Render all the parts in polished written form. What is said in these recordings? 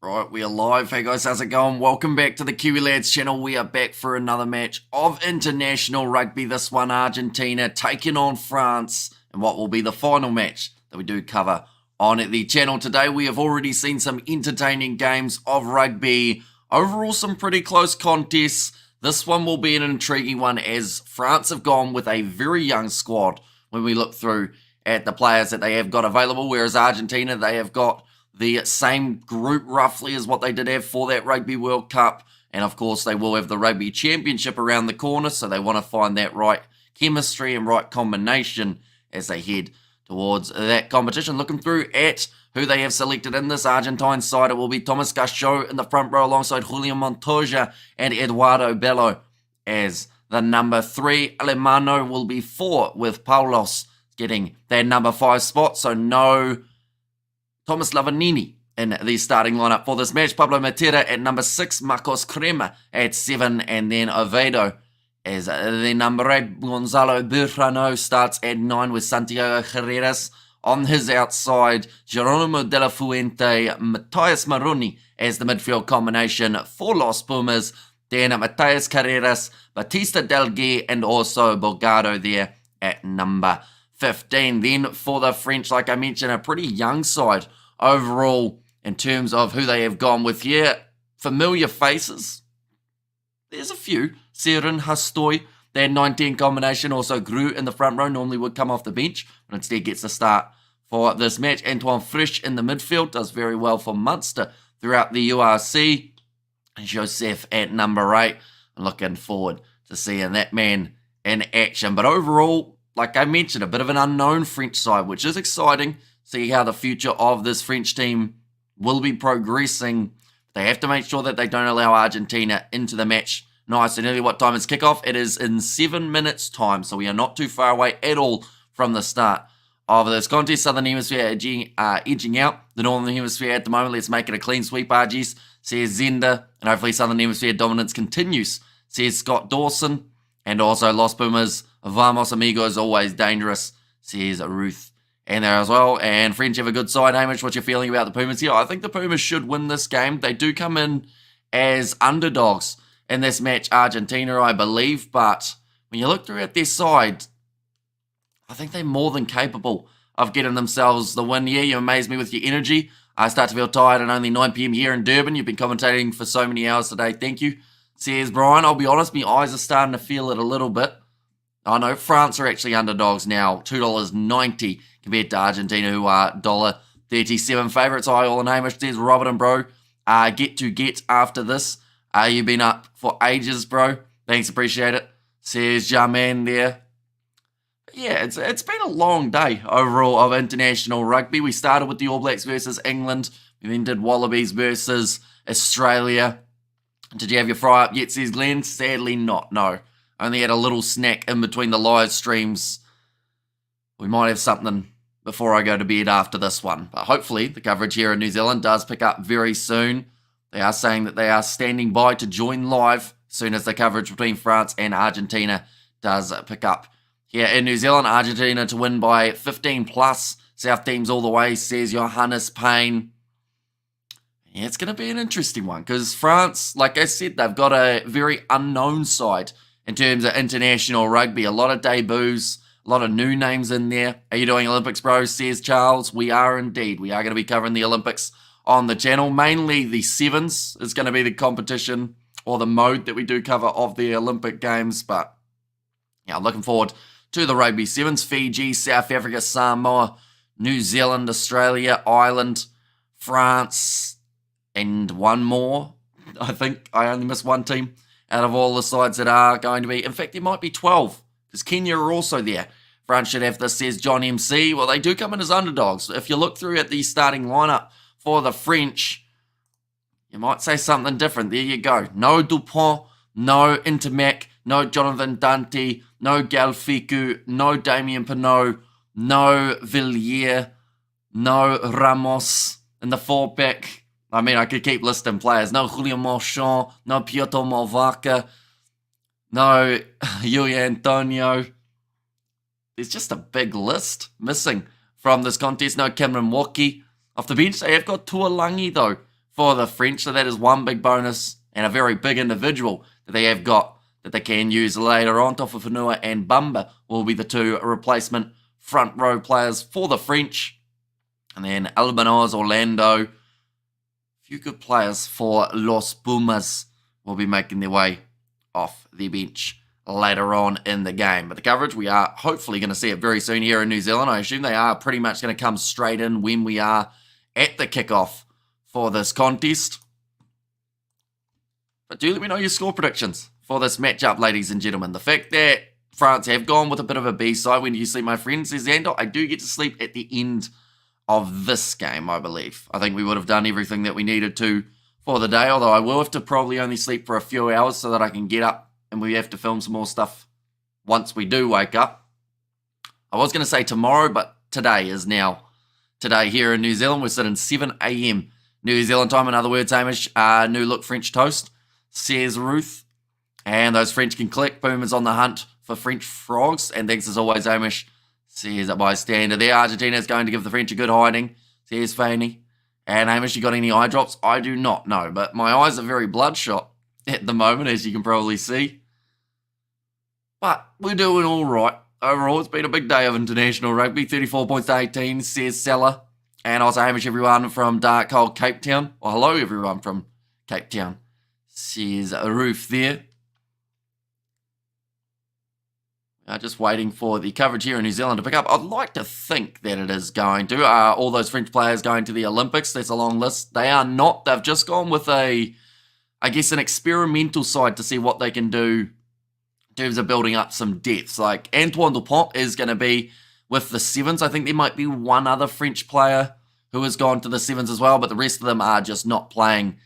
Right, we are live. Hey guys, how's it going? Welcome back to the Kiwi Lads channel. We are back for another match of international rugby. This one, Argentina taking on France, and what will be the final match that we do cover on the channel today. We have already seen some entertaining games of rugby. Overall, some pretty close contests. This one will be an intriguing one as France have gone with a very young squad when we look through at the players that they have got available, whereas Argentina, they have got the same group roughly as what they did have for that Rugby World Cup. And of course, they will have the Rugby Championship around the corner, so they want to find that right chemistry and right combination as they head towards that competition. Looking through at who they have selected in this Argentine side, it will be Thomas Gachot in the front row alongside Julian Montoya and Eduardo Bello as the number 3. Alemano will be 4 with Paulos getting their number 5 spot, so no Thomas Lavanini in the starting lineup for this match. Pablo Matera at number 6, Marcos Crema at 7, and then Oviedo as the number 8. Gonzalo Bertrano starts at 9 with Santiago Carreras on his outside. Geronimo de la Fuente, Matias Maroni as the midfield combination for Los Pumas. Then Matias Carreras, Batista Delgué, and also Bogado there at number 15. Then for the French, like I mentioned, a pretty young side overall in terms of who they have gone with here. Familiar faces. There's a few. Seren Hastoy, their 19 combination, also Gru in the front row, normally would come off the bench, but instead gets the start for this match. Antoine Frisch in the midfield, does very well for Munster throughout the URC. And Joseph at number 8. I'm looking forward to seeing that man in action. But overall, like I mentioned, a bit of an unknown French side, which is exciting. See how the future of this French team will be progressing. They have to make sure that they don't allow Argentina into the match nice and early. What time is kickoff? It is in 7 minutes time, so we are not too far away at all from the start of this contest. Southern Hemisphere edging out the Northern Hemisphere at the moment. Let's make it a clean sweep, RGs, says Zenda, and hopefully Southern Hemisphere dominance continues, says Scott Dawson. And also Los Pumas, Vamos Amigos, always dangerous, says Ruth. And there as well. And French have a good side. Hamish, what's your feeling about the Pumas here? I think the Pumas should win this game. They do come in as underdogs in this match, Argentina, I believe. But when you look through at their side, I think they're more than capable of getting themselves the win. Yeah, you amaze me with your energy. I start to feel tired at only 9 p.m. here in Durban. You've been commentating for so many hours today. Thank you. Says Brian, I'll be honest, my eyes are starting to feel it a little bit. I know France are actually underdogs now, $2.90 compared to Argentina, who are $1.37 favourites. I all the name, which says Robert and bro, get after this. You've been up for ages, bro. Thanks, appreciate it. Says Jarman there. Yeah, it's been a long day overall of international rugby. We started with the All Blacks versus England. We then did Wallabies versus Australia. Did you have your fry up yet, says Glenn? Sadly not, no. Only had a little snack in between the live streams. We might have something before I go to bed after this one. But hopefully the coverage here in New Zealand does pick up very soon. They are saying that they are standing by to join live as soon as the coverage between France and Argentina does pick up. Here in New Zealand, Argentina to win by 15 plus. South teams all the way, says Johannes Payne. Yeah, it's going to be an interesting one because France, like I said, they've got a very unknown side in terms of international rugby. A lot of debuts, a lot of new names in there. Are you doing Olympics, bro? Says Charles. We are indeed. We are going to be covering the Olympics on the channel. Mainly the sevens is going to be the competition or the mode that we do cover of the Olympic Games. But yeah, I'm looking forward to the rugby sevens. Fiji, South Africa, Samoa, New Zealand, Australia, Ireland, France, and one more. I think I only missed one team out of all the sides that are going to be. In fact, there might be 12 because Kenya are also there. France should have this, says John MC. Well, they do come in as underdogs. If you look through at the starting lineup for the French, you might say something different. There you go. No Dupont, no Intermac, no Jonathan Dante, no Galfiku, no Damien Pinot, no Villiers, no Ramos in the 4-pack. I mean, I could keep listing players. No Julian Marchand, no Piotr Malvaca, no Yui Antonio. There's just a big list missing from this contest. No Cameron Waki. Off the bench, they have got Tuolangi, though, for the French. So that is one big bonus and a very big individual that they have got that they can use later on. Tofafanua and Bumba will be the two replacement front row players for the French. And then Albanoz, Orlando, a few good players for Los Pumas will be making their way off the bench later on in the game. But the coverage, we are hopefully going to see it very soon here in New Zealand. I assume they are pretty much going to come straight in when we are at the kickoff for this contest. But do let me know your score predictions for this matchup, ladies and gentlemen. The fact that France have gone with a bit of a B-side. When do you sleep, my friend? Says Xander. I do get to sleep at the end of this game, I believe. I think we would have done everything that we needed to for the day, although I will have to probably only sleep for a few hours so that I can get up and we have to film some more stuff once we do wake up. I was going to say tomorrow, but today is now today here in New Zealand. We're sitting 7 a.m. New Zealand time. In other words, Hamish, new look French toast, says Ruth. And those French can click. Boom is on the hunt for French frogs. And thanks as always, Hamish, says a bystander there. Argentina is going to give the French a good hiding, says Faney. And Hamish, you got any eye drops? I do not know, but my eyes are very bloodshot at the moment, as you can probably see. But we're doing all right. Overall, it's been a big day of international rugby. 34 points to 18, says Salah. And also, Hamish, everyone from dark, cold Cape Town. Well, hello, everyone from Cape Town, says Ruth there. Just waiting for the coverage here in New Zealand to pick up. I'd like to think that it is going to. All those French players going to the Olympics. That's a long list. They are not. They've just gone with an experimental side to see what they can do in terms of building up some depth. Like Antoine Dupont is going to be with the Sevens. I think there might be one other French player who has gone to the Sevens as well, but the rest of them are just not playing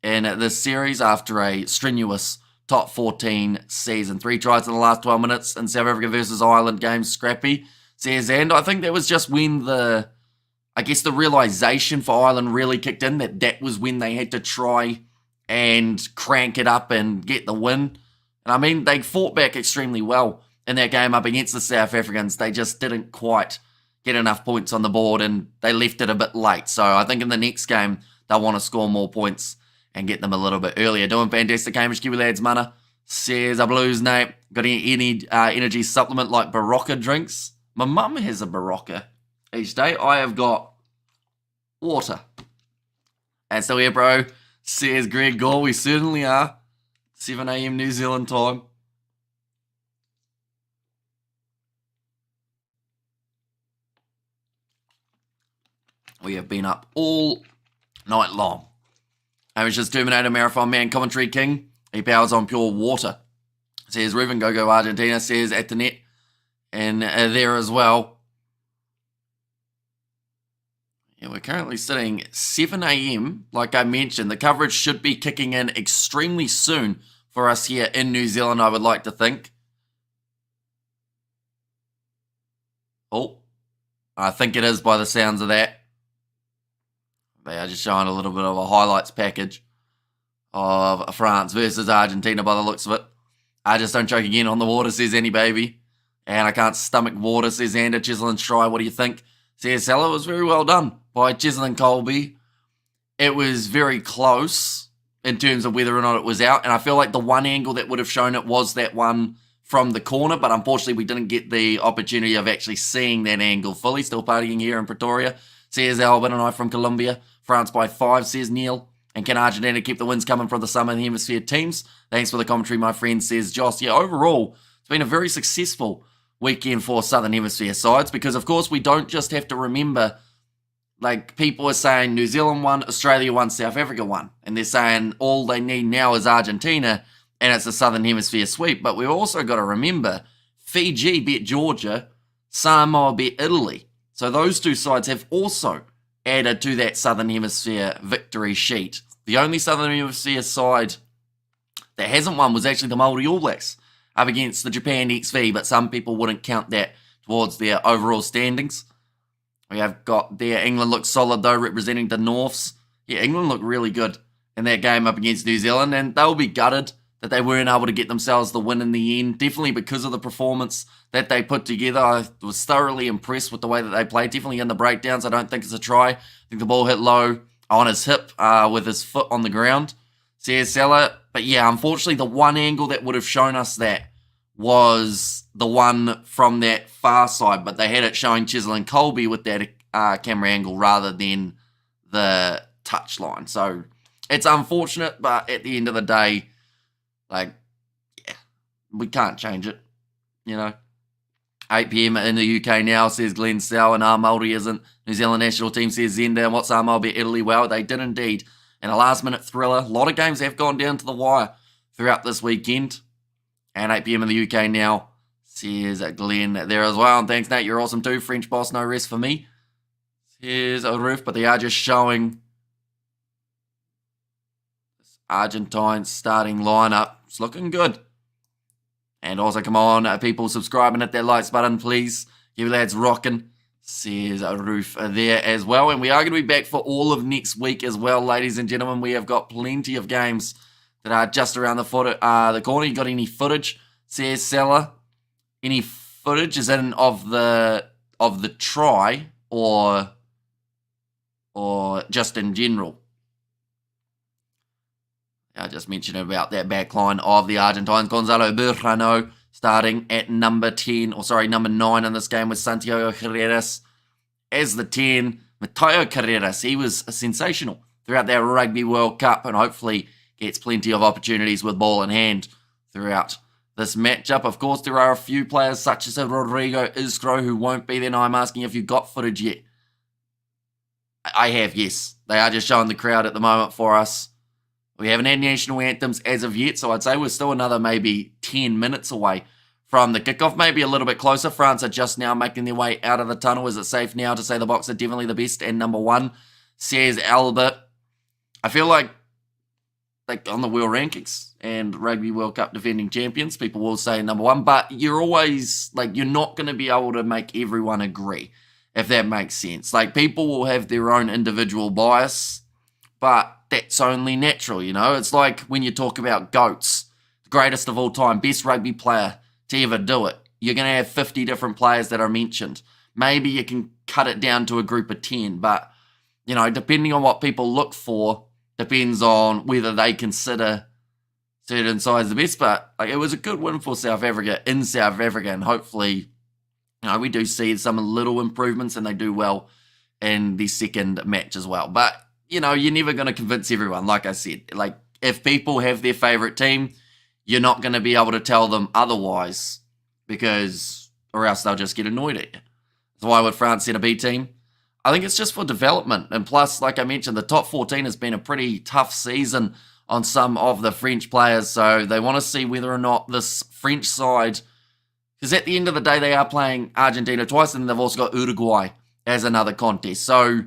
in this series after a strenuous top 14 season. 3 tries in the last 12 minutes in South Africa versus Ireland game, scrappy, says. And I think that was just when the realization for Ireland really kicked in, that was when they had to try and crank it up and get the win. And I mean, they fought back extremely well in that game up against the South Africans. They just didn't quite get enough points on the board and they left it a bit late. So I think in the next game, they'll want to score more points and get them a little bit earlier. Doing fantastic, Hamish Kiwi lads, mana, says a Blues name. Got any energy supplement like Barocca drinks? My mum has a Barocca each day. I have got water. And so here, bro, says Greg Gore. We certainly are. 7 a.m. New Zealand time. We have been up all night long. Hamish's Terminator Marathon Man, Commentary King. He powers on pure water. Says Ruben Go Argentina, says at the net. And there as well. Yeah, we're currently sitting 7 a.m. Like I mentioned, the coverage should be kicking in extremely soon for us here in New Zealand, I would like to think. Oh, I think it is by the sounds of that. They are just showing a little bit of a highlights package of France versus Argentina by the looks of it. I just don't choke again on the water, says any baby. And I can't stomach water, says Ander. Cheslin try, what do you think? Says Salah. Was very well done by Cheslin Colby. It was very close in terms of whether or not it was out. And I feel like the one angle that would have shown it was that one from the corner. But unfortunately, we didn't get the opportunity of actually seeing that angle fully. Still partying here in Pretoria, says Albin and I from Colombia. France by 5, says Neil. And can Argentina keep the wins coming from the Southern Hemisphere teams? Thanks for the commentary, my friend, says Joss. Yeah, overall, it's been a very successful weekend for Southern Hemisphere sides because, of course, we don't just have to remember, like, people are saying New Zealand won, Australia won, South Africa won. And they're saying all they need now is Argentina and it's a Southern Hemisphere sweep. But we've also got to remember Fiji beat Georgia, Samoa beat Italy. So those two sides have also added to that Southern Hemisphere victory sheet. The only Southern Hemisphere side that hasn't won was actually the Māori All Blacks up against the Japan XV, but some people wouldn't count that towards their overall standings. We have got there, England looks solid though, representing the Norths. Yeah, England looked really good in that game up against New Zealand, and they'll be gutted that they weren't able to get themselves the win in the end, definitely because of the performance that they put together. I was thoroughly impressed with the way that they played, definitely in the breakdowns. I don't think it's a try. I think the ball hit low on his hip with his foot on the ground, says Salah. But yeah, unfortunately, the one angle that would have shown us that was the one from that far side, but they had it showing Chisel and Colby with that camera angle rather than the touchline. So it's unfortunate, but at the end of the day, like, yeah, we can't change it, 8 p.m. in the UK now, says Glenn Sell, and Māori isn't. New Zealand national team, says Zenda. And what's Māori beat Italy? Well, they did indeed. And a last-minute thriller. A lot of games have gone down to the wire throughout this weekend. And 8 p.m. in the UK now, says Glenn there as well. And thanks, Nate. You're awesome too. French boss, no rest for me. Says Roof, but they are just showing this Argentine starting lineup. It's looking good. And also, come on, people subscribe and hit that likes button, please. You lads rocking, says Roof there as well. And we are going to be back for all of next week as well, ladies and gentlemen. We have got plenty of games that are just around the corner. You got any footage, says Salah? Any footage? Is that of the try or just in general? I just mentioned about that back line of the Argentines. Gonzalo Burrano starting at number 9 in this game with Santiago Carreras as the 10. Mateo Carreras, he was sensational throughout that Rugby World Cup and hopefully gets plenty of opportunities with ball in hand throughout this matchup. Of course, there are a few players such as Rodrigo Iskro who won't be there. Now I'm asking if you've got footage yet. I have, yes. They are just showing the crowd at the moment for us. We haven't had national anthems as of yet, so I'd say we're still another maybe 10 minutes away from the kickoff, maybe a little bit closer. France are just now making their way out of the tunnel. Is it safe now to say the Boks are definitely the best and number 1, says Albert. I feel like on the world rankings and Rugby World Cup defending champions, people will say number 1, but you're always, you're not going to be able to make everyone agree, if that makes sense. People will have their own individual bias, but that's only natural, It's like when you talk about GOATs, the greatest of all time, best rugby player to ever do it. You're going to have 50 different players that are mentioned. Maybe you can cut it down to a group of 10, but, depending on what people look for, depends on whether they consider certain sides the best. But it was a good win for South Africa in South Africa, and hopefully, we do see some little improvements, and they do well in the second match as well. But you're never going to convince everyone, like I said. If people have their favourite team, you're not going to be able to tell them otherwise or else they'll just get annoyed at you. So why would France set a B team? I think it's just for development. And plus, like I mentioned, the top 14 has been a pretty tough season on some of the French players. So they want to see whether or not this French side, because at the end of the day, they are playing Argentina twice, and they've also got Uruguay as another contest. So,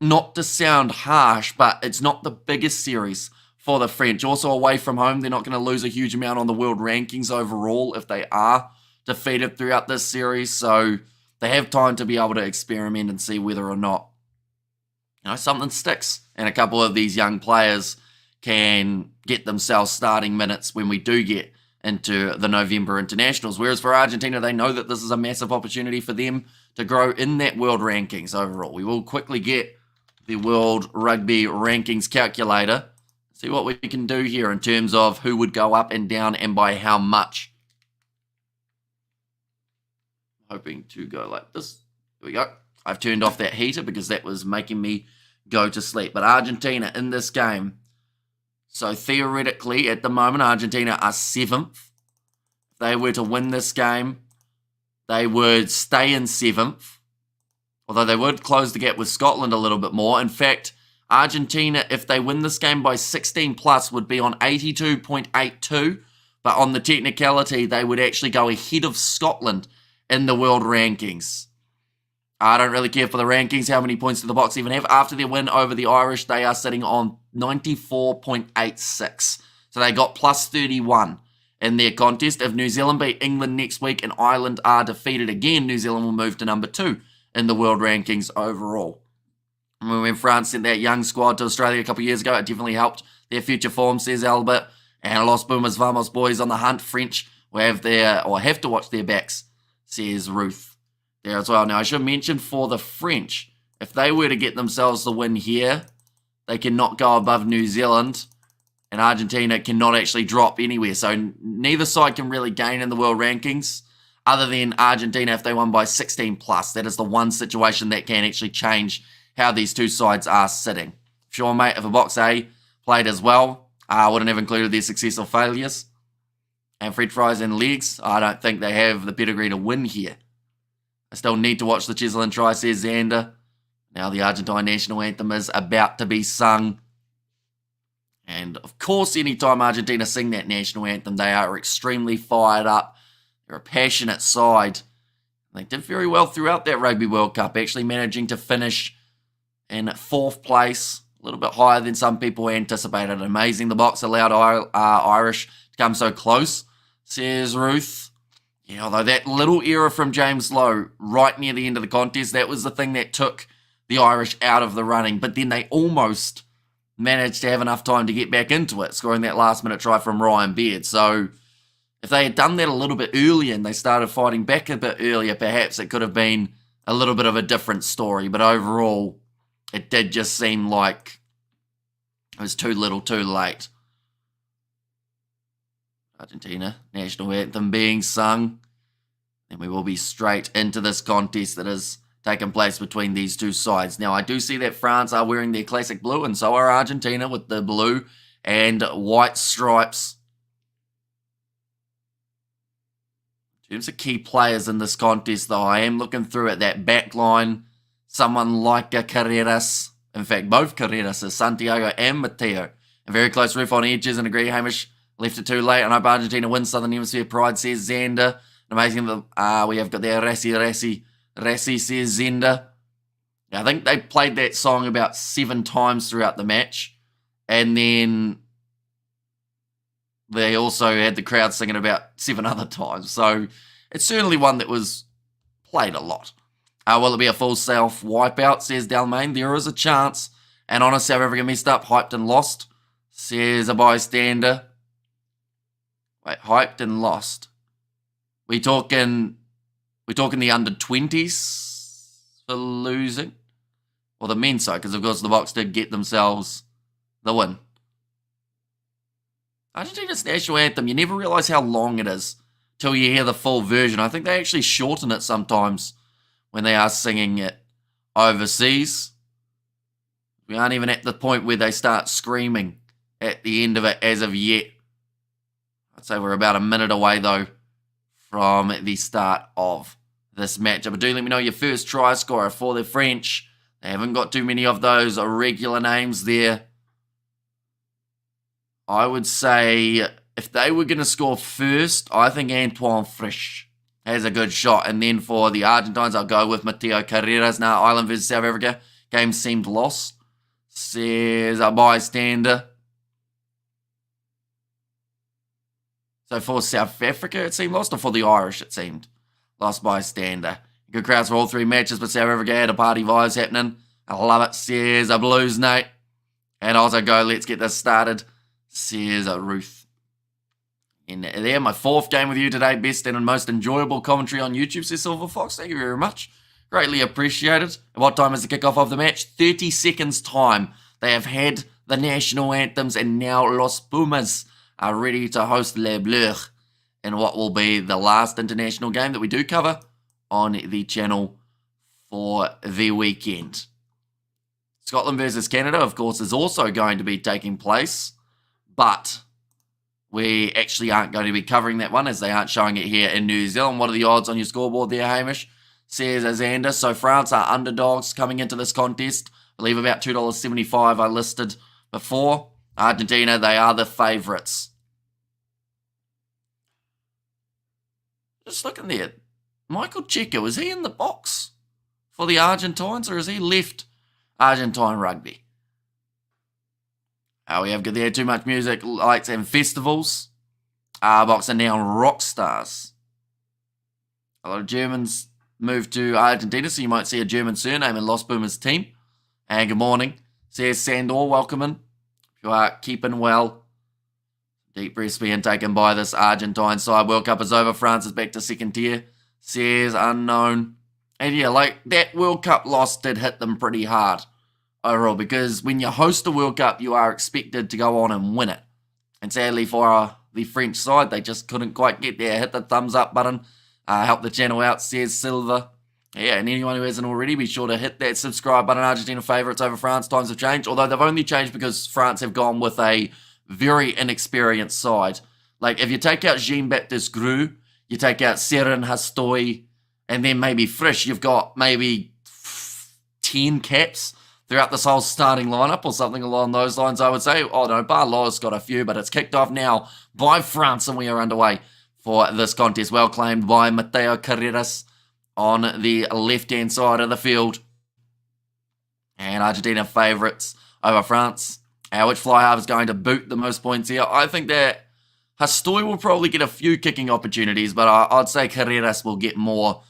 not to sound harsh, but it's not the biggest series for the French. Also, away from home, they're not going to lose a huge amount on the world rankings overall if they are defeated throughout this series. So they have time to be able to experiment and see whether or not something sticks. And a couple of these young players can get themselves starting minutes when we do get into the November internationals. Whereas for Argentina, they know that this is a massive opportunity for them to grow in that world rankings overall. We will quickly get the World Rugby Rankings calculator. See what we can do here in terms of who would go up and down and by how much. Hoping to go like this. Here we go. I've turned off that heater because that was making me go to sleep. But Argentina in this game. So theoretically, at the moment, Argentina are 7th. If they were to win this game, they would stay in 7th. Although they would close the gap with Scotland a little bit more. In fact, Argentina, if they win this game by 16 plus, would be on 82.82. But on the technicality, they would actually go ahead of Scotland in the world rankings. I don't really care for the rankings. How many points do the Boks even have? After their win over the Irish, they are sitting on 94.86. So they got plus 31 in their contest. If New Zealand beat England next week and Ireland are defeated again, New Zealand will move to number 2 in the world rankings overall. And when France sent that young squad to Australia a couple of years ago, it definitely helped their future form, says Albert. And Los Pumas, Vamos boys on the hunt. French will have to watch their backs, says Ruth there as well. Now, I should mention for the French, if they were to get themselves the win here, they cannot go above New Zealand, and Argentina cannot actually drop anywhere. So neither side can really gain in the world rankings, other than Argentina if they won by 16 plus. That is the one situation that can actually change how these two sides are sitting. Sure, mate, if a box A played as well, I wouldn't have included their success or failures. And French fries and legs, I don't think they have the pedigree to win here. I still need to watch the Cheslin try, says Xander. Now the Argentine national anthem is about to be sung. And of course, anytime Argentina sing that national anthem, they are extremely fired up. They're a passionate side. They did very well throughout that Rugby World Cup, actually managing to finish in 4th place, a little bit higher than some people anticipated. Amazing the box allowed Irish to come so close, says Ruth. Yeah, although that little error from James Lowe right near the end of the contest, that was the thing that took the Irish out of the running. But then they almost managed to have enough time to get back into it, scoring that last-minute try from Ryan Beard. So if they had done that a little bit earlier and they started fighting back a bit earlier, perhaps it could have been a little bit of a different story. But overall, it did just seem like it was too little too late. Argentina national anthem being sung, and we will be straight into this contest that is taking place between these two sides. Now, I do see that France are wearing their classic blue, and so are Argentina with the blue and white stripes. In terms of key players in this contest, though, I am looking through at that back line. Someone like a Carreras, in fact, both Carreras, Santiago and Mateo. A very close roof on edges, and agree Hamish left it too late. I hope Argentina wins Southern Hemisphere pride, says Xander. Amazing that we have got there Rassi, says Xander. Yeah, I think they played that song about 7 times throughout the match. And then they also had the crowd singing about 7 other times. So it's certainly one that was played a lot. Will it be a full self wipeout, says Dalmain? There is a chance. And honest, South Africa messed up, hyped and lost, says a bystander. Wait, hyped and lost. We talking the under-20s for losing? Or the men's side, because of course the Box did get themselves the win. Argentina's national anthem, you never realise how long it is till you hear the full version. I think they actually shorten it sometimes when they are singing it overseas. We aren't even at the point where they start screaming at the end of it as of yet. I'd say we're about a minute away, though, from the start of this matchup. But do let me know your first try scorer for the French. They haven't got too many of those regular names there. I would say if they were going to score first, I think Antoine Frisch has a good shot. And then for the Argentines, I'll go with Mateo Carreras. Now, Ireland versus South Africa. Game seemed lost, says a bystander. So for South Africa, it seemed lost, or for the Irish, it seemed lost bystander. Good crowds for all 3 matches, but South Africa had a party vibes happening. I love it, says a Blues Nate. And also go, let's get this started, says a Ruth. And there, my 4th game with you today. Best and most enjoyable commentary on YouTube, says Silver Fox. Thank you very much. Greatly appreciated. And what time is the kickoff of the match? 30 seconds time. They have had the national anthems, and now Los Pumas are ready to host Les Bleus in what will be the last international game that we do cover on the channel for the weekend. Scotland versus Canada, of course, is also going to be taking place, but we actually aren't going to be covering that one as they aren't showing it here in New Zealand. What are the odds on your scoreboard there, Hamish? Says Xander. So France are underdogs coming into this contest. I believe about $2.75 I listed before. Argentina, they are the favourites. Just looking there. Michael Cheika, was he in the box for the Argentines, or has he left Argentine rugby? We have got there too much music, lights and festivals. Box are now rock stars. A lot of Germans moved to Argentina, so you might see a German surname in Los Pumas team. And good morning, says Sandor, welcome in. If you are keeping well. Deep breaths being taken by this Argentine side. World Cup is over. France is back to second tier, says unknown. And yeah, like that World Cup loss did hit them pretty hard overall, because when you host a World Cup, you are expected to go on and win it. And sadly for the French side, they just couldn't quite get there. Hit the thumbs up button, help the channel out, says Silver. Yeah, and anyone who hasn't already, be sure to hit that subscribe button. Argentina favourites over France. Times have changed, although they've only changed because France have gone with a very inexperienced side. Like, if you take out Jean-Baptiste Grue, you take out Seren Hastoy, and then maybe Frisch, you've got maybe 10 caps throughout this whole starting lineup or something along those lines, I would say. Oh, no, Barlow's got a few, but it's kicked off now by France, and we are underway for this contest. Well claimed by Mateo Carreras on the left-hand side of the field. And Argentina favourites over France. Which fly half is going to boot the most points here? I think that Hastoy will probably get a few kicking opportunities, but I'd say Carreras will get more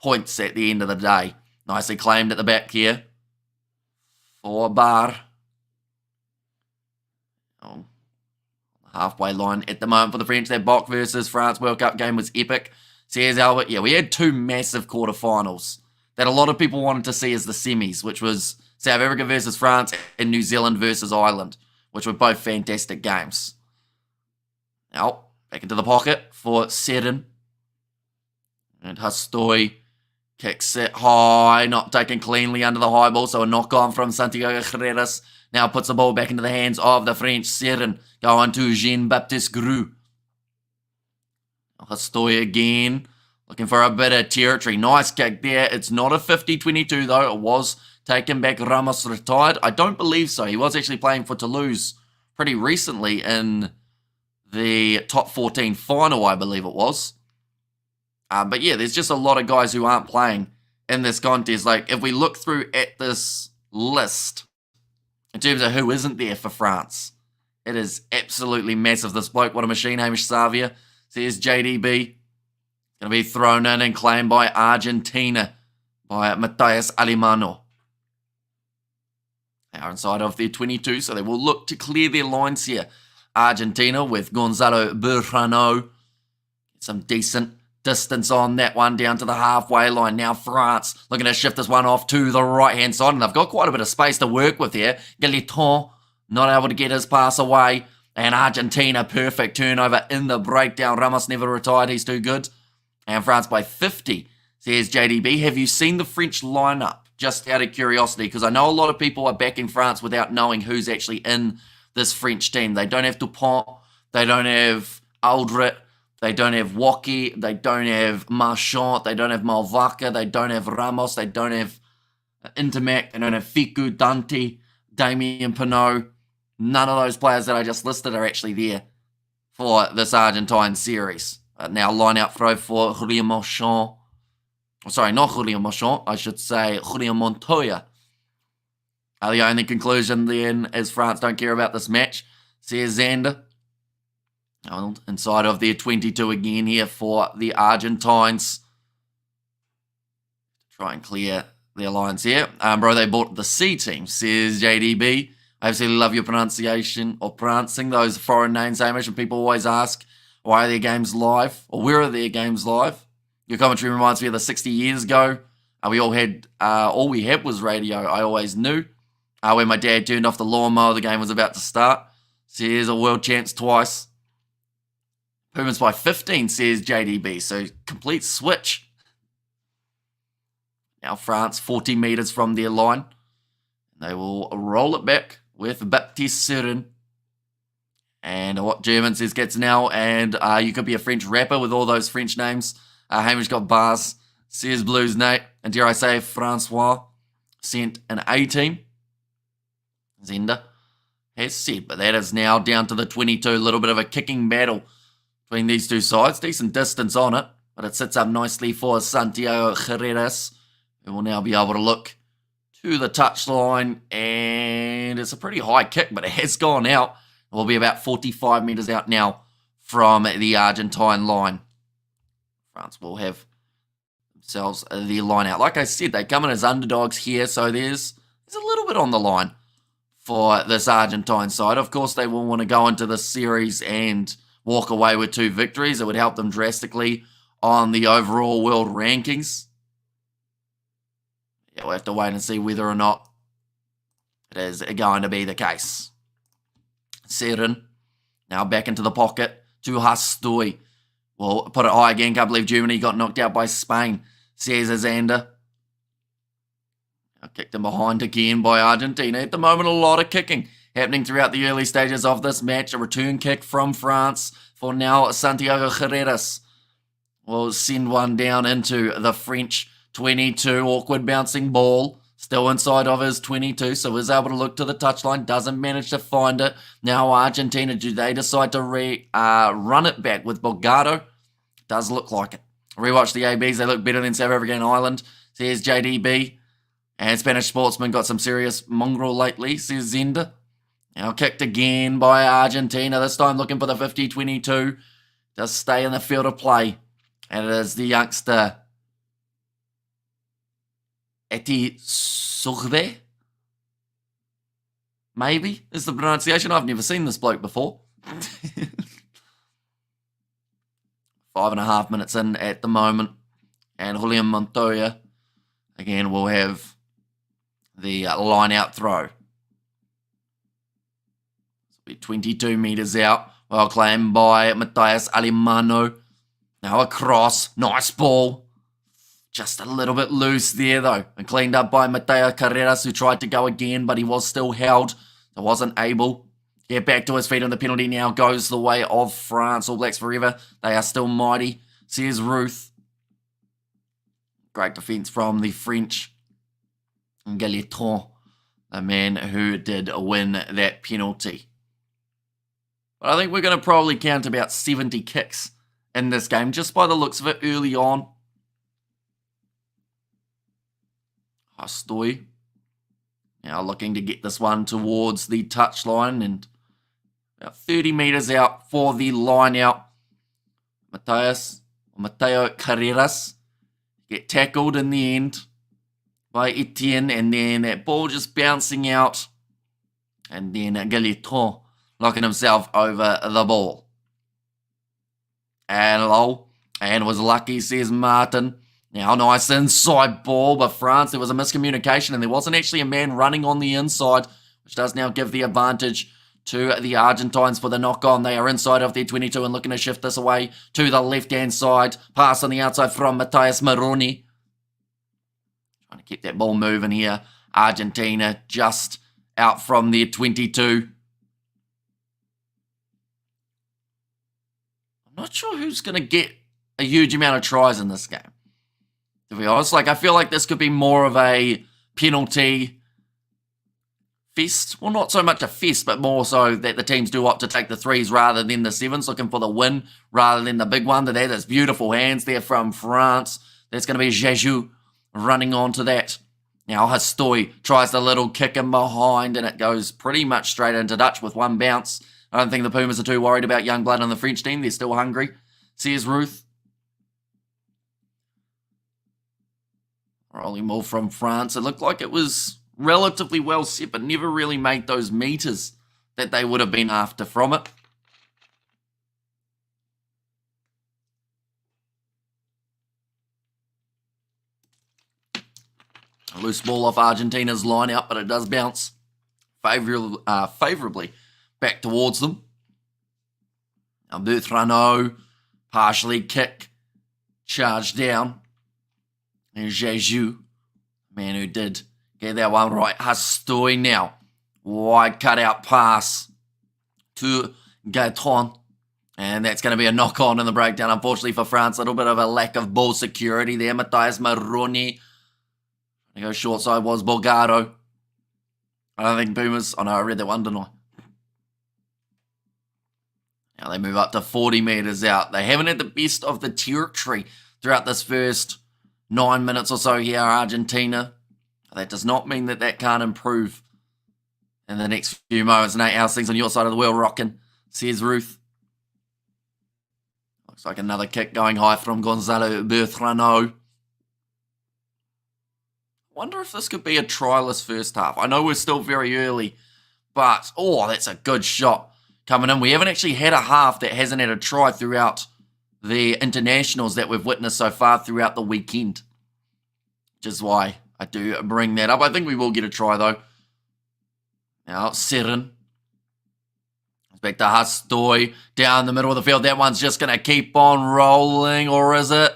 points at the end of the day. Nicely claimed at the back here for Bar. Oh, halfway line at the moment for the French. That Bok versus France World Cup game was epic. Says Albert, yeah, we had two massive quarterfinals that a lot of people wanted to see as the semis, which was South Africa versus France and New Zealand versus Ireland, which were both fantastic games. Now, back into the pocket for Seren. And Hastoy kicks it high, not taken cleanly under the high ball, so a knock on from Santiago Carreras. Now puts the ball back into the hands of the French. Seren going to Jean-Baptiste Grue. Hastoy again, looking for a bit of territory. Nice kick there. It's not a 50-22 though. It was taken back. Ramos retired. I don't believe so. He was actually playing for Toulouse pretty recently in the top 14 final, I believe it was. But yeah, there's just a lot of guys who aren't playing in this contest. Like, if we look through at this list, in terms of who isn't there for France, it is absolutely massive. This bloke, what a machine. Hamish Savia, says JDB. Going to be thrown in and claimed by Argentina by Matias Alemano. They are inside of their 22, so they will look to clear their lines here. Argentina with Gonzalo Burrano. Some decent distance on that one down to the halfway line. Now France looking to shift this one off to the right-hand side, and they've got quite a bit of space to work with here. Galiton not able to get his pass away, and Argentina perfect turnover in the breakdown. Ramos never retired, he's too good. And France by 50, says JDB. Have you seen the French lineup? Just out of curiosity, because I know a lot of people are backing France without knowing who's actually in this French team. They don't have Dupont, they don't have Aldrit, they don't have Woki, they don't have Marchand, they don't have Malvaca, they don't have Ramos, they don't have Intermac, they don't have Fiku, Dante, Damien Pinot. None of those players that I just listed are actually there for this Argentine series. Now line out throw for Julien Marchand. Sorry, not Julien Marchand, I should say Julien Montoya. The only conclusion then is France don't care about this match, says Xander. Inside of their 22 again here for the Argentines. Try and clear their lines here. Bro, they bought the C team, says JDB. I absolutely love your pronunciation or pronouncing those foreign names, Hamish, and people always ask, why are their games live? Or where are their games live? Your commentary reminds me of the 60 years ago. We all we had was radio, I always knew. When my dad turned off the lawnmower, the game was about to start. Says a world champs twice. Pumas by 15, says JDB. So complete switch. Now France 40 metres from their line. They will roll it back with Baptiste Seren. And what German says gets now. And you could be a French rapper with all those French names. Hamish got bars, says Blues Nate, and dare I say Francois sent an A team. Zender has said, but that is now down to the 22. A little bit of a kicking battle between these two sides. Decent distance on it, but it sits up nicely for Santiago Carreras, who will now be able to look to the touchline, and it's a pretty high kick, but it has gone out. It will be about 45 metres out now from the Argentine line. France will have themselves their line out. Like I said, they come in as underdogs here, so there's a little bit on the line for this Argentine side. Of course, they will want to go into the series and walk away with 2 victories. It would help them drastically on the overall world rankings. Yeah, we'll have to wait and see whether or not it is going to be the case. Seren, now back into the pocket to Hastoi. Well, put it high again. Can't believe Germany got knocked out by Spain. Cesar Zander. Now kicked him behind again by Argentina. At the moment, a lot of kicking happening throughout the early stages of this match. A return kick from France for now Santiago Carreras. Will send one down into the French 22. Awkward bouncing ball. Still inside of his 22, so is able to look to the touchline. Doesn't manage to find it. Now Argentina, do they decide to run it back with Bolgado? Does look like it. Rewatch the ABs. They look better than South Africa and Ireland. Here's JDB. And Spanish Sportsman got some serious mongrel lately, says Zender. Now kicked again by Argentina. This time looking for the 50-22. Does stay in the field of play. And it is the youngster Eti Surve, maybe is the pronunciation. I've never seen this bloke before. 5.5 minutes in at the moment. And Julian Montoya, again, will have the line out throw. This will be 22 metres out. Well claimed by Matthias Alemano. Now across. Nice ball. Just a little bit loose there, though. And cleaned up by Mateo Carreras, who tried to go again, but he was still held. So wasn't able to get back to his feet, and the penalty now goes the way of France. All Blacks forever. They are still mighty. Says Ruth. Great defence from the French. Gailleton, the man who did win that penalty. But I think we're going to probably count about 70 kicks in this game, just by the looks of it early on. Hastoi now looking to get this one towards the touchline and about 30 metres out for the line out. Mateo Carreras get tackled in the end by Etienne, and then that ball just bouncing out, and then Gailleton knocking himself over the ball. And was lucky, says Martin. Now, nice inside ball, but France, there was a miscommunication, and there wasn't actually a man running on the inside, which does now give the advantage to the Argentines for the knock-on. They are inside of their 22 and looking to shift this away to the left-hand side. Pass on the outside from Matias Maroni. Trying to keep that ball moving here. Argentina just out from their 22. I'm not sure who's going to get a huge amount of tries in this game, to be honest. I feel like this could be more of a penalty fest. Well, not so much a fest, but more so that the teams do opt to take the threes rather than the sevens, looking for the win rather than the big one. That is beautiful hands there from France. That's going to be Jeju running onto that. Now Hastoi tries the little kick in behind, and it goes pretty much straight into Dutch with one bounce. I don't think the Pumas are too worried about young blood on the French team. They're still hungry. Says Ruth. Rolling ball from France. It looked like it was relatively well set, but never really made those meters that they would have been after from it. A loose ball off Argentina's line out, but it does bounce favourably back towards them. Now Bertrano, partially kick, charge down. And Jeju, man who did get that one right. Hastoi now. Wide cutout pass to Gaeton. And that's going to be a knock-on in the breakdown, unfortunately for France. A little bit of a lack of ball security there. Matthias Maroni. To go short side was Bolgado. I don't think Pumas... Oh no, I read that one, didn't I? Now they move up to 40 metres out. They haven't had the best of the territory throughout this first 9 minutes or so here, Argentina. That does not mean that that can't improve in the next few moments. Nate, how's things on your side of the wheel rocking? Says Ruth. Looks like another kick going high from Gonzalo Bertrano. Wonder if this could be a tryless first half. I know we're still very early, but, oh, that's a good shot coming in. We haven't actually had a half that hasn't had a try throughout the internationals that we've witnessed so far throughout the weekend, which is why I do bring that up. I think we will get a try, though. Now, Serin. Back to Hastoy down the middle of the field. That one's just going to keep on rolling, or is it?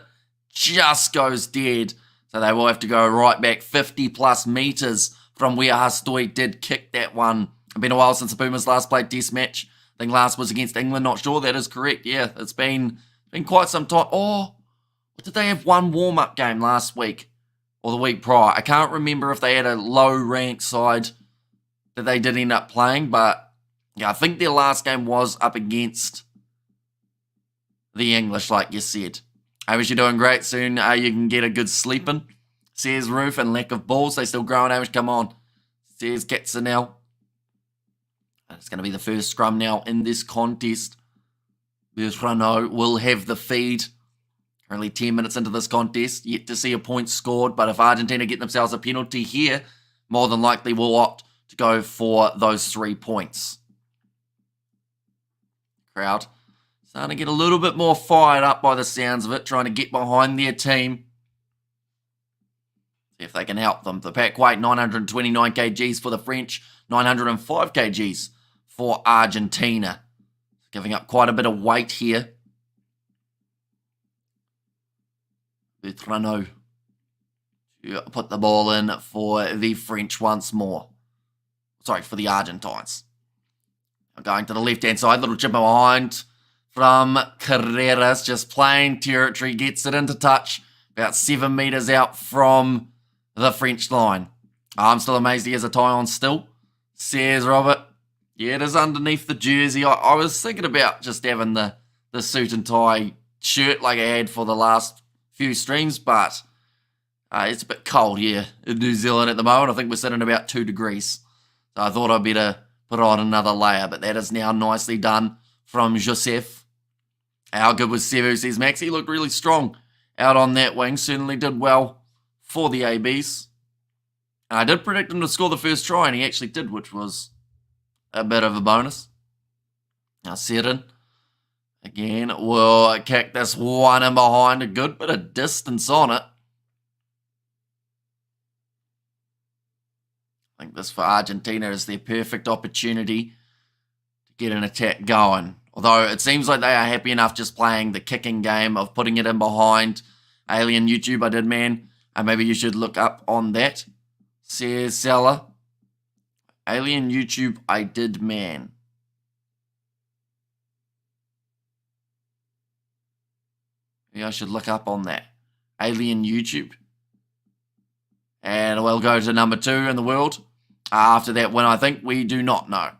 Just goes dead. So they will have to go right back 50-plus meters from where Hastoy did kick that one. It's been a while since the Pumas last played Test match. I think last was against England. Not sure. That is correct. Yeah, it's been quite some time. Oh, did they have one warm-up game last week or the week prior? I can't remember if they had a low-ranked side that they did end up playing, but yeah, I think their last game was up against the English, like you said. I wish you're doing great. Soon you can get a good sleeping. Says Roof and lack of balls. They still growing. Amish, come on. Says Katzenel. It's going to be the first scrum now in this contest. Bertrano will have the feed. Currently 10 minutes into this contest. Yet to see a point scored. But if Argentina get themselves a penalty here, more than likely will opt to go for those 3 points. Crowd starting to get a little bit more fired up by the sounds of it, trying to get behind their team. See if they can help them. The pack weight, 929 kgs for the French, 905 kgs for Argentina. Giving up quite a bit of weight here. Bertrano to put the ball in for the French once more. Sorry, for the Argentines. Going to the left-hand side, little chip behind from Carreras, just playing territory, gets it into touch, about 7 meters out from the French line. I'm still amazed he has a tie on still, says Robert. Yeah, it is underneath the jersey. I was thinking about just having the suit and tie shirt like I had for the last few streams, but it's a bit cold here in New Zealand at the moment. I think we're sitting about 2 degrees. So I thought I'd better put on another layer, but that is now nicely done from Joseph. How good was Sevu, says Max. He looked really strong out on that wing. Certainly did well for the ABs. And I did predict him to score the first try, and he actually did, which was a bit of a bonus. Now Serin, again, will kick this one in behind. A good bit of distance on it. I think this for Argentina is their perfect opportunity to get an attack going. Although it seems like they are happy enough just playing the kicking game of putting it in behind. Alien YouTube, I did, man. And maybe you should look up on that. Says Seller. Alien YouTube, I did, man. Maybe I should look up on that. Alien YouTube. And we'll go to number 2 in the world. After that win, I think we do not know.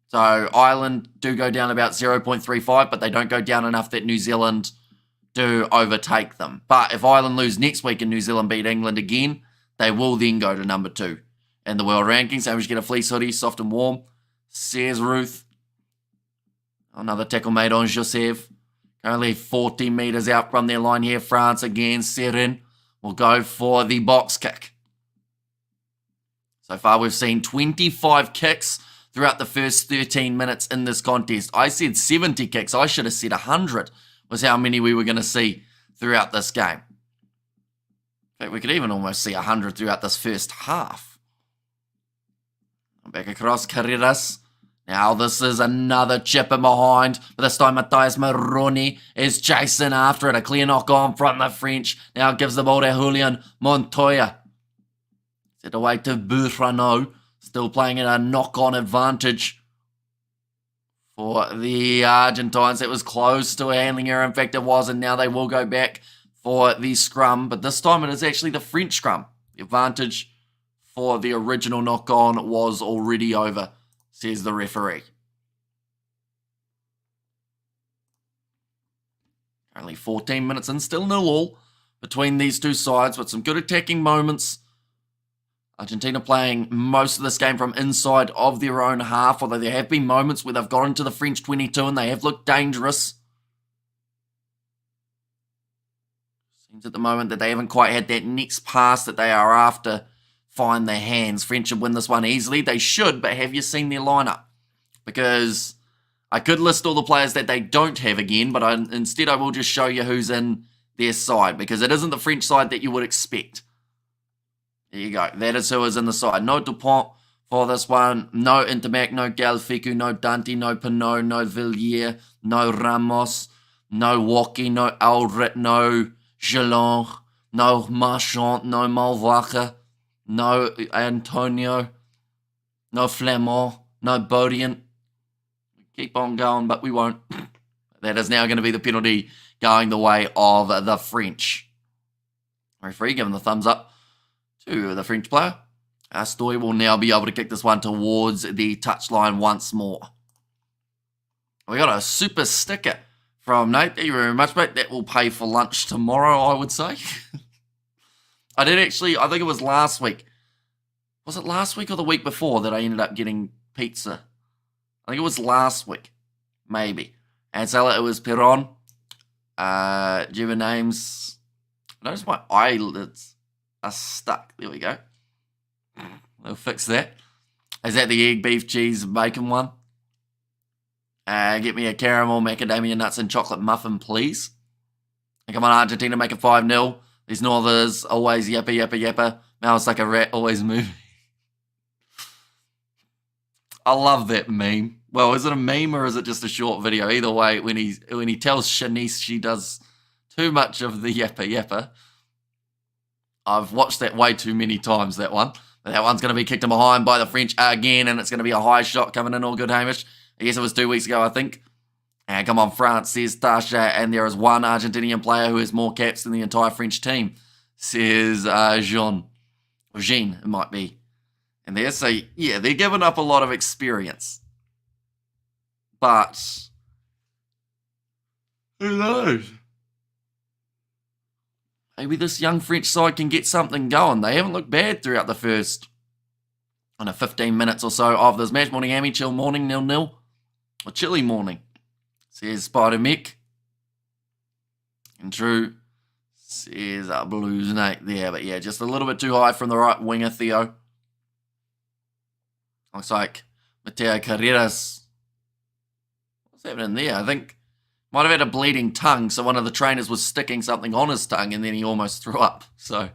So Ireland do go down about 0.35, but they don't go down enough that New Zealand do overtake them. But if Ireland lose next week and New Zealand beat England again, they will then go to number 2 in the world rankings. So we should get a fleece hoodie, soft and warm. Says Ruth. Another tackle made on Joseph. Currently 40 meters out from their line here. France again. Serin will go for the box kick. So far, we've seen 25 kicks throughout the first 13 minutes in this contest. I said 70 kicks. I should have said 100 was how many we were going to see throughout this game. In fact, we could even almost see 100 throughout this first half. Back across Carreras. Now this is another chip in behind. But this time Matthias Maroni is chasing after it. A clear knock on from the French. Now gives the ball to Julian Montoya. Set away to Bertrano. Still playing at a knock-on advantage for the Argentines. It was close to a handling error. In fact, it was. And now they will go back for the scrum. But this time it is actually the French scrum. The advantage for the original knock-on was already over, says the referee. Only 14 minutes in. Still 0-0 between these two sides. But some good attacking moments. Argentina playing most of this game from inside of their own half, although there have been moments where they've got into the French 22 and they have looked dangerous. Seems at the moment that they haven't quite had that next pass that they are after find their hands. French should win this one easily. They should, but have you seen their lineup? Because I could list all the players that they don't have again, but instead I will just show you who's in their side, because it isn't the French side that you would expect. There you go. That is who is in the side. No Dupont for this one. No Intermac, no Galficu, no Dante, no Pinot, no Villiers, no Ramos, no Woki, no Aldrit, no Gelon, no Marchand, no Malvaca, no Antonio, no Flamand, no Bodien. Keep on going, but we won't. That is now going to be the penalty going the way of the French. Referee giving the thumbs up to the French player. Stoy will now be able to kick this one towards the touchline once more. We got a super sticker from Nate. Thank you very much, mate. That will pay for lunch tomorrow, I would say. I think it was last week. Was it last week or the week before that I ended up getting pizza? I think it was last week. Maybe. And so it was Perron. Do you have names? Notice my eyelids are stuck. There we go. We'll fix that. Is that the egg, beef, cheese, bacon one? Get me a caramel, macadamia nuts, and chocolate muffin, please. And come on, Argentina, make it 5-0. These Northers always yappa, yappa, yappa. Mouths like a rat, always moving. I love that meme. Well, is it a meme or is it just a short video? Either way, when he tells Shanice she does too much of the yappa yappa. I've watched that way too many times, that one. But that one's going to be kicked in behind by the French again, and it's going to be a high shot coming in all good, Hamish. I guess it was 2 weeks ago, I think. And come on, France, says Tasha, and there is one Argentinian player who has more caps than the entire French team, says Jean. Or Jean, it might be. And there, so yeah, they're giving up a lot of experience. But who knows? Maybe this young French side can get something going. They haven't looked bad throughout the first 15 minutes or so of this match. Morning, Amy. Chill morning, 0-0. Or chilly morning, says Spider Mick. And Drew says Blues Nate there. But yeah, just a little bit too high from the right winger, Theo. Looks like Mateo Carreras. What's happening there? I think might have had a bleeding tongue, so one of the trainers was sticking something on his tongue and then he almost threw up. So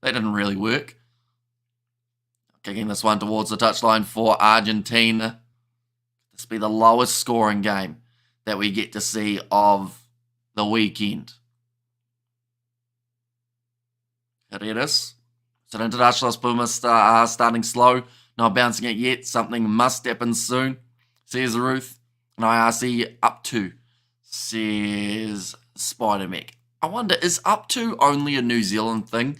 that didn't really work. Kicking this one towards the touchline for Argentina. This will be the lowest scoring game that we get to see of the weekend. Carreras. So International Los Pumas are starting slow. Not bouncing it yet. Something must happen soon, says Ruth. And IRC up to, says Spider-Mac. I wonder, is up to only a New Zealand thing?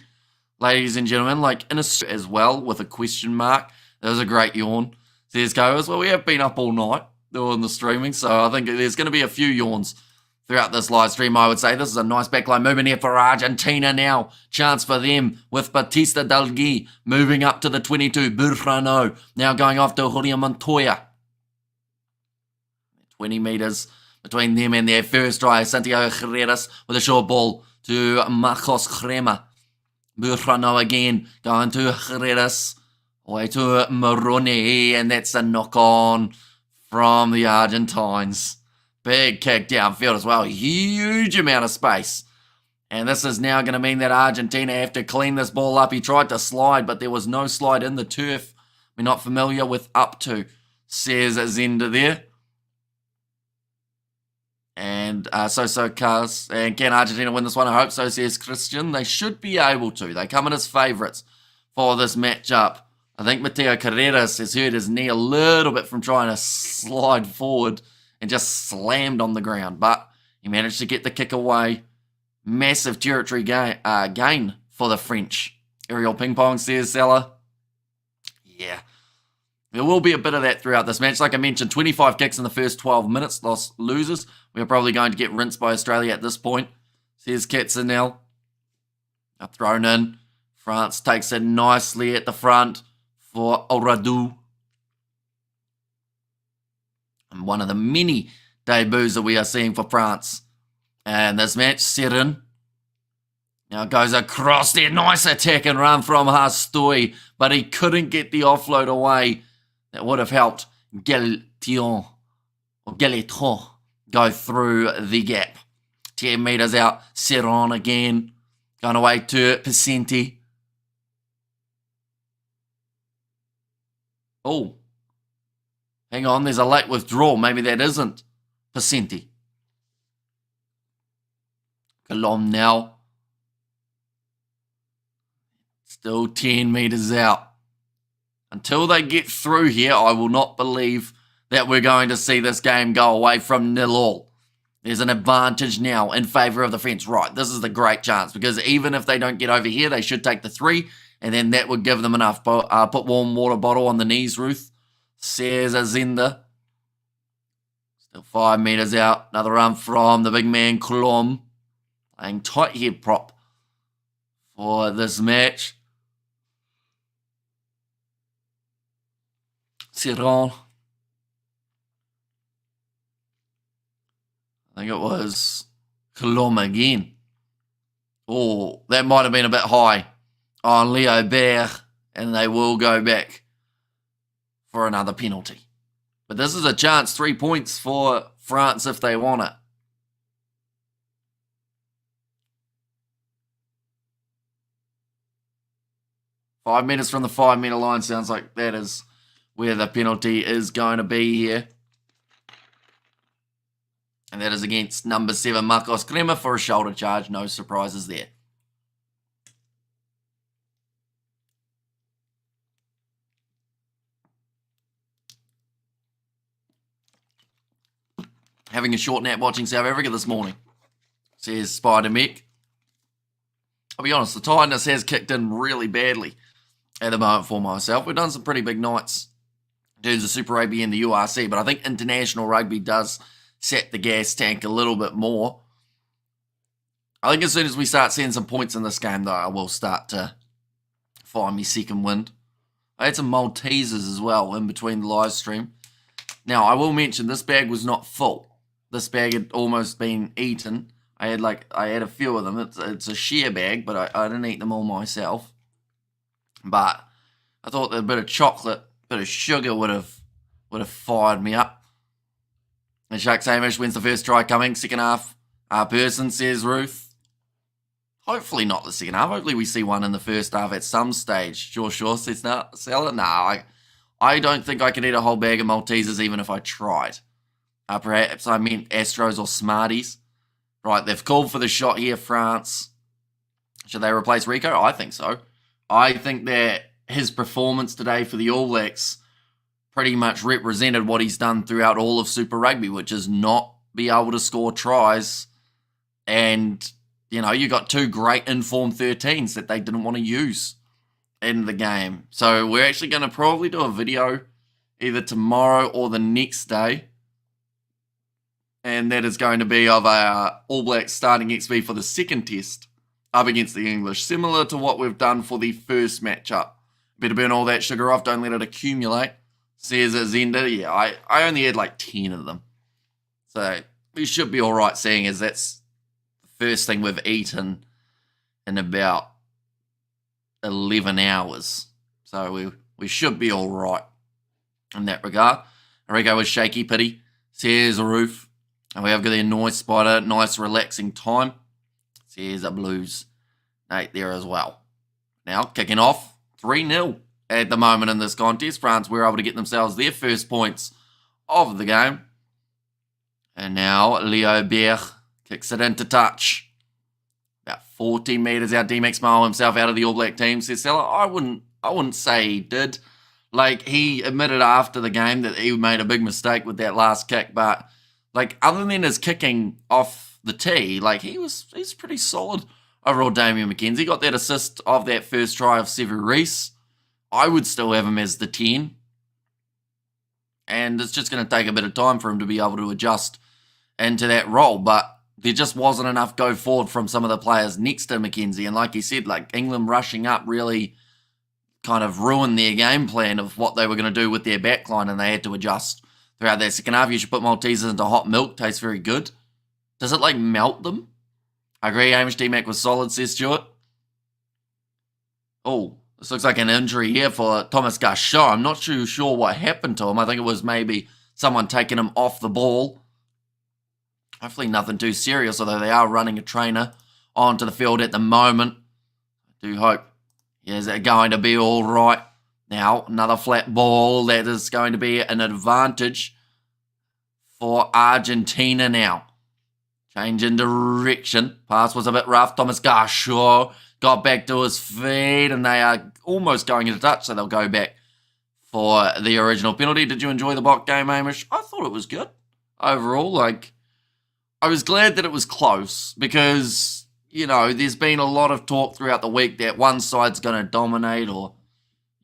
Ladies and gentlemen, like in Australia as well, with a question mark. That was a great yawn. Says Goers, well, we have been up all night doing the streaming, so I think there's going to be a few yawns throughout this live stream, I would say. This is a nice backline movement here for Argentina now. Chance for them with Batista Dalgui moving up to the 22. Burrano now going off to Julio Montoya. 20 metres between them and their first try. Santiago Carreras with a short ball to Marcos Crema. Burrano again going to Carreras. Away to Moroni, and that's a knock-on from the Argentines. Big kick downfield as well. Huge amount of space. And this is now going to mean that Argentina have to clean this ball up. He tried to slide, but there was no slide in the turf. We're not familiar with up to, says Zenda there. And so Cars. And can Argentina win this one? I hope so, says Christian. They should be able to. They come in as favourites for this matchup. I think Mateo Carreras has hurt his knee a little bit from trying to slide forward and just slammed on the ground. But he managed to get the kick away. Massive territory gain for the French. Aerial ping pong, says Salah. Yeah. There will be a bit of that throughout this match. Like I mentioned, 25 kicks in the first 12 minutes. Lost losers. We're probably going to get rinsed by Australia at this point, says Katzenel. Thrown in. France takes it nicely at the front for Oradu. And one of the many debuts that we are seeing for France. And this match, Serin. Now goes across there. Nice attack and run from Hastoy. But he couldn't get the offload away. That would have helped Galetron go through the gap. 10 metres out. Serin again. Going away to Pacenti. Oh, hang on, there's a late withdrawal. Maybe that isn't Pacenti. Colom now. Still 10 metres out. Until they get through here, I will not believe that we're going to see this game go away from 0-0. There's an advantage now in favour of the French. Right, this is the great chance, because even if they don't get over here, they should take the 3, and then that would give them enough. Put warm water bottle on the knees, Ruth. Says Azenda. Still 5 metres out. Another run from the big man, Klom. Playing tight head prop for this match. Serron. I think it was Colom again. Oh, that might have been a bit high on Leo Baer, and they will go back for another penalty. But this is a chance, 3 points for France if they want it. Five metres from the 5 metre line sounds like that is where the penalty is going to be here. And that is against number 7, Marcos Crema, for a shoulder charge. No surprises there. Having a short nap watching South Africa this morning, says Spider Mech. I'll be honest, the tiredness has kicked in really badly at the moment for myself. We've done some pretty big nights in terms of Super Rugby and the URC, but I think international rugby does set the gas tank a little bit more. I think as soon as we start seeing some points in this game, though, I will start to find me second wind. I had some Maltesers as well in between the live stream. Now, I will mention this bag was not full. This bag had almost been eaten. I had a few of them. It's a share bag, but I didn't eat them all myself. But I thought that a bit of chocolate, a bit of sugar would have fired me up. And Sharks Hamish wins the first try coming. Second half, person, says Ruth. Hopefully not the second half. Hopefully we see one in the first half at some stage. Sure, says not sell it. Nah, I don't think I could eat a whole bag of Maltesers even if I tried. Perhaps I meant Astros or Smarties. Right, they've called for the shot here, France. Should they replace Rico? I think so. I think that his performance today for the All Blacks pretty much represented what he's done throughout all of Super Rugby, which is not be able to score tries. And, you know, you got 2 great informed 13s that they didn't want to use in the game. So we're actually going to probably do a video either tomorrow or the next day. And that is going to be of our All Blacks starting XP for the second test up against the English. Similar to what we've done for the first matchup. Better burn all that sugar off, don't let it accumulate. Says Zenda. Yeah, I only had like 10 of them. So we should be all right, seeing as that's the first thing we've eaten in about 11 hours. So we should be all right in that regard. Rico was shaky pity, says Roof. And we have got their nice spider, nice relaxing time. Says a Blues Nate there as well. Now kicking off 3-0 at the moment in this contest. France were able to get themselves their first points of the game. And now Leo Baer kicks it into touch. About 14 metres out. D-Max Mile himself out of the All Black team, says Seller. I wouldn't say he did. Like, he admitted after the game that he made a big mistake with that last kick, but like, other than his kicking off the tee, like, he's pretty solid overall. Damian McKenzie got that assist of that first try of Sevu Reece. I would still have him as the 10. And it's just going to take a bit of time for him to be able to adjust into that role. But there just wasn't enough go forward from some of the players next to McKenzie. And like he said, like, England rushing up really kind of ruined their game plan of what they were going to do with their backline, and they had to adjust throughout that second half. You should put Maltesers into hot milk. Tastes very good. Does it, like, melt them? I agree. Hamish D-Mac was solid, says Stuart. Oh, this looks like an injury here for Thomas Garchot. I'm not too sure what happened to him. I think it was maybe someone taking him off the ball. Hopefully nothing too serious, although they are running a trainer onto the field at the moment. I do hope he is going to be all right. Now, another flat ball. That is going to be an advantage for Argentina now. Change in direction. Pass was a bit rough. Thomas Garshaw got back to his feet, and they are almost going into touch, so they'll go back for the original penalty. Did you enjoy the Bok game, Hamish? I thought it was good. Overall, I was glad that it was close because, there's been a lot of talk throughout the week that one side's going to dominate or,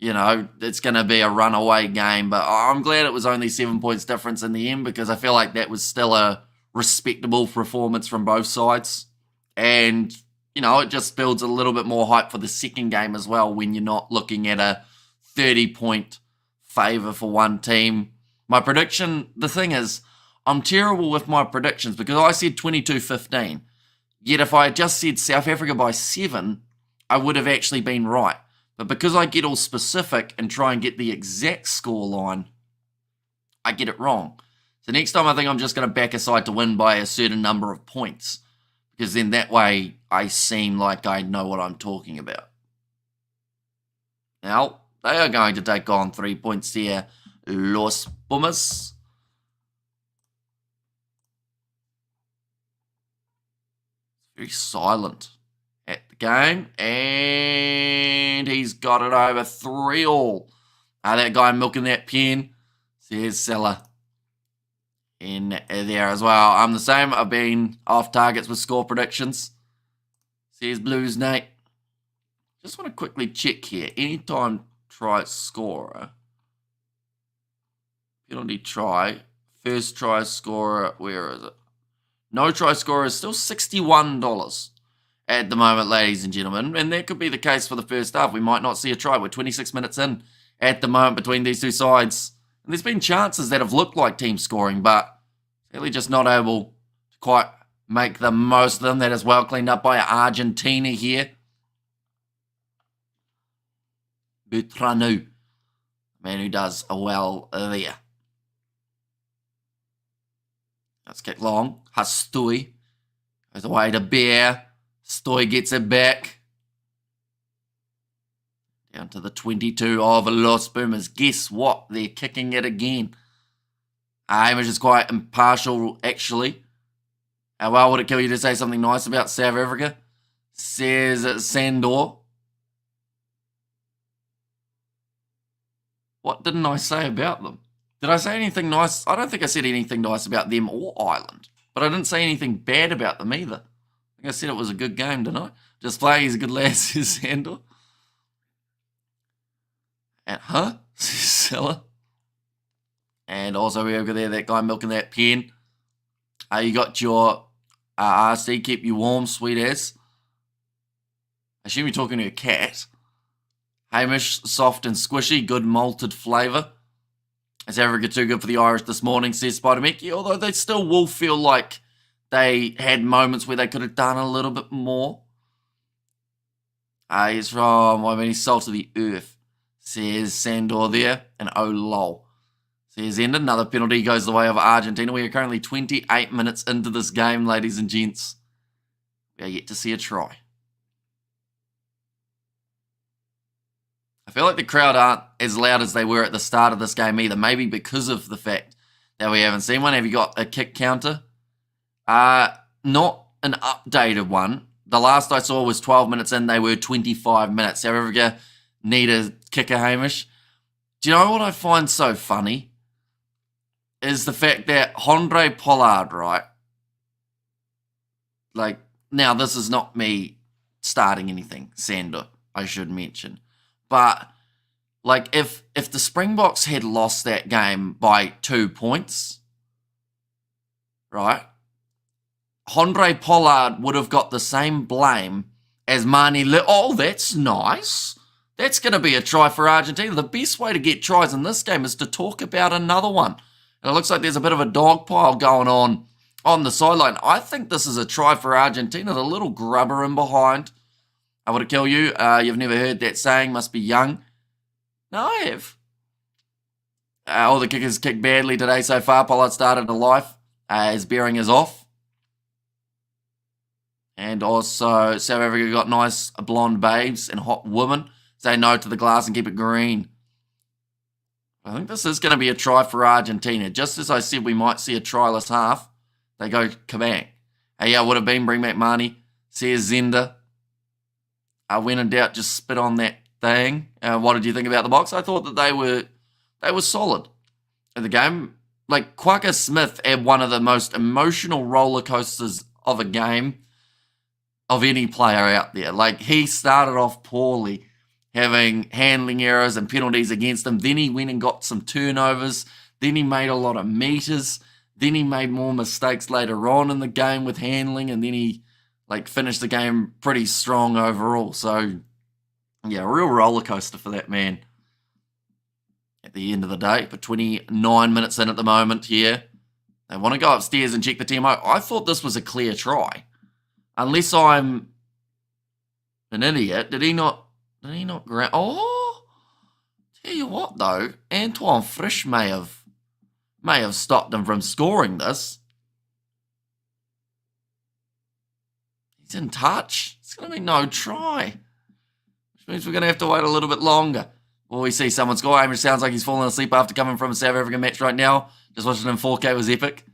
it's going to be a runaway game. But I'm glad it was only 7 points difference in the end because I feel like that was still a respectable performance from both sides. And, it just builds a little bit more hype for the second game as well when you're not looking at a 30-point favour for one team. My prediction, the thing is, I'm terrible with my predictions because I said 22-15. Yet if I had just said South Africa by 7, I would have actually been right. But because I get all specific and try and get the exact scoreline, I get it wrong. So next time I think I'm just going to back a side to win by a certain number of points. Because then that way I seem like I know what I'm talking about. Now, they are going to take on 3 points here. Los Pumas. Very silent at the game. And he's got it over 3-all. That guy milking that pen. Says Salah in there as well. I'm the same. I've been off targets with score predictions. Says Blues Nate. Just want to quickly check here. Anytime try scorer. Penalty try. First try scorer. Where is it? No try scorer is still $61 at the moment, ladies and gentlemen. And that could be the case for the first half. We might not see a try. We're 26 minutes in at the moment between these two sides. And there's been chances that have looked like team scoring, but really just not able to quite make the most of them. That is well cleaned up by Argentina here. Butranu, man who does well there. Let's kick long. Hastui goes away to Bear. Stoy gets it back. Down to the 22 of Los Pumas. Guess what? They're kicking it again. Hamish is quite impartial, actually. How well would it kill you to say something nice about South Africa? Says Sandor. What didn't I say about them? Did I say anything nice? I don't think I said anything nice about them or Ireland. But I didn't say anything bad about them either. I think I said it was a good game, didn't I? Just playing, he's a good lad, says Sandor. And, says Sella. And also we over there, that guy milking that pen. You got your RC, keep you warm, sweet ass. I assume you're talking to a cat. Hamish, soft and squishy, good malted flavour. Is Africa too good for the Irish this morning, says Spider-Mickey, although they still will feel like they had moments where they could have done a little bit more. He's from, he's salt of the earth, says Sandor there, and oh lol. Says End, another penalty goes the way of Argentina. We are currently 28 minutes into this game, ladies and gents. We are yet to see a try. I feel like the crowd aren't as loud as they were at the start of this game either. Maybe because of the fact that we haven't seen one. Have you got a kick counter? Not an updated one. The last I saw was 12 minutes in. They were 25 minutes. South Africa need a kicker, Hamish. Do you know what I find so funny? Is the fact that Andre Pollard, right? Now this is not me starting anything, Sander, I should mention. But, if the Springboks had lost that game by 2 points, right, Andre Pollard would have got the same blame as Mani Oh, that's nice. That's going to be a try for Argentina. The best way to get tries in this game is to talk about another one. And it looks like there's a bit of a dog pile going on the sideline. I think this is a try for Argentina. The little grubber in behind. I would kill you. You've never heard that saying, must be young. No, I have. All the kickers kicked badly today so far. Pollard started a life. His bearing is off. And also, South Africa got nice blonde babes and hot women. Say no to the glass and keep it green. I think this is going to be a try for Argentina. Just as I said we might see a tryless half, they go kabang. Hey, yeah, would have been bring back Marnie. Says Zender. When in doubt, just spit on that thing. What did you think about the box? I thought that they were solid in the game. Like, Quacker Smith had one of the most emotional roller coasters of a game of any player out there. Like, he started off poorly, having handling errors and penalties against him. Then he went and got some turnovers. Then he made a lot of meters. Then he made more mistakes later on in the game with handling, and then he finished the game pretty strong overall. So, yeah, real roller coaster for that man. At the end of the day, but 29 minutes in at the moment here. They want to go upstairs and check the TMO. I thought this was a clear try. Unless I'm an idiot. Did he not grant? Oh, tell you what though, Antoine Frisch may have stopped him from scoring this. He's in touch. It's going to be no try. Which means we're going to have to wait a little bit longer. Well, we see someone score. It sounds like he's falling asleep after coming from a South African match right now. Just watching in 4K was epic.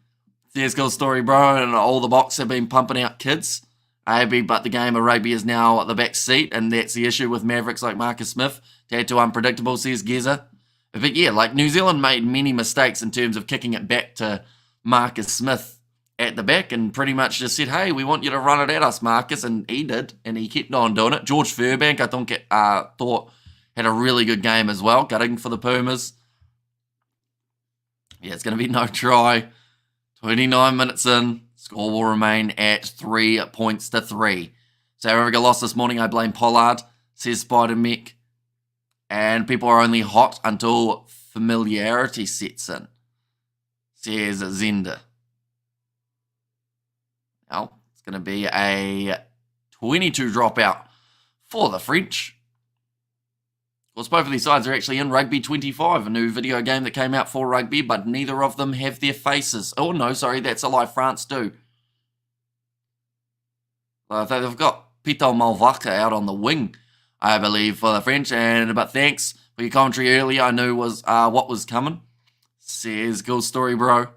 There's cool story, bro. And all the box have been pumping out kids. But the game of rugby is now at the back seat, and that's the issue with Mavericks like Marcus Smith. Tad too unpredictable, says Geza. But yeah, New Zealand made many mistakes in terms of kicking it back to Marcus Smith at the back, and pretty much just said, hey, we want you to run it at us, Marcus. And he did, and he kept on doing it. George Furbank, I thought had a really good game as well, gutting for the Pumas. Yeah, it's going to be no try. 29 minutes in. Score will remain at 3 points to 3. South Africa lost this morning. I blame Pollard, says Spider Mech. And people are only hot until familiarity sets in, says Zender. Now, it's going to be a 22 dropout for the French. Of course, both of these sides are actually in Rugby 25, a new video game that came out for rugby, but neither of them have their faces. Oh, no, sorry, that's a lie. France do. They've got Pito Malvaca out on the wing, I believe, for the French. But thanks for your commentary earlier. I knew was what was coming. Says Good Story, bro.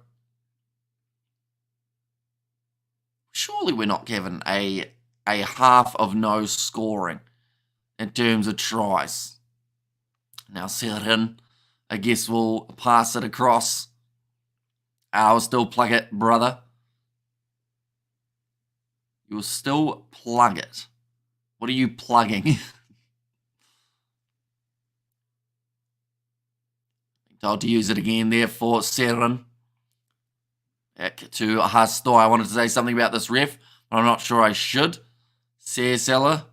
Surely we're not given a half of no scoring in terms of tries. Now, Serin, I guess we'll pass it across. I'll still plug it, brother. You'll still plug it. What are you plugging? Told to use it again there for Serin. Back to Hasto. I wanted to say something about this ref, but I'm not sure I should. Seller.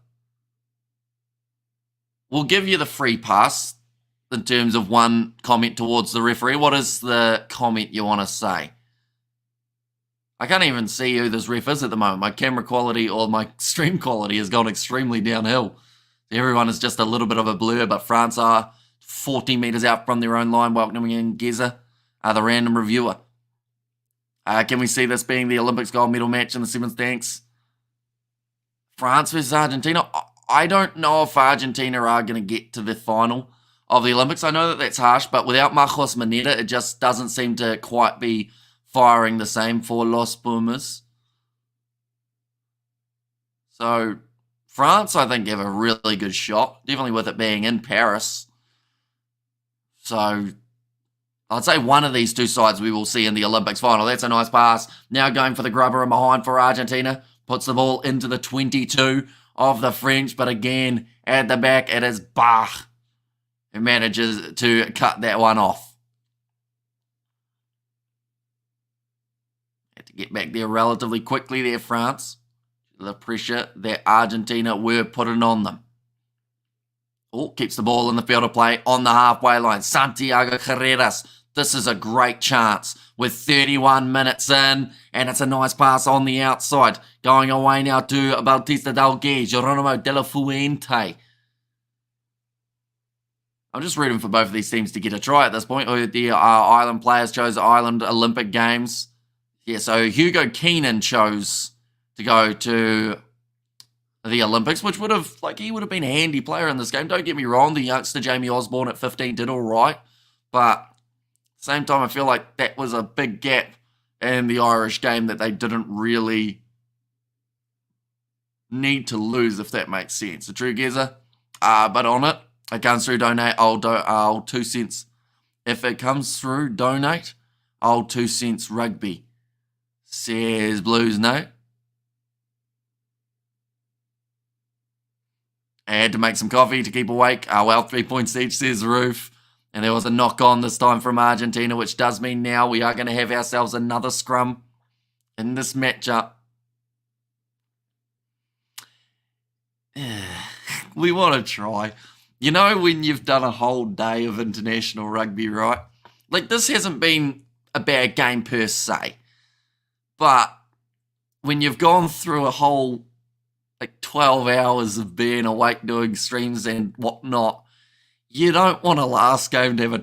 We'll give you the free pass in terms of one comment towards the referee. What is the comment you want to say? I can't even see who this ref is at the moment. My camera quality or my stream quality has gone extremely downhill. Everyone is just a little bit of a blur, but France are 40 metres out from their own line, welcoming in Geza, the random reviewer. Can we see this being the Olympics gold medal match in the seventh thanks? France versus Argentina. I don't know if Argentina are going to get to the final of the Olympics. I know that that's harsh, but without Marcos Maneta, it just doesn't seem to quite be firing the same for Los Pumas. So, France, I think, have a really good shot, definitely with it being in Paris. So, I'd say one of these two sides we will see in the Olympics final. That's a nice pass. Now going for the grubber and behind for Argentina. Puts the ball into the 22 of the French, but again, at the back, it is Bach who manages to cut that one off. Had to get back there relatively quickly there, France. The pressure that Argentina were putting on them. Oh, keeps the ball in the field of play on the halfway line. Santiago Carreras. This is a great chance with 31 minutes in, and it's a nice pass on the outside. Going away now to Bautista Dalgué, Geronimo de la Fuente. I'm just rooting for both of these teams to get a try at this point. The Ireland players chose Ireland Olympic Games. Yeah, so Hugo Keenan chose to go to the Olympics, which would have, he would have been a handy player in this game. Don't get me wrong, the youngster Jamie Osborne at 15 did all right. But same time, I feel like that was a big gap in the Irish game that they didn't really need to lose, if that makes sense. The true Geza, but on it, it comes through, donate, I'll 2 cents. If it comes through, donate, I'll 2 cents rugby. Says Blues, no. I had to make some coffee to keep awake. Well, 3 points each, says Roof. And there was a knock-on this time from Argentina, which does mean now we are going to have ourselves another scrum in this matchup. We want to try. You know when you've done a whole day of international rugby, right? Like, this hasn't been a bad game per se. But when you've gone through a whole, 12 hours of being awake doing streams and whatnot, you don't want a last game to have a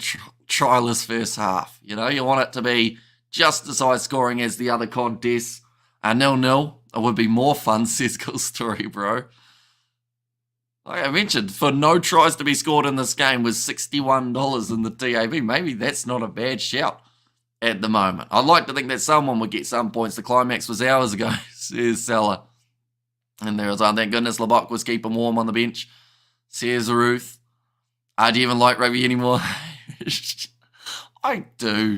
tryless first half. You know, you want it to be just as high scoring as the other contests. 0-0. It would be more fun, says Cool Story, bro. Like I mentioned, for no tries to be scored in this game was $61 in the TAB. Maybe that's not a bad shout at the moment. I'd like to think that someone would get some points. The climax was hours ago, says Salah. And there was, thank goodness, Labok was keeping warm on the bench, says Ruth. Do you even like rugby anymore? I do.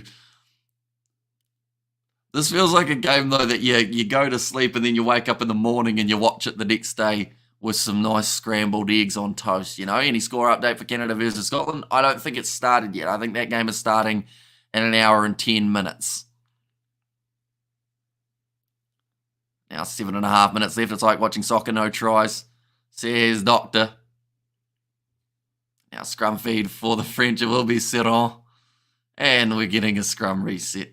This feels like a game, though, that you go to sleep and then you wake up in the morning and you watch it the next day with some nice scrambled eggs on toast, you know? Any score update for Canada versus Scotland? I don't think it's started yet. I think that game is starting in 1 hour and 10 minutes. Now 7.5 minutes left. It's like watching soccer, no tries, says Doctor. Now scrum feed for the French. It will be Serron. And we're getting a scrum reset.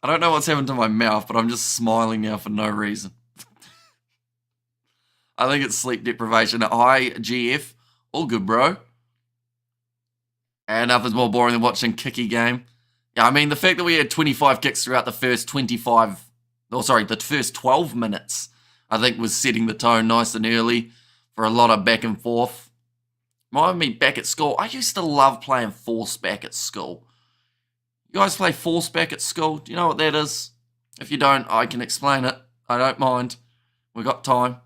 I don't know what's happened to my mouth, but I'm just smiling now for no reason. I think it's sleep deprivation. Hi, GF. All good, bro. And nothing's more boring than watching kicky game. Yeah, I mean, the fact that we had 25 kicks throughout the first the first 12 minutes, I think was setting the tone nice and early for a lot of back and forth. Remind me back at school. I used to love playing force back at school. You guys play force back at school? Do you know what that is? If you don't, I can explain it. I don't mind. We've got time.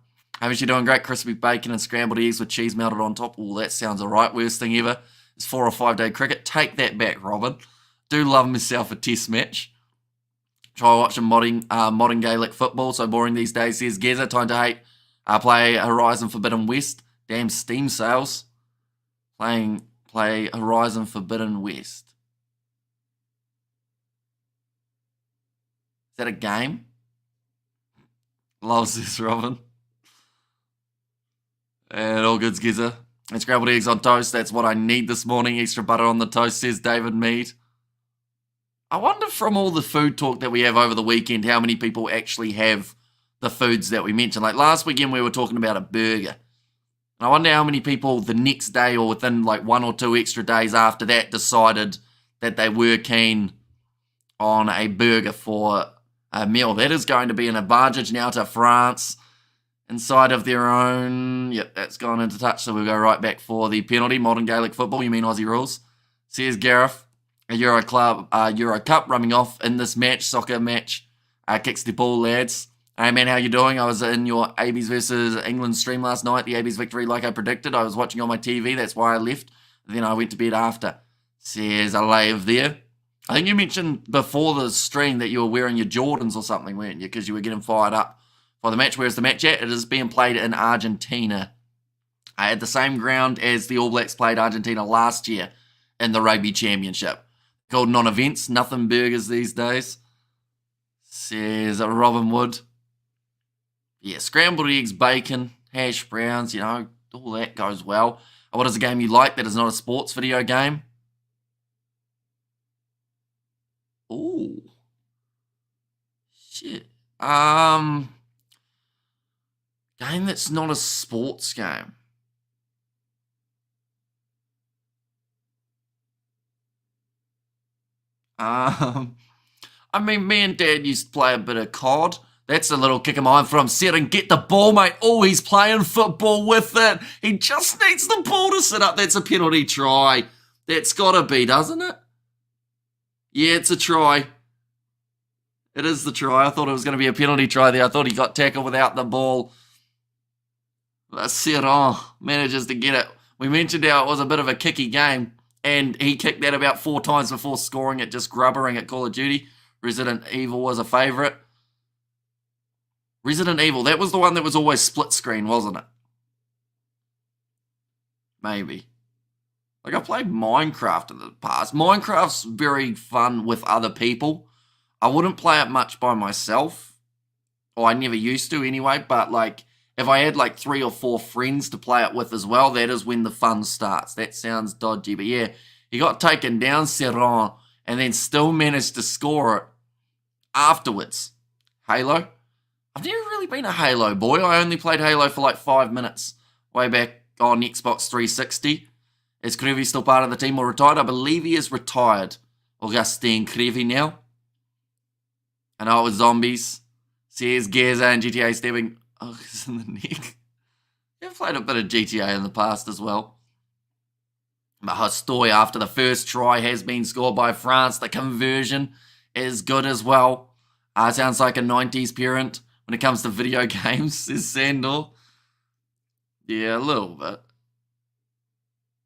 Haven't you doing great? Crispy bacon and scrambled eggs with cheese melted on top. Oh, that sounds alright. Worst thing ever is 4 or 5 day cricket. Take that back, Robin. Do love myself a test match. Try watching modern Gaelic football. So boring these days, says Geza. Time to hate. Play Horizon Forbidden West. Damn Steam sales. Play Horizon Forbidden West. Is that a game? Loves this, Robin. And all good's Gizza. And scrambled eggs on toast. That's what I need this morning. Extra butter on the toast, says David Mead. I wonder from all the food talk that we have over the weekend, how many people actually have the foods that we mentioned. Like last weekend, we were talking about a burger. And I wonder how many people the next day or within 1 or 2 extra days after that decided that they were keen on a burger for a meal. That is going to be an advantage now to France. Inside of their own. Yep, that's gone into touch, so we'll go right back for the penalty. Modern Gaelic football, you mean Aussie rules? Says Gareth. A Euro Cup running off in this match, soccer match. Kicks the ball, lads. Hey man, how you doing? I was in your ABs versus England stream last night. The ABs victory like I predicted. I was watching on my TV, that's why I left. Then I went to bed after. Says Alive there. I think you mentioned before the stream that you were wearing your Jordans or something, weren't you? Because you were getting fired up for the match. Where's the match at? It is being played in Argentina. At the same ground as the All Blacks played Argentina last year in the Rugby Championship. Called non-events, nothing burgers these days. Says Robin Wood. Yeah, scrambled eggs, bacon, hash browns, all that goes well. What is a game you like that is not a sports video game? Ooh. Shit. Game that's not a sports game. I mean, me and Dad used to play a bit of COD. That's a little kick of mine from Setting. Get the ball, mate. Oh, he's playing football with it. He just needs the ball to sit up. That's a penalty try. That's got to be, doesn't it? Yeah, it's a try. It is the try. I thought it was going to be a penalty try there. I thought he got tackled without the ball. Serran manages to get it. We mentioned how it was a bit of a kicky game, and he kicked that about 4 times before scoring it, just grubbering at Call of Duty. Resident Evil was a favourite. Resident Evil, that was the one that was always split screen, wasn't it? Maybe. Like, I played Minecraft in the past. Minecraft's very fun with other people. I wouldn't play it much by myself. Or I never used to anyway, but like, if I had like 3 or 4 friends to play it with as well, that is when the fun starts. That sounds dodgy, but yeah, he got taken down, Serran, and then still managed to score it afterwards. Halo? I've never really been a Halo boy. I only played Halo for like 5 minutes way back on Xbox 360. Is Crevi still part of the team or retired? I believe he is retired. Augustine Crevi now. I know it was zombies. Says Gaza and GTA stabbing. Oh, it's in the neck. I've played a bit of GTA in the past as well. Mahastoy after the first try has been scored by France. The conversion is good as well. Sounds like a 90s parent when it comes to video games, says Sandor. Yeah, a little bit.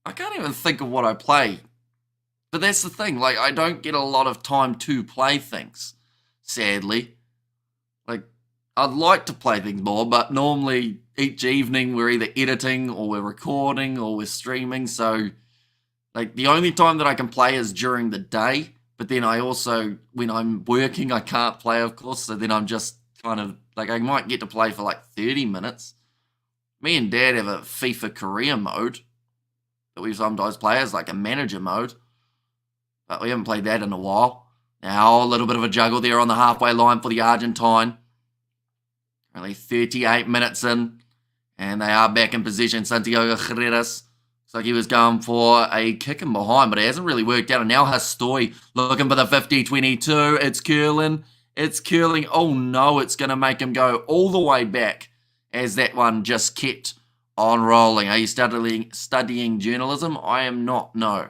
I can't even think of what I play. But that's the thing, like, I don't get a lot of time to play things, sadly. Like, I'd like to play things more, but normally each evening we're either editing or we're recording or we're streaming, so, like, the only time that I can play is during the day, but then I also, when I'm working, I can't play, of course, so then I'm just kind of, like, I might get to play for, like, 30 minutes. Me and Dad have a FIFA career mode that we sometimes play as, like, a manager mode, but we haven't played that in a while. Now, a little bit of a juggle there on the halfway line for the Argentine. Only 38 minutes in, and they are back in position. Santiago Guerreras looks like he was going for a kick in behind, but it hasn't really worked out. And now Hastoy looking for the 50-22. It's curling. It's curling. Oh, no, it's going to make him go all the way back as that one just kept on rolling. Are you studying journalism? I am not, no.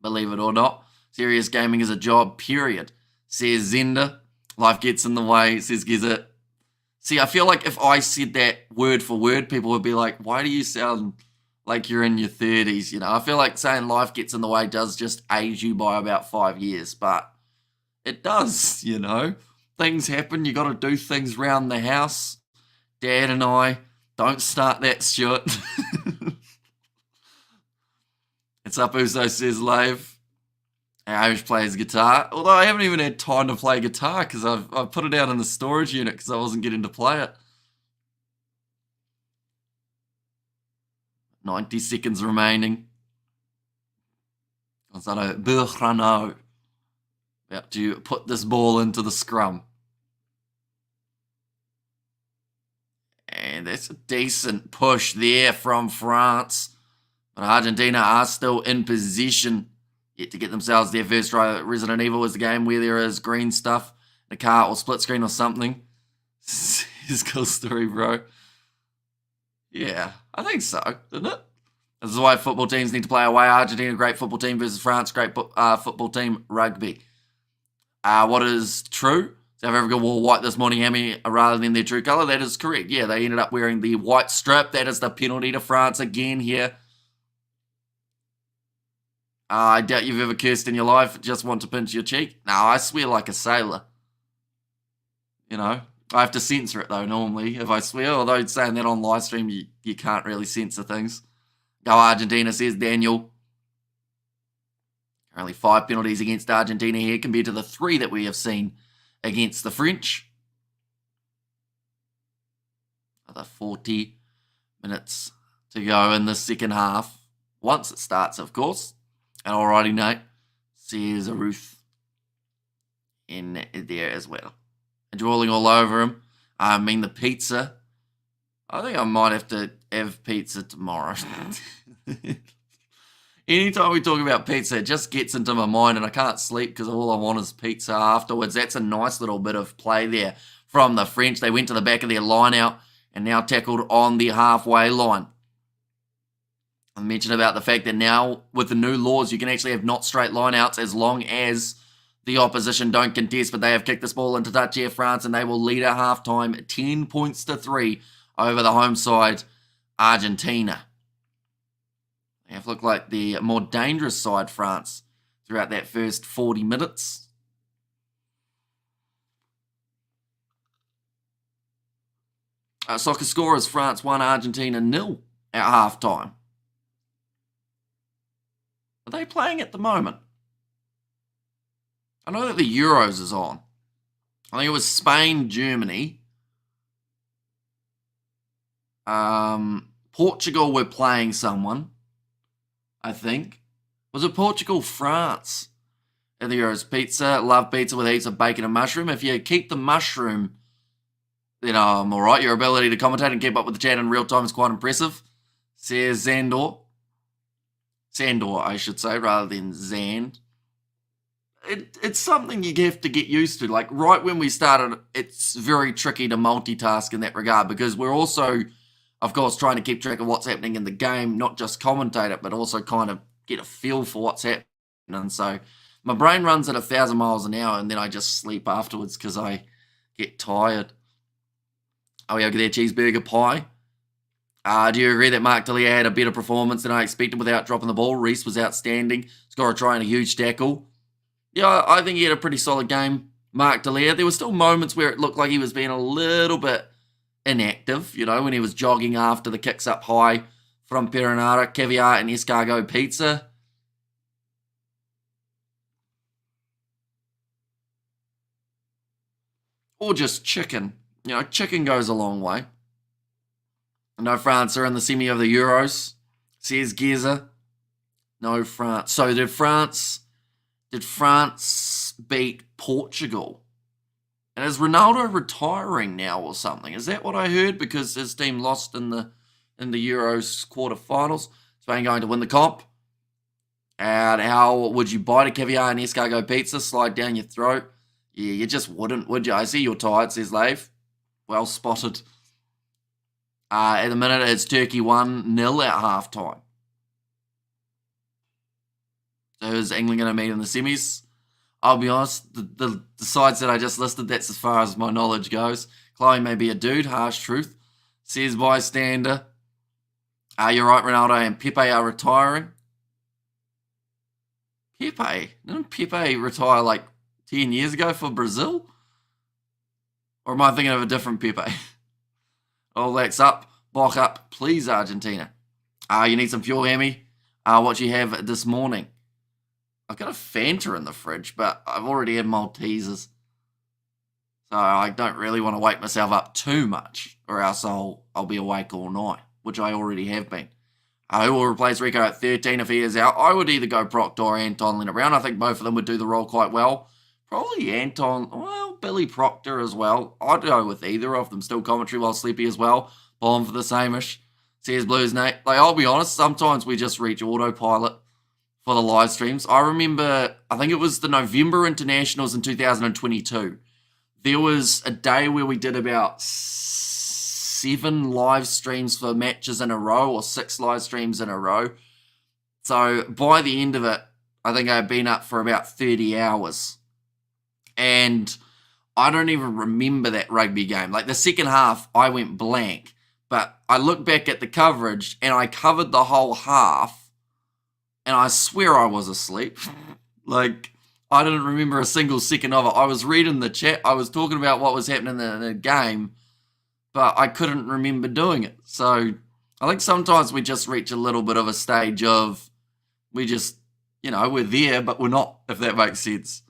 Believe it or not. Serious gaming is a job, period. Says Zender. Life gets in the way, says Gizit. See, I feel like if I said that word for word, people would be like, why do you sound like you're in your 30s? You know, I feel like saying life gets in the way does just age you by about 5 years, but it does, you know. Things happen, you got to do things around the house. Dad and I, don't start that, Stuart. It's up, Uso, says Lave. Irish plays guitar, although I haven't even had time to play guitar because I've put it out in the storage unit because I wasn't getting to play it. 90 seconds remaining. Gonzalo Berrano about to put this ball into the scrum. And that's a decent push there from France. But Argentina are still in position. Yet to get themselves their first try. Resident Evil is the game where there is green stuff in a car or split screen or something. His cool story, bro. Yeah, I think so, isn't it? This is why football teams need to play away. Argentina, great football team versus France, great football team rugby. What is true? South Africa wore white this morning, Hammy, rather than their true colour. That is correct. Yeah, they ended up wearing the white strip. That is the penalty to France again here. I doubt you've ever cursed in your life. Just want to pinch your cheek. No, I swear like a sailor. You know, I have to censor it though normally if I swear. Although saying that on live stream, you can't really censor things. Go Argentina, says Daniel. Only 5 penalties against Argentina here compared to the 3 that we have seen against the French. Another 40 minutes to go in the second half. Once it starts, of course. And alrighty, Nate, says Ruth in there as well. And drawing all over him. I mean, the pizza. I think I might have to have pizza tomorrow. Anytime we talk about pizza, it just gets into my mind and I can't sleep because all I want is pizza afterwards. That's a nice little bit of play there from the French. They went to the back of their line out and now tackled on the halfway line. I mentioned about the fact that now with the new laws, you can actually have not straight lineouts as long as the opposition don't contest, but they have kicked this ball into touch here, France, and they will lead at halftime 10 points to 3 over the home side, Argentina. They have looked like the more dangerous side, France, throughout that first 40 minutes. Soccer score is France 1, Argentina 0 at halftime. Are they playing at the moment? I know that the Euros is on. I think it was Spain, Germany. Portugal were playing someone, I think. Was it Portugal, France? At the Euros, pizza. Love pizza with heaps of bacon and mushroom. If you keep the mushroom, then I'm alright. Your ability to commentate and keep up with the chat in real time is quite impressive, says Zandor. Sandor, I should say, rather than Zand. It's something you have to get used to. Like, right when we started, it's very tricky to multitask in that regard because we're also, of course, trying to keep track of what's happening in the game, not just commentate it, but also kind of get a feel for what's happening. And so my brain runs at 1,000 miles an hour, and then I just sleep afterwards because I get tired. Oh, yeah, their cheeseburger pie. Do you agree that Mark Delia had a better performance than I expected without dropping the ball? Reese was outstanding. Scored a try and a huge tackle. Yeah, I think he had a pretty solid game, Mark Delia. There were still moments where it looked like he was being a little bit inactive, you know, when he was jogging after the kicks up high from Perinara, caviar, and escargot pizza. Or just chicken. You know, chicken goes a long way. No, France are in the semi of the Euros, says Geza. No, France. So did France beat Portugal? And is Ronaldo retiring now or something? Is that what I heard? Because his team lost in the Euros quarterfinals. Spain going to win the comp. And how would you bite a caviar and escargot pizza? Slide down your throat? Yeah, you just wouldn't, would you? I see you're tired, says Lave. Well spotted. At the minute, it's Turkey 1-0 at halftime. So is England going to meet in the semis? I'll be honest, the sides that I just listed, that's as far as my knowledge goes. Chloe may be a dude, harsh truth, says bystander. You're right, Ronaldo and Pepe are retiring. Pepe? Didn't Pepe retire like 10 years ago for Brazil? Or am I thinking of a different Pepe? All that's up. Block up, please, Argentina. You need some fuel, Hammy. What you have this morning? I've got a Fanta in the fridge, but I've already had Maltesers. So I don't really want to wake myself up too much, or else I'll be awake all night, which I already have been. Who will replace Rico at 13 if he is out? I would either go Proctor or Anton Leonard Brown. I think both of them would do the role quite well. Probably Anton, well, Billy Proctor as well. I'd go with either of them. Still commentary while sleepy as well. Bomb for the same-ish. Says Blues Nate. Like, I'll be honest, sometimes we just reach autopilot for the live streams. I remember, I think it was the November Internationals in 2022. There was a day where we did about 7 live streams for matches in a row, or 6 live streams in a row. So by the end of it, I think I had been up for about 30 hours. And I don't even remember that rugby game. Like the second half, I went blank. But I look back at the coverage and I covered the whole half. And I swear I was asleep. Like, I didn't remember a single second of it. I was reading the chat. I was talking about what was happening in the game. But I couldn't remember doing it. So I think sometimes we just reach a little bit of a stage of, we just, you know, we're there, but we're not, if that makes sense.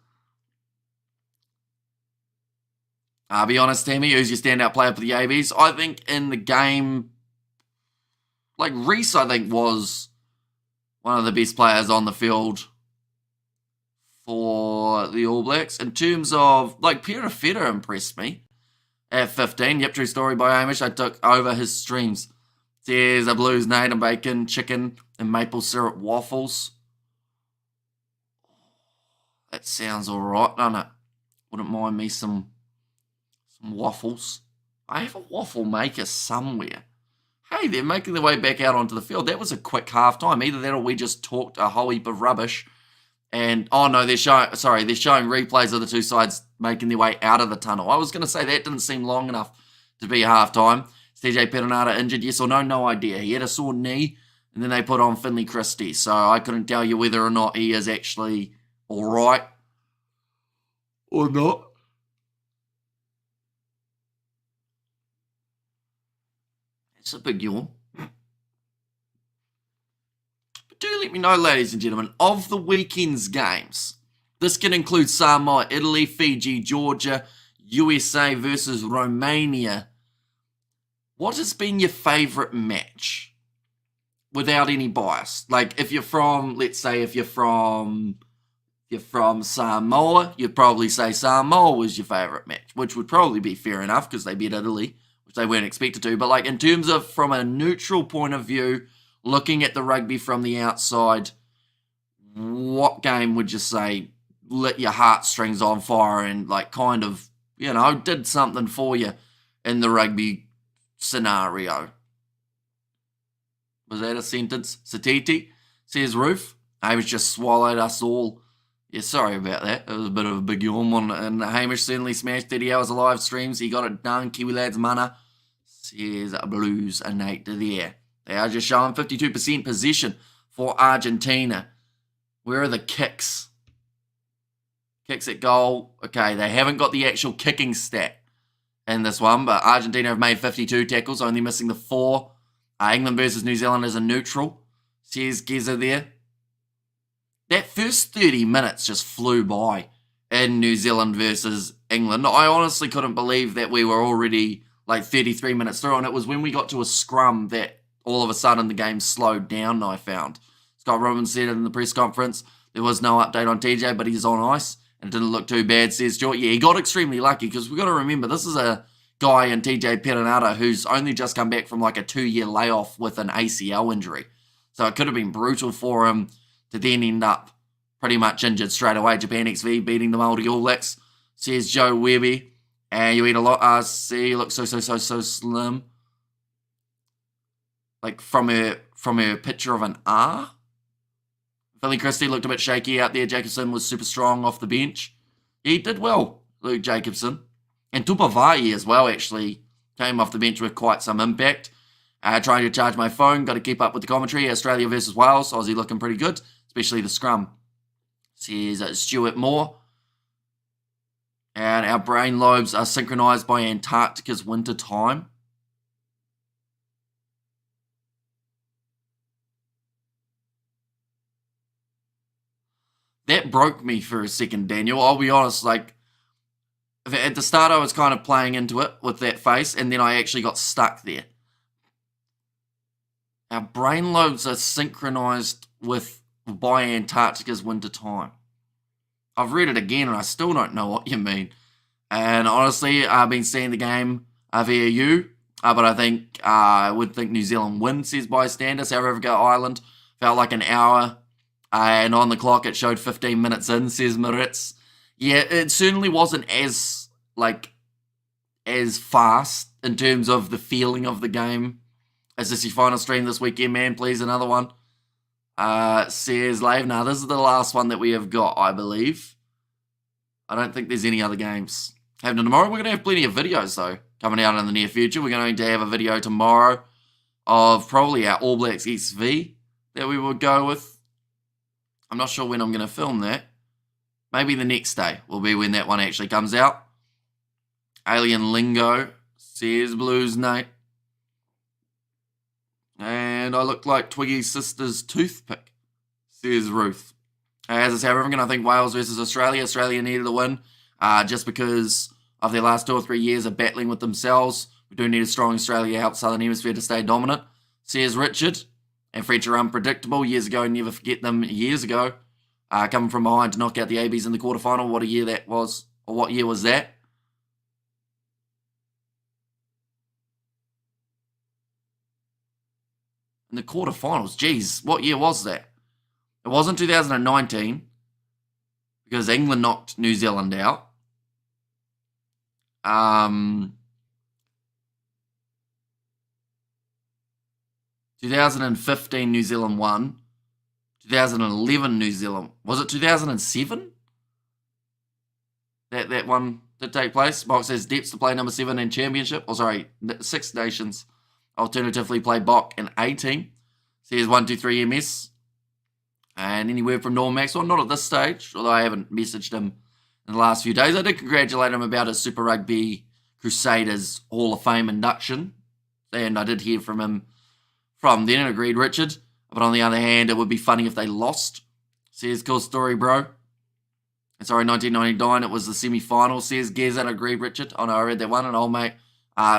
I'll be honest, Tammy, who's your standout player for the ABs? I think in the game, like Reese, I think was one of the best players on the field for the All Blacks. In terms of, like, Pira Feta impressed me at 15. Yep, true story by Hamish. I took over his streams. There's a Blues Nate and bacon, chicken, and maple syrup waffles. That sounds alright, doesn't it? Wouldn't mind me some waffles. I have a waffle maker somewhere. Hey, they're making their way back out onto the field. That was a quick half time. Either that or we just talked a whole heap of rubbish. And, oh no, they're showing replays of the two sides making their way out of the tunnel. I was going to say that didn't seem long enough to be half time. Is TJ Perenara injured? Yes or no? No idea. He had a sore knee, and then they put on Finley Christie. So I couldn't tell you whether or not he is actually all right or not. It's a big yawn. But do let me know, ladies and gentlemen, of the weekend's games. This can include Samoa, Italy, Fiji, Georgia, USA versus Romania. What has been your favourite match? Without any bias. Like, if you're from, let's say, if you're from Samoa, you'd probably say Samoa was your favourite match, which would probably be fair enough because they beat Italy, which they weren't expected to. But, like, in terms of from a neutral point of view, looking at the rugby from the outside, what game would you say lit your heartstrings on fire and, like, kind of, you know, did something for you in the rugby scenario? Was that a sentence? Satiti says Roof. Hamish just swallowed us all. Yeah, sorry about that. It was a bit of a big yawn one. And Hamish certainly smashed 30 hours of live streams. He got it done. Kiwi lads mana. Says Blues a Nate there. They are just showing 52% possession for Argentina. Where are the kicks? Kicks at goal. Okay, they haven't got the actual kicking stat in this one, but Argentina have made 52 tackles, only missing the 4. England versus New Zealand is a neutral. Says Geza there. That first 30 minutes just flew by in New Zealand versus England. I honestly couldn't believe that we were already like 33 minutes through, and it was when we got to a scrum that all of a sudden the game slowed down, I found. Scott Robbins said in the press conference there was no update on TJ, but he's on ice and it didn't look too bad, says George. Yeah, he got extremely lucky because we've got to remember this is a guy in TJ Perenara who's only just come back from like a 2-year layoff with an ACL injury. So it could have been brutal for him to then end up pretty much injured straight away. Japan XV beating the Māori All Blacks, says Joe Webby. And you eat a lot, RC, you look so slim. Like from her picture of an R. Philly Christie looked a bit shaky out there. Jacobson was super strong off the bench. He did well, Luke Jacobson. And Tupavai as well, actually, came off the bench with quite some impact. Trying to charge my phone, got to keep up with the commentary. Australia versus Wales, Aussie looking pretty good, especially the scrum. Says Stuart Moore. And our brain lobes are synchronized by Antarctica's winter time. That broke me for a second, Daniel. I'll be honest, like, at the start I was kind of playing into it with that face, and then I actually got stuck there. Our brain lobes are synchronized by Antarctica's winter time. I've read it again, and I still don't know what you mean. And honestly, I've been seeing the game via you, but I would think New Zealand win, says Bystander. South Africa Island felt like an hour, and on the clock it showed 15 minutes in, says Maritz. Yeah, it certainly wasn't as fast in terms of the feeling of the game. Is this your final stream this weekend, man? Please, another one. Says Lave. Now, this is the last one that we have got, I believe. I don't think there's any other games happening tomorrow. We're going to have plenty of videos, though, coming out in the near future. We're going to have a video tomorrow of probably our All Blacks XV that we would go with. I'm not sure when I'm going to film that. Maybe the next day will be when that one actually comes out. Alien Lingo, says Blues Nate. And I look like Twiggy's sister's toothpick, says Ruth. As I say, everyone, I think Wales versus Australia. Australia needed a win just because of their last 2 or 3 years of battling with themselves. We do need a strong Australia help Southern Hemisphere to stay dominant, says Richard. And French are unpredictable. Years ago, never forget them. Years ago, coming from behind to knock out the ABs in the quarterfinal. What a year that was, or what year was that? In the quarterfinals, geez, what year was that? It wasn't 2019 because England knocked New Zealand out. 2015 New Zealand won. 2011 New Zealand. Was it 2007? That one did take place. Bok says Depths to play number 7 in championship. Oh, sorry, Six Nations. Alternatively, play Bok in 18. Says 123 MS. And any word from Norm Maxwell? Not at this stage, although I haven't messaged him in the last few days. I did congratulate him about his Super Rugby Crusaders Hall of Fame induction. And I did hear from him from then and agreed, Richard. But on the other hand, it would be funny if they lost. Says, cool story, bro. Sorry, 1999, it was the semi-final. Says, Gez, agreed, Richard. Oh, no, I read that one. And old mate,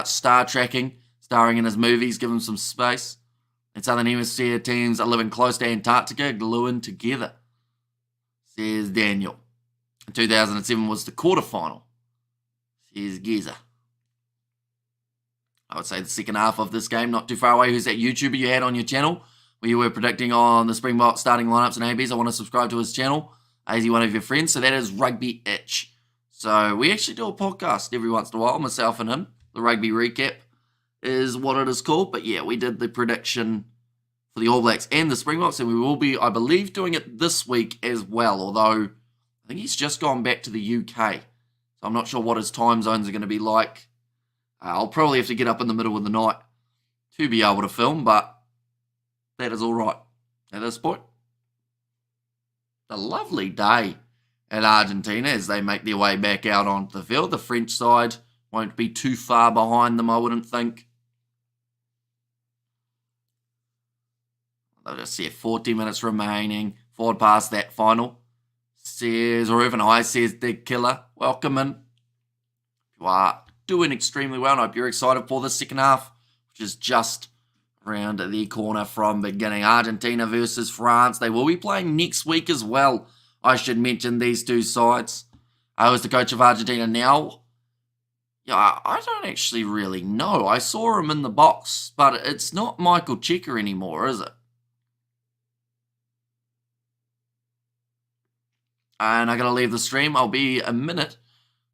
star tracking, starring in his movies, give him some space. And Southern Hemisphere teams are living close to Antarctica, gluing together. Says Daniel. 2007 was the quarterfinal. Says Geza. I would say the second half of this game, not too far away. Who's that YouTuber you had on your channel where you were predicting on the Springbok starting lineups and ABs? I want to subscribe to his channel. Is he one of your friends? So that is Rugby Itch. So we actually do a podcast every once in a while, myself and him. The Rugby Recap is what it is called. But yeah, we did the prediction for the All Blacks and the Springboks, and we will be, I believe, doing it this week as well, although I think he's just gone back to the UK. So I'm not sure what his time zones are going to be like. I'll probably have to get up in the middle of the night to be able to film, but that is all right at this point. A lovely day at Argentina as they make their way back out onto the field. The French side won't be too far behind them, I wouldn't think. They'll just see 40 minutes remaining. Forward past that final. Says, or even I says, Dig Killer. Welcome in. You are doing extremely well, and I hope you're excited for the second half, which is just around the corner from beginning. Argentina versus France. They will be playing next week as well. I should mention these two sides. I was the coach of Argentina now. Yeah, I don't actually really know. I saw him in the box, but it's not Michael Cheika anymore, is it? And I'm going to leave the stream. I'll be a minute.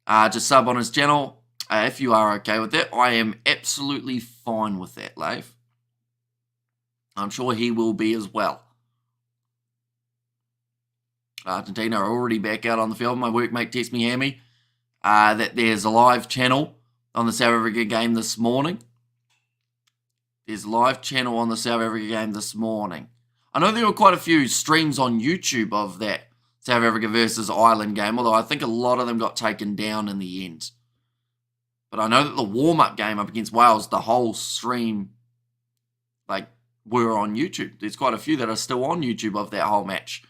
Just sub on his channel. If you are okay with that, I am absolutely fine with that, Leif. I'm sure he will be as well. Argentina are already back out on the field. My workmate texted me, Hammy, that there's a live channel on the South Africa game this morning. There's a live channel on the South Africa game this morning. I know there were quite a few streams on YouTube of that South Africa versus Ireland game, although I think a lot of them got taken down in the end. But I know that the warm-up game up against Wales, the whole stream, were on YouTube. There's quite a few that are still on YouTube of that whole match.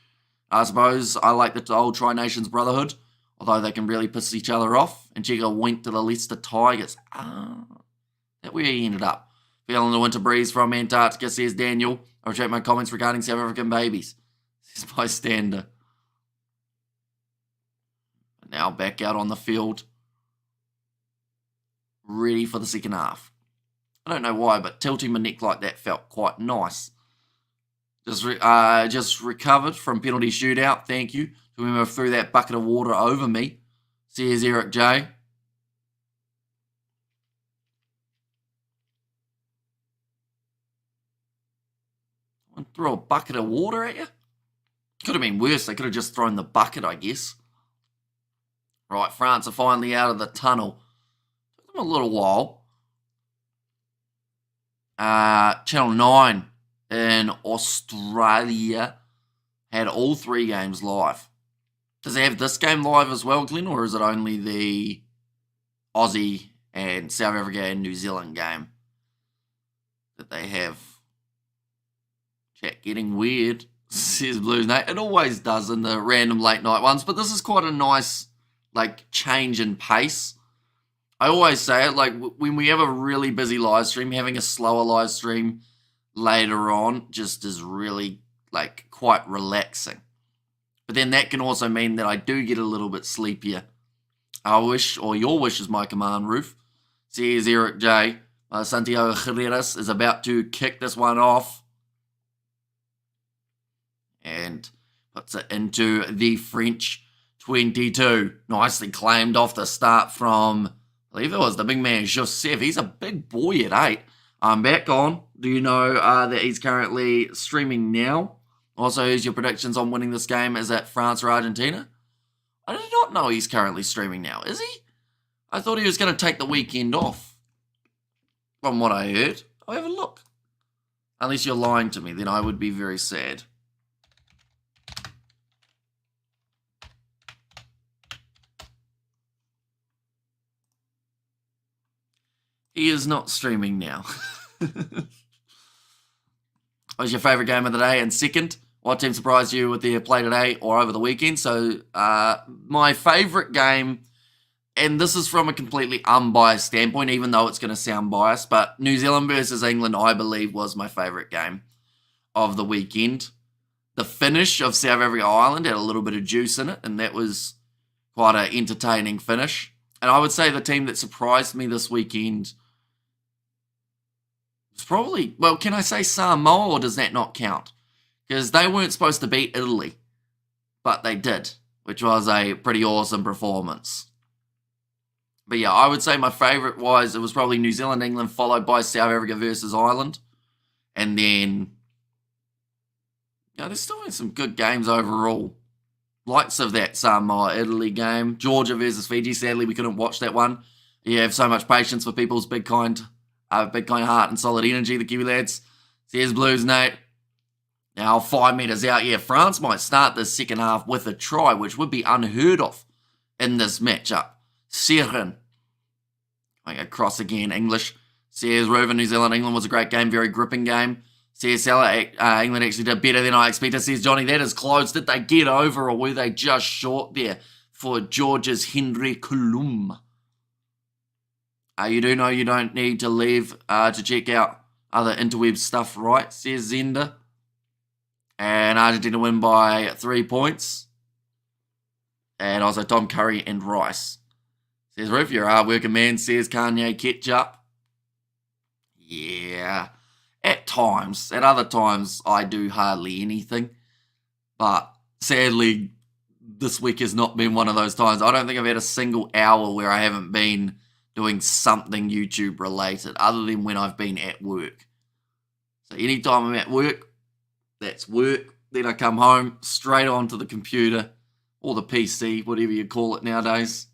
I suppose I like the old Tri-Nations Brotherhood, although they can really piss each other off. And Cheika went to the Leicester Tigers. That where he ended up. Feeling the winter breeze from Antarctica, says Daniel. I retract my comments regarding South African babies, says bystander. Now back out on the field, ready for the second half. I don't know why, but tilting my neck like that felt quite nice. Just recovered from penalty shootout. Thank you. Whoever threw that bucket of water over me. Says Eric J. Someone threw a bucket of water at you? Could have been worse. They could have just thrown the bucket, I guess. Right, France are finally out of the tunnel. Took them a little while. Channel 9 in Australia had all 3 games live. Does it have this game live as well, Glenn, or is it only the Aussie and South Africa and New Zealand game that they have? Chat getting weird, says Blues Nate. It always does in the random late night ones, but this is quite a nice change in pace. I always say it, when we have a really busy live stream, having a slower live stream later on just is really, quite relaxing. But then that can also mean that I do get a little bit sleepier. I wish, or your wish is my command, Roof. Says Eric J. Santiago Herreras is about to kick this one off. And puts it into the French 22. Nicely claimed off the start from, I believe it was the big man, Joseph. He's a big boy at 8. I'm back on. Do you know that he's currently streaming now? Also, here's your predictions on winning this game. Is it France or Argentina? I did not know he's currently streaming now. Is he? I thought he was going to take the weekend off. From what I heard. I'll have a look. Unless you're lying to me, then I would be very sad. He is not streaming now. What was your favourite game of the day? And second, what team surprised you with their play today or over the weekend? So, my favourite game, and this is from a completely unbiased standpoint, even though it's going to sound biased, but New Zealand versus England, I believe, was my favourite game of the weekend. The finish of South Africa Ireland had a little bit of juice in it, and that was quite an entertaining finish. And I would say the team that surprised me this weekend was probably, well, can I say Samoa, or does that not count? Because they weren't supposed to beat Italy, but they did, which was a pretty awesome performance. But yeah, I would say my favourite was, it was probably New Zealand, England, followed by South Africa versus Ireland. And then, there's still been some good games overall. Likes of that Samoa-Italy game. Georgia versus Fiji. Sadly, we couldn't watch that one. You have so much patience for people's big kind heart and solid energy, the Kiwi lads. Says Blues, Nate. Now, 5 metres out. Yeah, France might start the second half with a try, which would be unheard of in this matchup. Seren. I go cross again, English. Says Reuven, New Zealand, England was a great game, very gripping game. Says Salah, England actually did better than I expected. Says Johnny, that is close. Did they get over, or were they just short there for Georgia's Henry Kulum? You do know you don't need to leave to check out other interweb stuff, right? Says Zenda. And Argentina win by 3 points. And also Tom Curry and Rice. Says Roof, you're a hard-working man. Says Kanye Ketchup. Yeah. At times. At other times, I do hardly anything. But sadly, this week has not been one of those times. I don't think I've had a single hour where I haven't been doing something YouTube related, other than when I've been at work. So anytime I'm at work, that's work. Then I come home, straight onto the computer, or the PC, whatever you call it nowadays.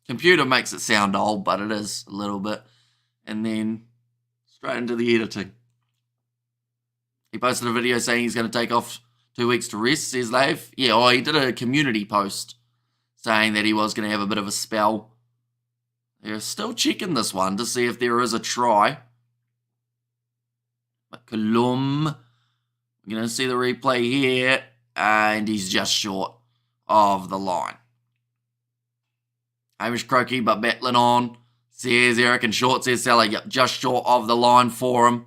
Computer makes it sound old, but it is a little bit. And then straight into the editing. He posted a video saying he's going to take off 2 weeks to rest, says Lave. Yeah, well, he did a community post saying that he was going to have a bit of a spell. They're still checking this one to see if there is a try. But Colum, we're going to see the replay here, and he's just short of the line. Hamish croaky, but battling on. Says Eric and short, says Salah, yep, just short of the line for him.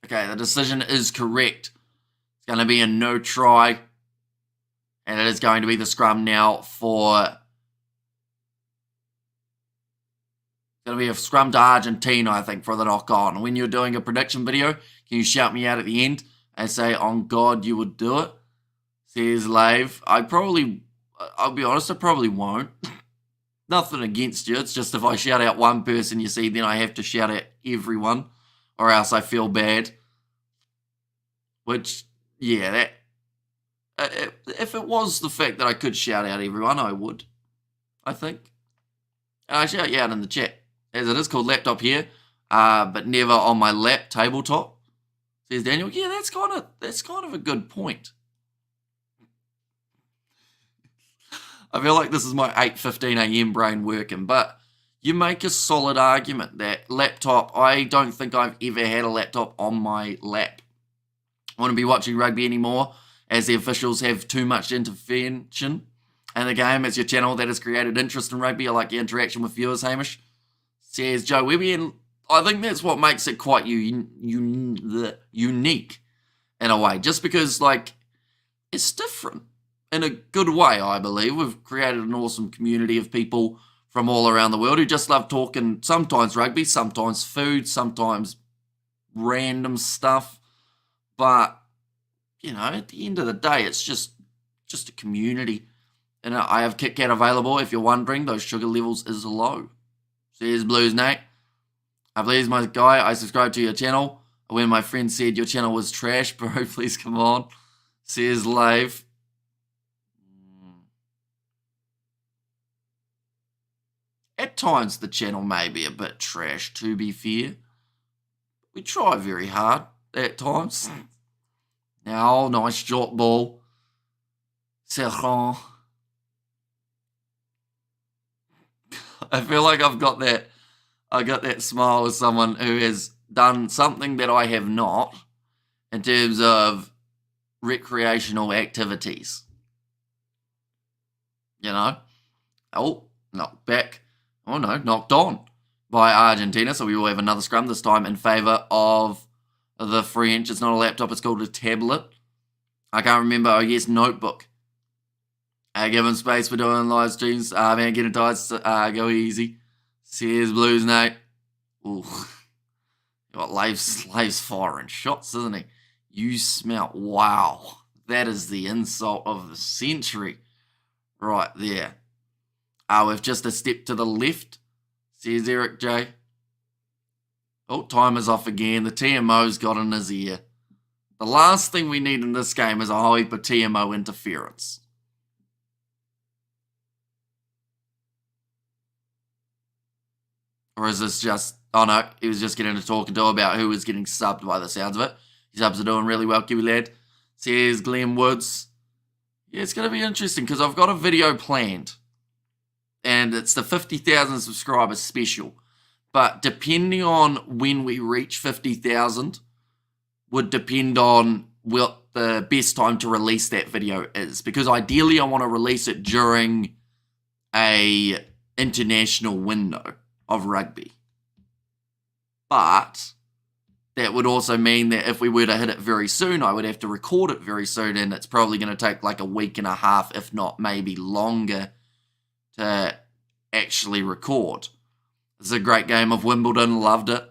Okay, the decision is correct. It's going to be a no try. And it is going to be the scrum now for... It's going to be a scrum to Argentina, I think, for the knock-on. When you're doing a prediction video, can you shout me out at the end and say, on God, you would do it? Says Lave. I'll be honest, I probably won't. Nothing against you. It's just if I shout out one person, you see, then I have to shout out everyone, or else I feel bad. Which, yeah, that... If it was the fact that I could shout out everyone, I would. I think. And I shout you out in the chat. As it is called laptop here, but never on my lap tabletop. Says Daniel. Yeah, that's kind of a good point. I feel like this is my 8:15 a.m. brain working, but you make a solid argument that laptop, I don't think I've ever had a laptop on my lap. I wouldn't be watching rugby anymore, as the officials have too much intervention in the game. It's your channel that has created interest in rugby. I like your interaction with viewers, Hamish. Says Joe Webby, and I think that's what makes it quite unique in a way. Just because, like, it's different in a good way, I believe. We've created an awesome community of people from all around the world who just love talking, sometimes rugby, sometimes food, sometimes random stuff. But, you know, at the end of the day, it's just a community And I have Kit Kat available. If you're wondering, those sugar levels is low. Says Blues Nate. Please, my guy, I subscribe to your channel. When my friend said your channel was trash, bro, please come on. Says Lave. At times, the channel may be a bit trash, to be fair. We try very hard at times. Now, nice short ball. Serrant. I feel like I got that smile with someone who has done something that I have not in terms of recreational activities. You know? Oh, knocked back. Oh no, knocked on by Argentina. So we will have another scrum, this time in favour of the French. It's not a laptop, it's called a tablet. I can't remember. Oh yes, notebook. Given space for doing live streams. Man, getting tired. Go easy. Says Blues Nate. Ooh. Got Lave's firing shots, isn't he? You smell. Wow. That is the insult of the century. Right there. With just a step to the left. Says Eric J. Oh, timer's off again. The TMO's got in his ear. The last thing we need in this game is a whole heap of TMO interference. Or is this just... Oh no, he was just getting a talking to about who was getting subbed by the sounds of it. His subs are doing really well, Kiwi lad. Says Glenn Woods. Yeah, it's going to be interesting because I've got a video planned. And it's the 50,000 subscriber special. But depending on when we reach 50,000 would depend on what the best time to release that video is. Because ideally I want to release it during a international window of rugby. But that would also mean that if we were to hit it very soon, I would have to record it very soon, and it's probably going to take like a week and a half, if not maybe longer, to actually record. It's a great game of Wimbledon, loved it.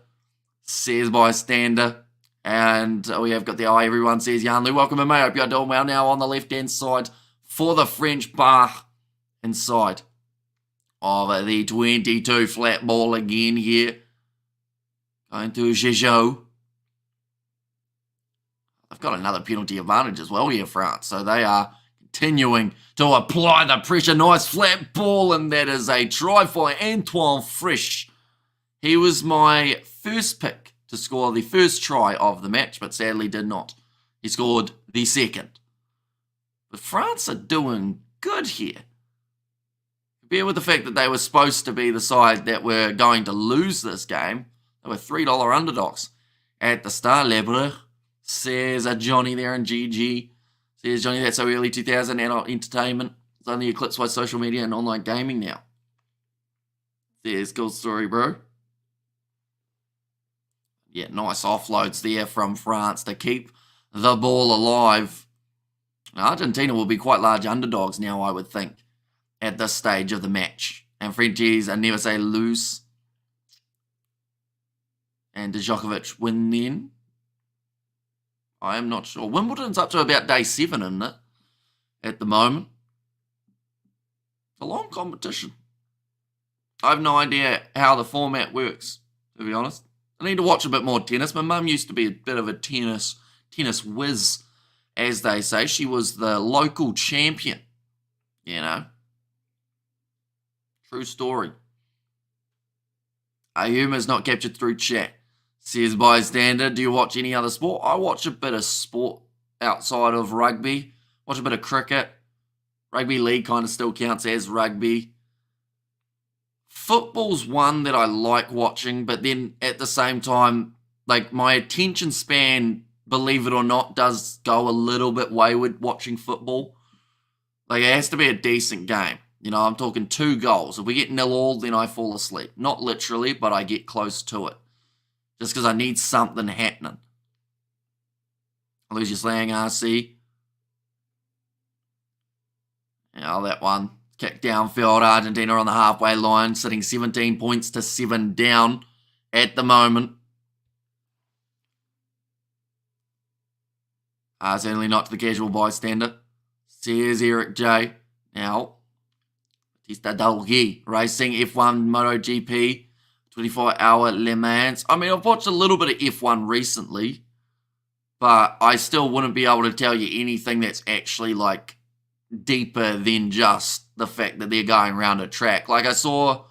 Says Bystander. And we have got the eye, everyone says Yanlu. Welcome in, mate. Hope you're doing well. Now on the left-hand side for the French bar inside of the 22 flat ball again here. Going to Gigot. They've got another penalty advantage as well here, France. So they are continuing to apply the pressure. Nice flat ball, and that is a try for Antoine Frisch. He was my first pick to score the first try of the match, but sadly did not. He scored the second. But France are doing good here. Bear with the fact that they were supposed to be the side that were going to lose this game. They were $3 underdogs at the start. Lebre says Johnny there in GG. Says Johnny, that's so early 2000 adult entertainment. It's only eclipsed by social media and online gaming now. Says cool story, bro. Yeah, nice offloads there from France to keep the ball alive. Argentina will be quite large underdogs now, I would think, at this stage of the match. And Frenchies are never say lose. And does Djokovic win then? I am not sure. Wimbledon's up to about day 7, isn't it? At the moment. It's a long competition. I have no idea how the format works, to be honest. I need to watch a bit more tennis. My mum used to be a bit of a tennis whiz, as they say. She was the local champion, you know. True story. Humour is not captured through chat. Says Bystander, do you watch any other sport? I watch a bit of sport outside of rugby. Watch a bit of cricket. Rugby league kind of still counts as rugby. Football's one that I like watching, but then at the same time, like my attention span, believe it or not, does go a little bit wayward watching football. Like it has to be a decent game. You know, I'm talking 2 goals. If we get 0-0, then I fall asleep. Not literally, but I get close to it. Just because I need something happening. I lose your slang, RC. Now that one. Kick downfield. Argentina on the halfway line. Sitting 17 points to 7 down at the moment. Certainly not to the casual bystander. Says Eric J. Now, Pista d'Algi Racing, F1 MotoGP, 24-hour Le Mans. I mean, I've watched a little bit of F1 recently, but I still wouldn't be able to tell you anything that's actually like deeper than just the fact that they're going around a track. Like I saw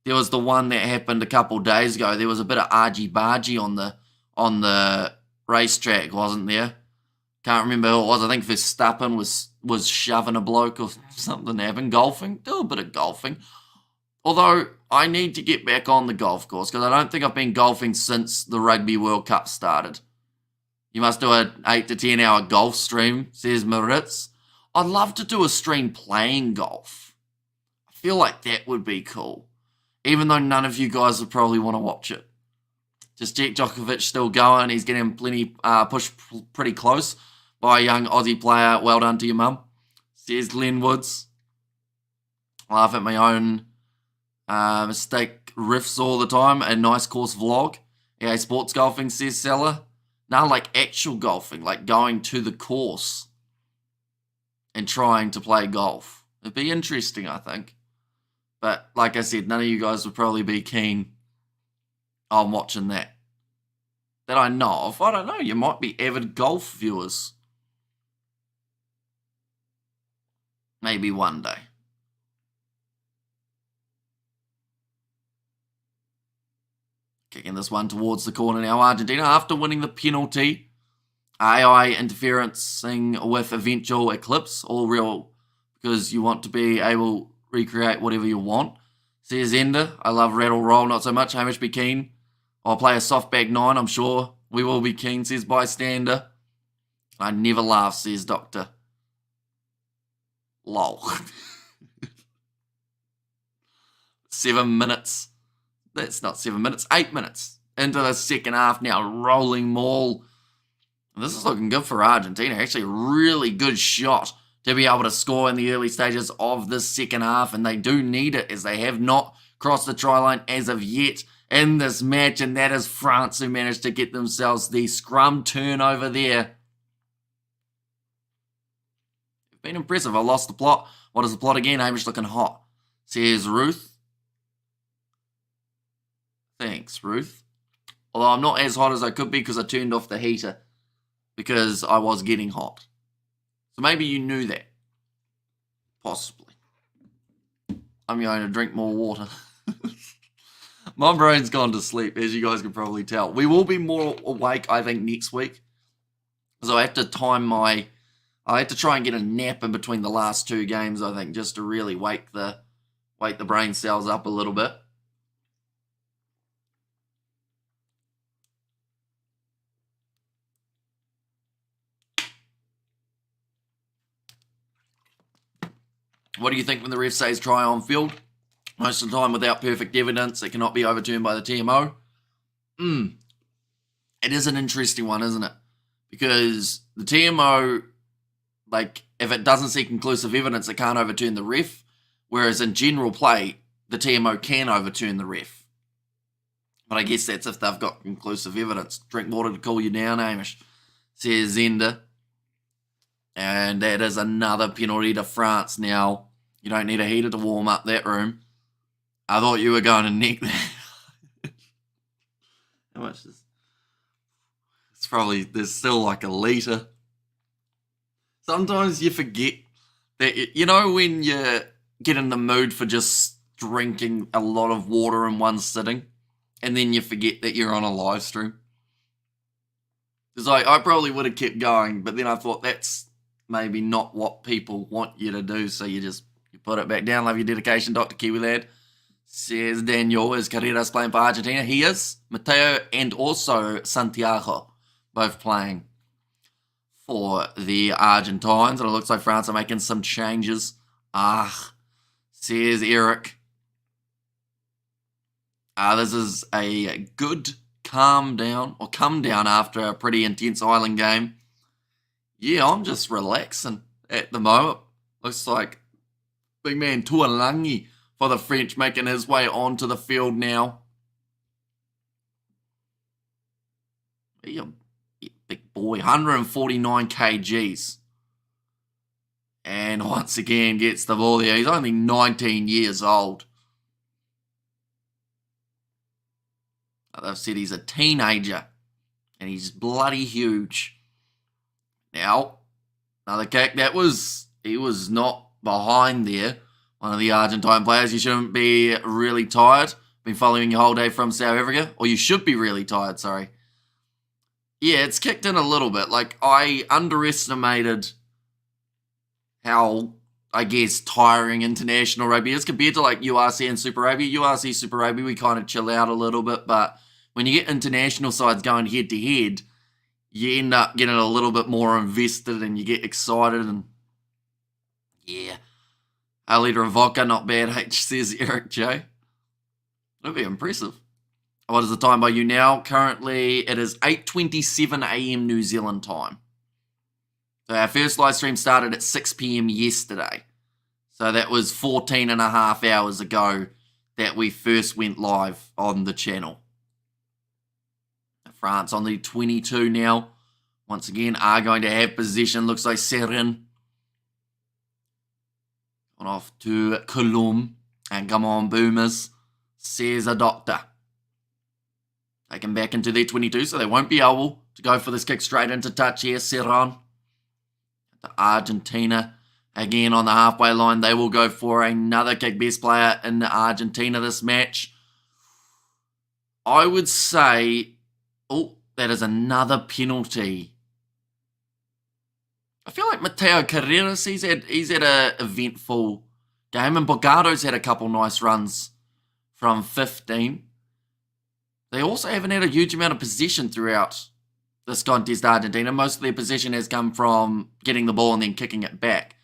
there was the one that happened a couple days ago. There was a bit of argy-bargy on the racetrack, wasn't there? Can't remember who it was. I think Verstappen was shoving a bloke or something happened. Golfing. Do a bit of golfing. Although I need to get back on the golf course because I don't think I've been golfing since the Rugby World Cup started. You must do an 8 to 10 hour golf stream, says Maritz. I'd love to do a stream playing golf. I feel like that would be cool. Even though none of you guys would probably want to watch it. Just Jack Djokovic still going. He's getting plenty pushed pretty close by a young Aussie player. Well done to your mum, says Glenn Woods. I laugh at my own mistake riffs all the time. A nice course vlog. Yeah, sports golfing, says Seller. Now, like actual golfing, like going to the course and trying to play golf. It'd be interesting, I think. But like I said, none of you guys would probably be keen on watching that. That I know of. I don't know. You might be avid golf viewers. Maybe one day. Kicking this one towards the corner now. Argentina, after winning the penalty, AI interferencing with eventual eclipse. All real because you want to be able to recreate whatever you want. Says Ender, I love rattle roll, not so much. Hamish, be keen. I'll play a soft bag 9, I'm sure we will be keen, says Bystander. I never laugh, says Doctor. Lol. 7 minutes. That's not 7 minutes, 8 minutes into the second half now. Rolling maul. This is looking good for Argentina. Actually, a really good shot to be able to score in the early stages of this second half. And they do need it as they have not crossed the try line as of yet in this match. And that is France who managed to get themselves the scrum turnover there. It's been impressive. I lost the plot. What is the plot again? Hamish looking hot, says Ruth. Thanks, Ruth. Although I'm not as hot as I could be because I turned off the heater because I was getting hot. So maybe you knew that. Possibly. I'm going to drink more water. My brain's gone to sleep, as you guys can probably tell. We will be more awake, I think, next week. So I have to I have to try and get a nap in between the last 2 games, I think, just to really wake the brain cells up a little bit. What do you think when the ref says try on field? Most of the time without perfect evidence, it cannot be overturned by the TMO. It is an interesting one, isn't it? Because the TMO, like, if it doesn't see conclusive evidence, it can't overturn the ref. Whereas in general play, the TMO can overturn the ref. But I guess that's if they've got conclusive evidence. Drink water to cool you down, Hamish, says Zender. And that is another penalty to France now. You don't need a heater to warm up that room. I thought you were going to nick that. How much is... It's probably... There's still like a litre. Sometimes you forget that... You know when you get in the mood for just drinking a lot of water in one sitting? And then you forget that you're on a live stream? It's like, I probably would have kept going, but then I thought that's maybe not what people want you to do, so you put it back down. Love your dedication, Dr. Kiwi Lad, says Daniel. Is Carreras playing for Argentina? He is. Mateo and also Santiago both playing for the Argentines, and it looks like France are making some changes. Says Eric. This is a good come down after a pretty intense island game. Yeah, I'm just relaxing at the moment. Looks like big man Tuolangi for the French making his way onto the field now. Yeah, big boy, 149 kgs. And And once again gets the ball there. He's only 19 years old. They've said he's a teenager. And he's bloody huge. Now, another kick. He was not behind there. One of the Argentine players. You shouldn't be really tired. Been following your whole day from South Africa. Or you should be really tired, sorry. Yeah, it's kicked in a little bit. Like, I underestimated how, I guess, tiring international rugby is compared to, like, URC and Super Rugby. URC, Super Rugby, we kind of chill out a little bit. But when you get international sides going head-to-head, you end up getting a little bit more invested and you get excited. And, yeah. A litre of vodka, not bad, H, says Eric J. That'd be impressive. What is the time by you now? Currently, it is 8:27 a.m. New Zealand time. So our first live stream started at 6 p.m. yesterday. So that was 14 and a half hours ago that we first went live on the channel. France on the 22 now. Once again, are going to have possession. Looks like Serin. On off to Colum. And come on, Boomers. Says a doctor. Taken back into their 22, so they won't be able to go for this kick straight into touch here. Serran. To Argentina. Again on the halfway line, they will go for another kick. Best player in Argentina this match. I would say, oh, that is another penalty. I feel like Mateo Carreras, he's had a eventful game, and Bogado's had a couple nice runs from 15. They also haven't had a huge amount of possession throughout this contest, Argentina. Most of their possession has come from getting the ball and then kicking it back.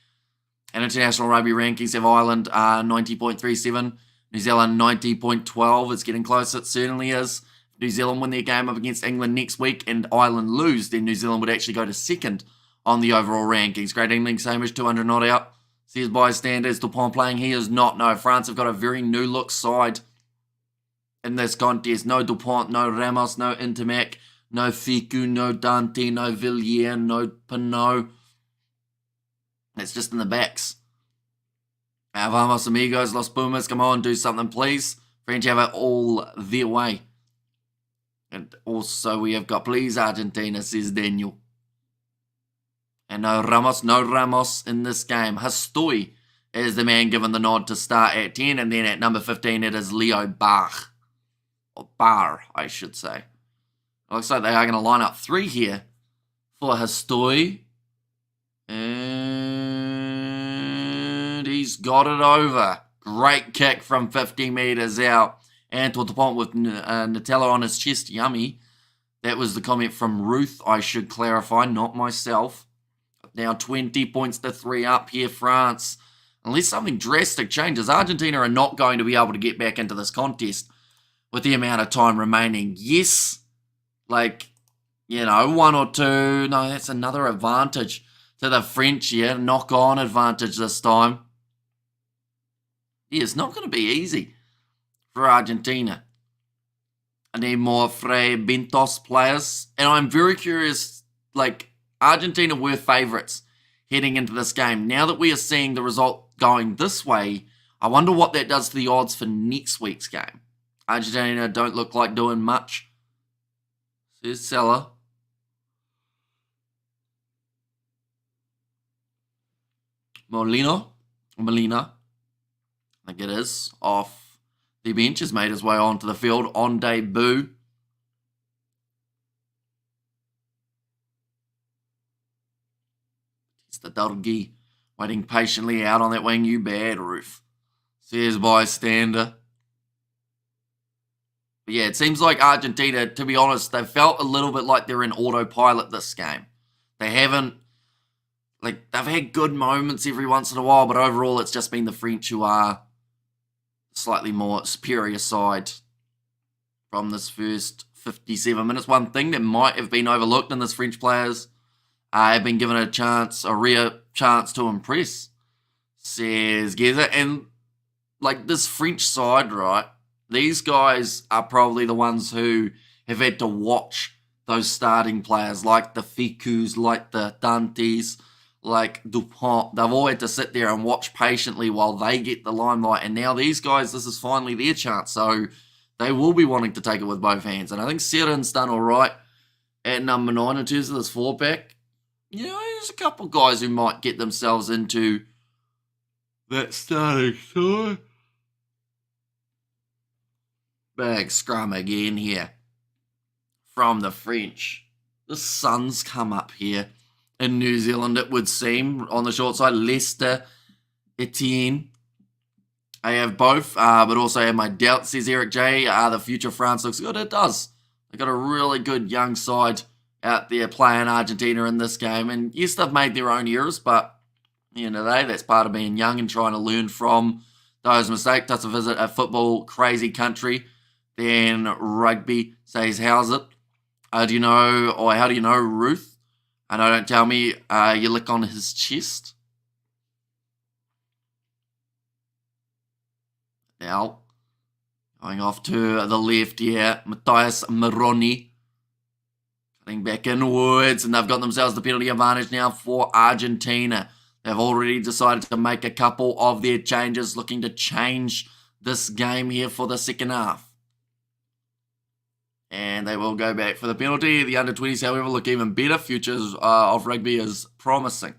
And international rugby rankings have Ireland 90.37, New Zealand 90.12. It's getting close, it certainly is. If New Zealand win their game up against England next week and Ireland lose, then New Zealand would actually go to second on the overall rankings. Great England, Samish, 200 not out. Says bystander, is Dupont playing? He is not. No, France have got a very new look side in this contest. No Dupont, no Ramos, no Intermac, no Fiku, no Dante, no Villiers, no Pinot. It's just in the backs. Vamos amigos, Los Pumas, come on, do something please. French have it all their way. And also we have got please Argentina, says Daniel. And no Ramos in this game. Hastoy is the man given the nod to start at 10. And then at number 15 it is Leo Bach. Or Bar, I should say. It looks like they are going to line up 3 here for Hastoy. And he's got it over. Great kick from 50 metres out. And Dupont with Nutella on his chest. Yummy. That was the comment from Ruth, I should clarify, not myself. Now 20 points to 3 up here, France. Unless something drastic changes, Argentina are not going to be able to get back into this contest with the amount of time remaining. Yes, like, you know, 1 or 2. No, that's another advantage to the French here. Knock-on advantage this time. Yeah, it's not going to be easy for Argentina. I need more Frei Bentos players. And I'm very curious, like, Argentina were favourites heading into this game. Now that we are seeing the result going this way, I wonder what that does to the odds for next week's game. Argentina don't look like doing much. Says Salah. Molina, I think it is, off the bench, has made his way onto the field on debut. It's the Dargi waiting patiently out on that wing. You bad, Ruth, says bystander. But yeah, it seems like Argentina, to be honest, they felt a little bit like they're in autopilot this game. They haven't, like, they've had good moments every once in a while, but overall it's just been the French who are slightly more superior side from this first 57 minutes. One thing that might have been overlooked in this French players have been given a chance, a rare chance to impress, says Geza. And, like, this French side, right, these guys are probably the ones who have had to watch those starting players like the Ficus, like the Dantes, like Dupont, they've all had to sit there and watch patiently while they get the limelight. And now these guys, this is finally their chance. So they will be wanting to take it with both hands. And I think Seren's done all right at number 9 in terms of this 4-pack. You know, there's a couple guys who might get themselves into that starting side. Big scrum again here from the French. The Suns come up here. In New Zealand, it would seem, on the short side, Leicester, Etienne. I have both, but also I have my doubt, says Eric J. The future France looks good. It does. They've got a really good young side out there playing Argentina in this game. And yes, they've made their own errors, but you know, that's part of being young and trying to learn from those mistakes. That's a visit a football crazy country. Then rugby says, how's it? How do you know Ruth? I know, don't tell me you lick on his chest. Now, going off to the left here, Matthias Moroni. Cutting back inwards, and they've got themselves the penalty advantage now for Argentina. They've already decided to make a couple of their changes, looking to change this game here for the second half. And they will go back for the penalty. The under-20s, however, look even better. Futures of rugby is promising.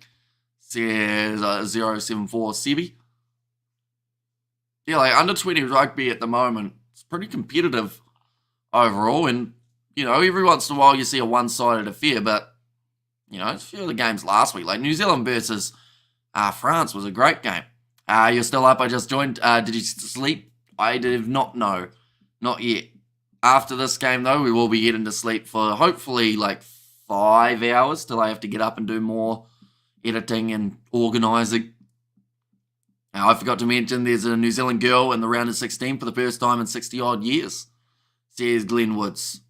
Says 074 Sebi. Yeah, like under-20 rugby at the moment, it's pretty competitive overall. And, you know, every once in a while you see a one-sided affair. But, you know, a few of the games last week, like New Zealand versus France was a great game. You're still up. I just joined. Did you sleep? I did not know. Not yet. After this game, though, we will be heading to sleep for hopefully like 5 hours till I have to get up and do more editing and organising. Now, I forgot to mention there's a New Zealand girl in the round of 16 for the first time in 60-odd years, says Glenn Woods. Is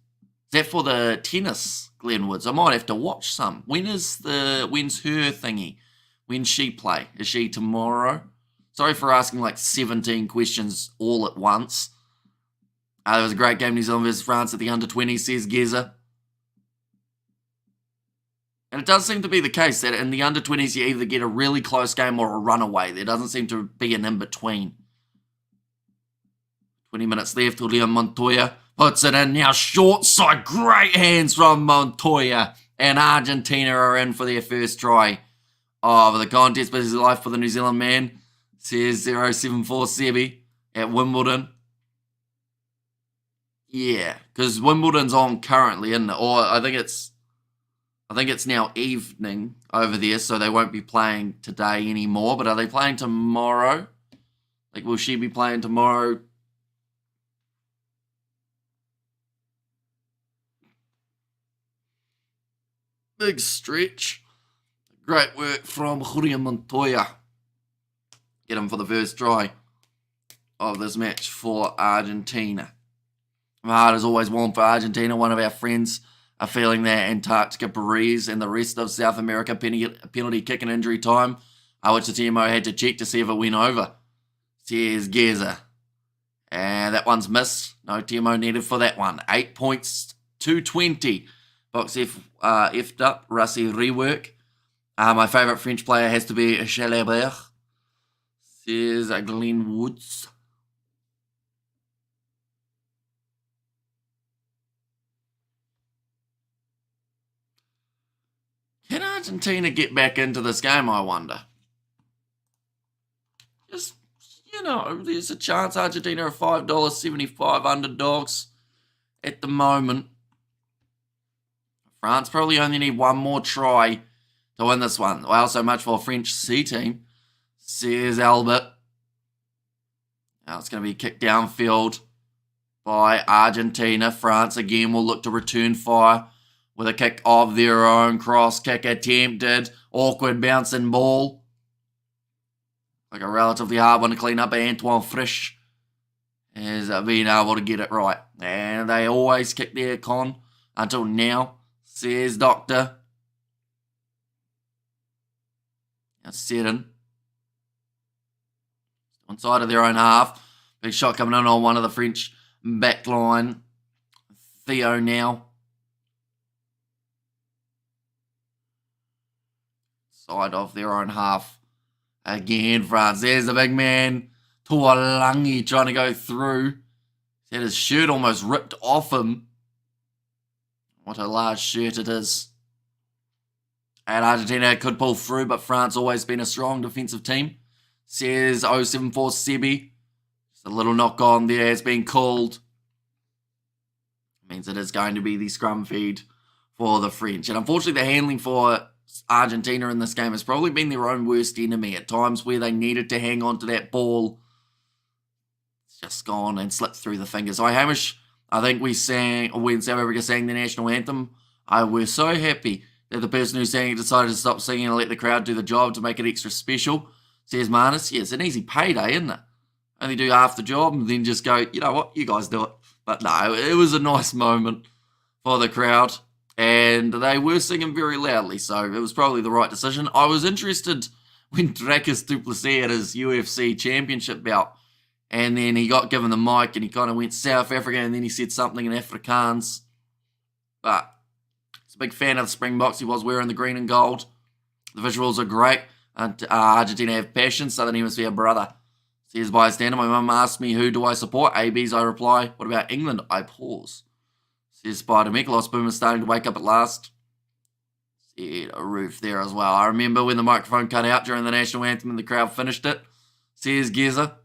that for the tennis, Glenn Woods? I might have to watch some. When's her thingy? When's she play? Is she tomorrow? Sorry for asking like 17 questions all at once. There was a great game, New Zealand versus France at the under-20, says Geza. And it does seem to be the case that in the under-20s you either get a really close game or a runaway. There doesn't seem to be an in-between. 20 minutes left. Julian Montoya puts it in. Now short side. Great hands from Montoya. And Argentina are in for their first try of the contest. But his life for the New Zealand man, says 074 Sebi at Wimbledon. Yeah, because Wimbledon's on currently, isn't it? Or I think it's now evening over there, so they won't be playing today anymore. But are they playing tomorrow? Like, will she be playing tomorrow? Big stretch. Great work from Julian Montoya. Get him for the first try of this match for Argentina. My heart is always warm for Argentina. One of our friends are feeling that Antarctica breeze and the rest of South America penalty kick and injury time, which the TMO had to check to see if it went over. Says Geza. And that one's missed. No TMO needed for that one. 8 points, 220. Box F'd up. Rusty rework. My favourite French player has to be Chalabert. Says Glenn Woods. Can Argentina get back into this game, I wonder? Just, you know, there's a chance Argentina are $5.75 underdogs at the moment. France probably only need one more try to win this one. Wow, so much for a French C team, says Albert. Now it's going to be kicked downfield by Argentina. France again will look to return fire with a kick of their own. Cross kick attempted. Awkward bouncing ball. Like a relatively hard one to clean up. Antoine Frisch has been able to get it right. And they always kick their con until now, says Doctor. Now Seddon. Inside of their own half. Big shot coming in on one of the French back line. Theo now. side of their own half. Again, France. There's the big man, Tuolangi, trying to go through. He's had his shirt almost ripped off him. What a large shirt it is. And Argentina could pull through, but France always been a strong defensive team. Says 074 Sebi. Just a little knock on there has been called. Means it is going to be the scrum feed for the French. And unfortunately, the handling for Argentina in this game has probably been their own worst enemy. At times where they needed to hang on to that ball, it's just gone and slipped through the fingers. Hi, Hamish. I think when South Africa sang the national anthem, I was so happy that the person who sang it decided to stop singing and let the crowd do the job to make it extra special. Says Marnus. Yeah, it's an easy payday, isn't it? Only do half the job and then just go, you know what, you guys do it. But no, it was a nice moment for the crowd. And they were singing very loudly, so it was probably the right decision. I was interested when Dracus du Plessis had his UFC championship bout. And then he got given the mic and he kind of went South Africa and then he said something in Afrikaans. But he's a big fan of the Springboks. He was wearing the green and gold. The visuals are great. And Argentina have passion, Southern Hemisphere brother. Says bystander, my mum asked me who do I support. ABs, I reply. What about England? I pause. Says Spider Mick, Los Pumas starting to wake up at last. Said a roof there as well. I remember when the microphone cut out during the national anthem and the crowd finished it. Says Geza.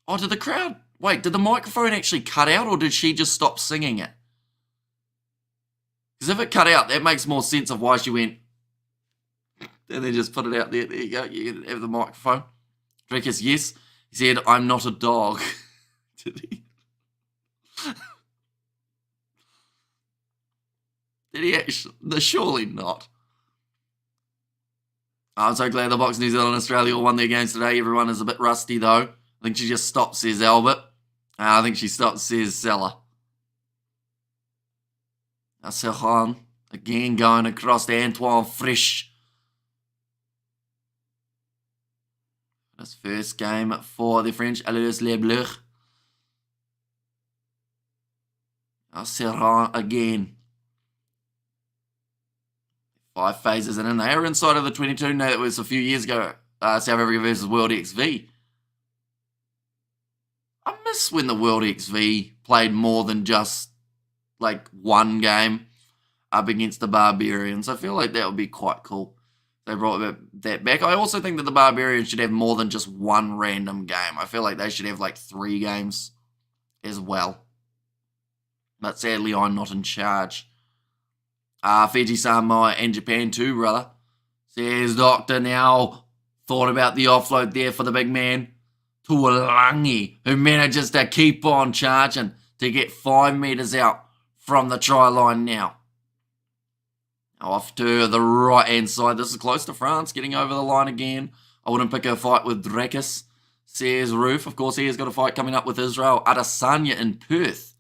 Oh, did the crowd... Wait, did the microphone actually cut out or did she just stop singing it? Because if it cut out, that makes more sense of why she went... And they just put it out there. There you go. You have the microphone. Dracus, yes. He said, I'm not a dog. Did he? Did he actually? No, surely not. I'm so glad the Box New Zealand and Australia all won their games today. Everyone is a bit rusty, though. I think she just stopped, says Albert. I think she stopped, says Zeller. Now Serhan, again going across to Antoine Frisch. This first game for the French. Allez les Bleus. Now Serhan again. 5 phases in, and they are inside of the 22. No, that was a few years ago. South Africa versus World XV. I miss when the World XV played more than just like one game up against the Barbarians. I feel like that would be quite cool. They brought that back. I also think that the Barbarians should have more than just one random game. I feel like they should have like 3 games as well. But sadly, I'm not in charge. Fiji, Samoa, and Japan too, brother. Says Doctor now. Thought about the offload there for the big man. Tuolangi, who manages to keep on charging to get 5 metres out from the try line now. Off to the right-hand side. This is close to France, getting over the line again. I wouldn't pick a fight with Dracus, says Roof. Of course, he has got a fight coming up with Israel Adesanya in Perth.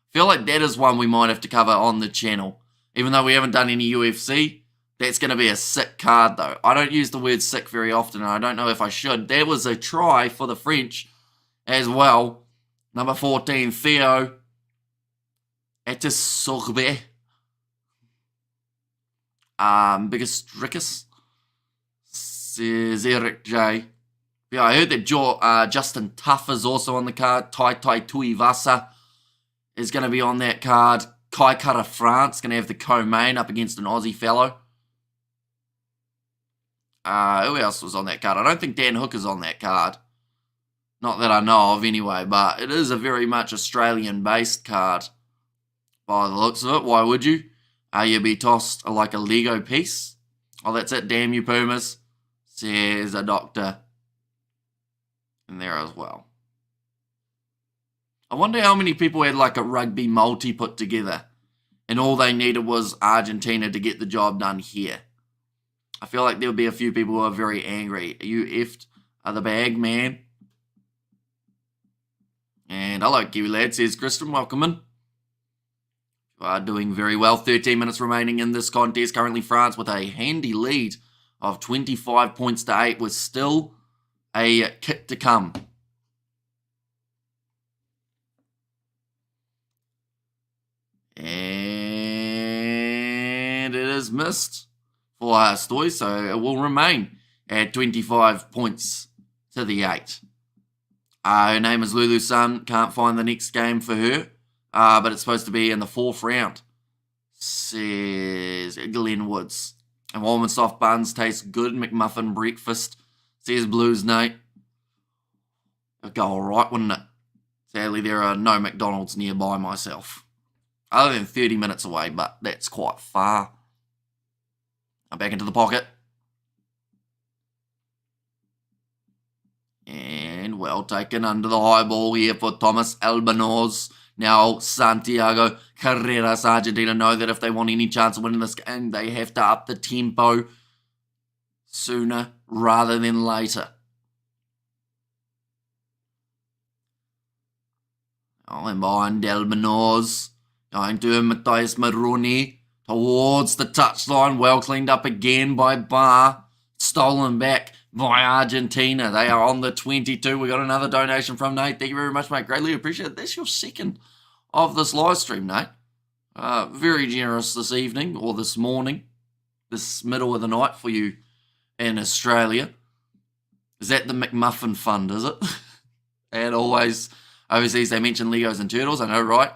I feel like that is one we might have to cover on the channel. Even though we haven't done any UFC, that's going to be a sick card, though. I don't use the word sick very often, and I don't know if I should. There was a try for the French as well. Number 14, Theo Etissorbe. Biggest Drickus, says Eric J. Yeah, I heard that Justin Tuff is also on the card. Tai Tuivasa is going to be on that card. Kai Kara France going to have the co-main up against an Aussie fellow. Who else was on that card? I don't think Dan Hook is on that card. Not that I know of anyway, but it is a very much Australian-based card. By the looks of it, why would you? You'd be tossed like a Lego piece. Oh, that's it. Damn you, Pumas, says a doctor in there as well. I wonder how many people had like a rugby multi put together and all they needed was Argentina to get the job done here. I feel like there would be a few people who are very angry. You effed the bag, man. And hello, Kiwi lad, says Kristen. Welcome in. You are doing very well. 13 minutes remaining in this contest. Currently France with a handy lead of 25 points to 8 with still a kick to come. And it is missed for Stoy, so it will remain at 25 points to the 8. Her name is Lulu Sun. Can't find the next game for her, but it's supposed to be in the 4th round, says Glenn Woods. And warm and soft buns taste good. McMuffin breakfast, says Blues Nate. It'd go alright, wouldn't it? Sadly, there are no McDonald's nearby myself. Other than 30 minutes away, but that's quite far. I'm back into the pocket. And well taken under the high ball here for Thomas Albanoz. Now Santiago Carreras. Argentina know that if they want any chance of winning this game, they have to up the tempo sooner rather than later. And behind Albanoz, going to Matthias Maroni towards the touchline. Well cleaned up again by Barr. Stolen back by Argentina. They are on the 22. We got another donation from Nate. Thank you very much, mate. Greatly appreciate it. That's your second of this live stream, Nate. Very generous this evening or this morning, this middle of the night for you in Australia. Is that the McMuffin Fund, is it? And always overseas they mention Legos and Turtles. I know, right?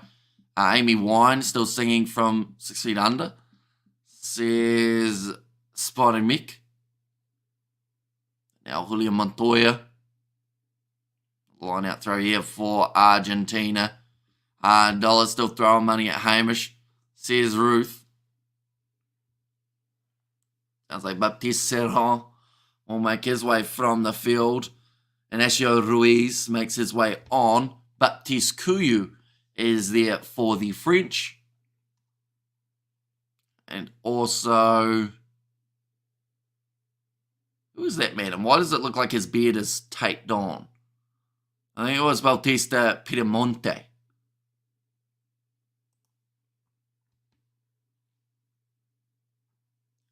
Amy Wine still singing from 6 Feet Under. Says Spotty Mick. Now Julian Montoya. Line out throw here for Argentina. Dollar still throwing money at Hamish. Says Ruth. Sounds like Baptiste Serran will make his way from the field. Inacio Ruiz makes his way on. Baptiste Couillou is there for the French. And also, who is that man? And why does it look like his beard is taped on? I think it was Bautista Piedemonte.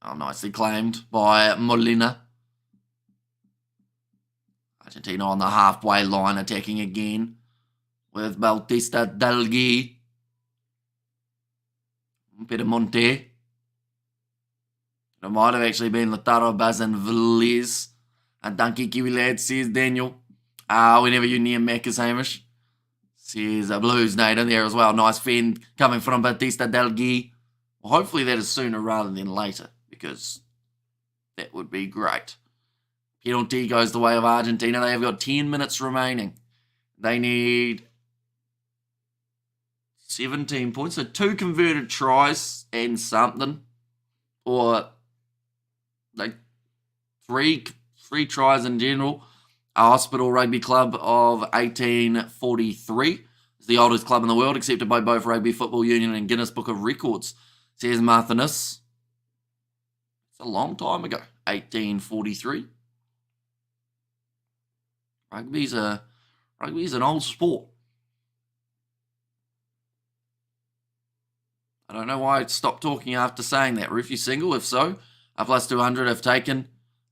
Oh, nicely claimed by Molina. Argentina on the halfway line attacking again with Bautista Dalgui. Piedemonte. It might have actually been Lautaro Bazin Velez. And Donkey Kiwi lad, says Daniel. Whenever you near Macca's, Hamish. Says Blues Nate in there as well. Nice fend coming from Bautista Dalgui. Well, hopefully that is sooner rather than later, because that would be great. Penalty goes the way of Argentina. They have got 10 minutes remaining. They need 17 points. So 2 converted tries and something. Or like three tries in general. Hospital Rugby Club of 1843. It's the oldest club in the world, accepted by both Rugby Football Union and Guinness Book of Records, says Marthinus. It's a long time ago, 1843. Rugby's an old sport. I don't know why I stopped talking after saying that. Roof, you single? If so, a plus 200 if taken,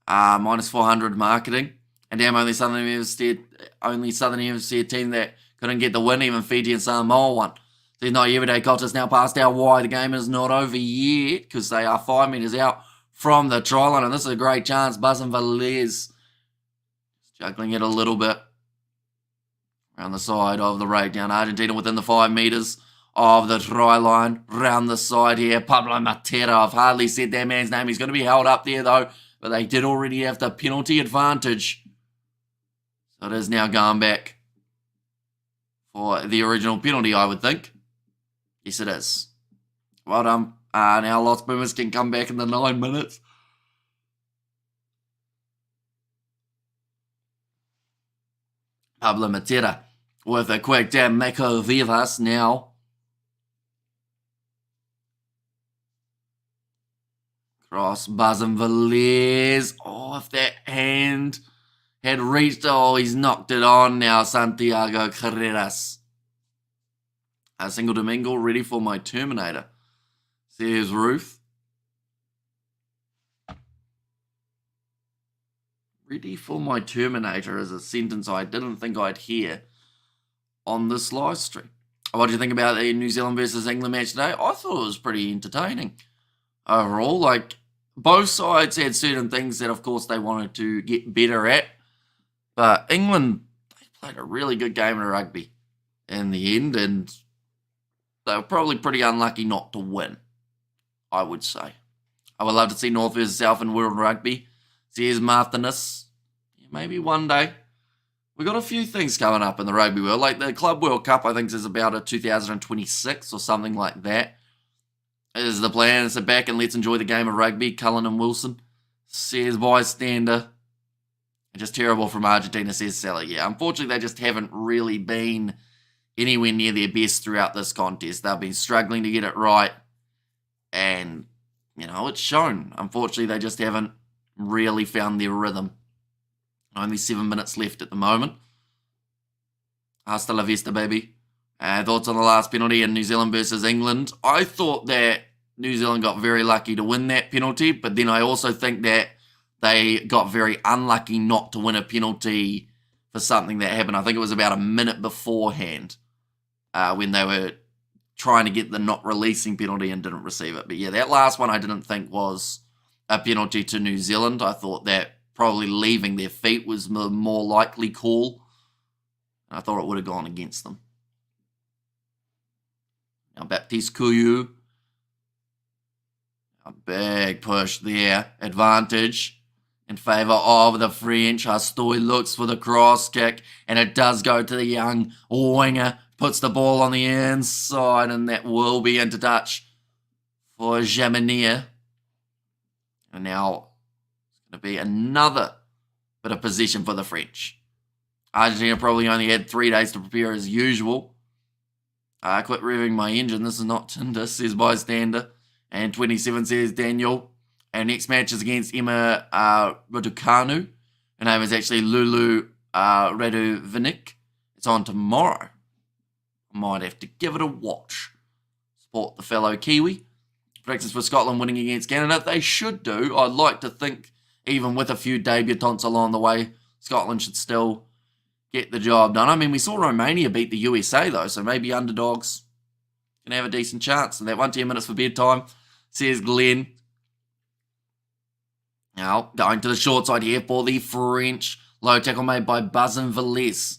minus 400 marketing. And damn, only Southern Hemisphere team that couldn't get the win, even Fiji and Samoa won. There's not everyday cultures now past out wide. The game is not over yet because they are 5 metres out from the try line. And this is a great chance. Bazin Velez juggling it a little bit around the side of the breakdown. Argentina within the 5 metres of the try line. Round the side here, Pablo Matera. I've hardly said that man's name. He's going to be held up there though. But they did already have the penalty advantage. So it is now going back for the original penalty, I would think. Yes, it is. Well done. Now Los Pumas can come back in the 9 minutes. Pablo Matera with a quick jab. Mako Vivas now. Cross Bazin Velez. Oh, if that hand had reached, oh, he's knocked it on now, Santiago Carreras. A single Domingo, ready for my Terminator, says Ruth. Ready for my Terminator is a sentence I didn't think I'd hear on this live stream. What do you think about the New Zealand versus England match today? I thought it was pretty entertaining. Overall, like, both sides had certain things that, of course, they wanted to get better at. But England, they played a really good game of rugby in the end, and they were probably pretty unlucky not to win, I would say. I would love to see North versus South in World Rugby. Says Martinus. Maybe one day. We've got a few things coming up in the rugby world. Like the Club World Cup, I think, is about a 2026 or something like that. Is the plan. So back and let's enjoy the game of rugby. Cullen and Wilson. Says bystander. Just terrible from Argentina, says Sally. Yeah, unfortunately, they just haven't really been anywhere near their best throughout this contest. They've been struggling to get it right. And, it's shown. Unfortunately, they just haven't really found their rhythm. Only 7 minutes left at the moment. Hasta la vista, baby. Thoughts on the last penalty in New Zealand versus England? I thought that New Zealand got very lucky to win that penalty, but then I also think that they got very unlucky not to win a penalty for something that happened. I think it was about a minute beforehand when they were trying to get the not releasing penalty and didn't receive it. But yeah, that last one I didn't think was a penalty to New Zealand. I thought that probably leaving their feet was the more likely call. I thought it would have gone against them. Now Baptiste Couillou. A big push there. Advantage in favour of the French. Hastoy looks for the cross kick, and it does go to the young winger. Puts the ball on the inside, and that will be into touch for Jamanier. And now it's going to be another bit of possession for the French. Argentina probably only had 3 days to prepare as usual. Quit revving my engine. This is not Tinder, says bystander. And 27 says Daniel. Our next match is against Emma Raducanu. Her name is actually Lulu Radovinik. It's on tomorrow. I might have to give it a watch. Support the fellow Kiwi. Predictions for Scotland winning against Canada. They should do. I'd like to think, even with a few debutants along the way, Scotland should still get the job done. I mean, we saw Romania beat the USA, though, so maybe underdogs can have a decent chance. And that 10 minutes for bedtime, says Glenn. Now, going to the short side here for the French. Low tackle made by Bazin Velez.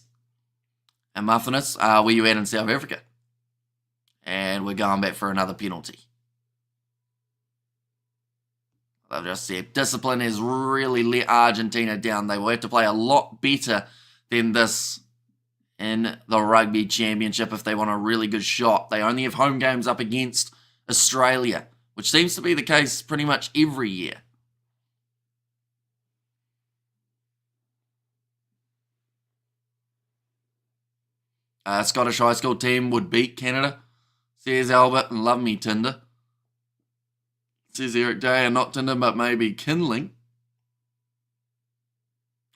And Martinus, where you at in South Africa? And we're going back for another penalty. I've just said, discipline has really let Argentina down. They will have to play a lot better than this in the Rugby Championship if they want a really good shot. They only have home games up against Australia, which seems to be the case pretty much every year. Scottish high school team would beat Canada, says Albert, and love me Tinder. Says Eric Day, and not Tinder, but maybe Kindling.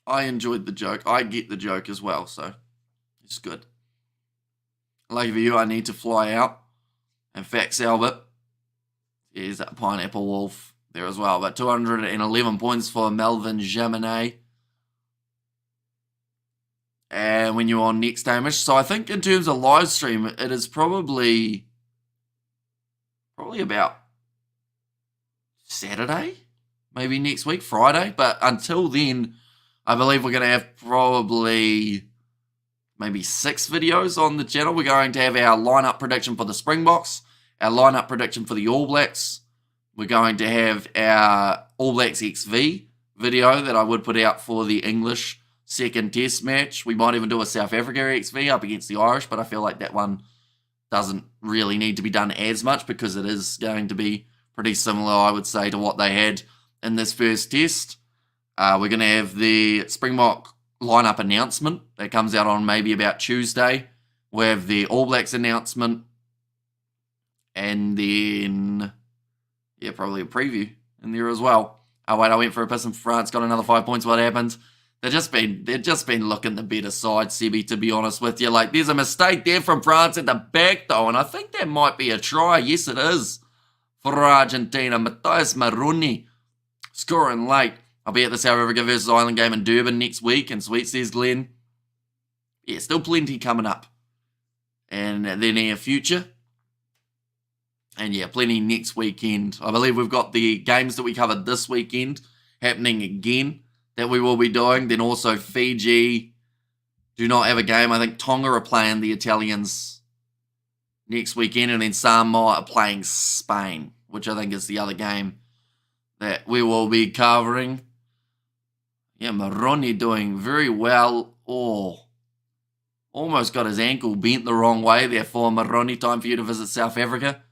I enjoyed the joke. I get the joke as well, so it's good. Lucky for you, I need to fly out. In fact, Albert, is that Pineapple Wolf there as well. But 211 points for Melvin Jaminet. And when you're on next Hamish. So I think in terms of live stream, it is probably about Saturday, maybe next week, Friday. But until then, I believe we're going to have probably maybe 6 videos on the channel. We're going to have our lineup prediction for the Springboks, our lineup prediction for the All Blacks. We're going to have our All Blacks XV video that I would put out for the English second test match. We might even do a South Africa XV up against the Irish, but I feel like that one doesn't really need to be done as much because it is going to be pretty similar, I would say, to what they had in this first test. We're going to have the Springbok lineup announcement that comes out on maybe about Tuesday. We have the All Blacks announcement, and then, yeah, probably a preview in there as well. Oh, wait, I went for a piss and France, got another 5 points. What happened? They've just been looking the better side, Sebi, to be honest with you. Like, there's a mistake there from France at the back, though, and I think that might be a try. Yes, it is for Argentina. Matthias Maruni scoring late. I'll be at the South Africa versus Ireland game in Durban next week, and sweet, says Glenn. Yeah, still plenty coming up in the near future. And yeah, plenty next weekend. I believe we've got the games that we covered this weekend happening again that we will be doing. Then also Fiji do not have a game. I think Tonga are playing the Italians next weekend. And then Samoa are playing Spain, which I think is the other game that we will be covering. Yeah, Moroni doing very well. Oh, almost got his ankle bent the wrong way there for Moroni. Time for you to visit South Africa,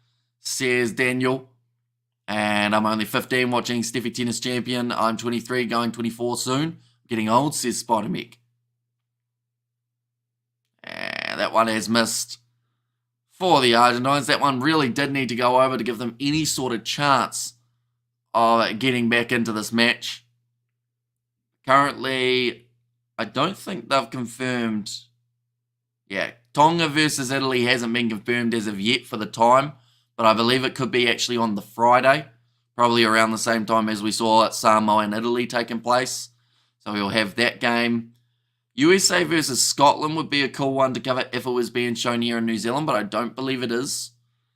says Daniel. And I'm only 15 watching Steffi Tennis Champion. I'm 23, going 24 soon. Getting old, says Spider Mick. And that one has missed for the Argentines. That one really did need to go over to give them any sort of chance of getting back into this match. Currently, I don't think they've confirmed. Yeah, Tonga versus Italy hasn't been confirmed as of yet for the time, but I believe it could be actually on the Friday, probably around the same time as we saw Samoa and Italy taking place. So we'll have that game. USA versus Scotland would be a cool one to cover if it was being shown here in New Zealand, but I don't believe it is.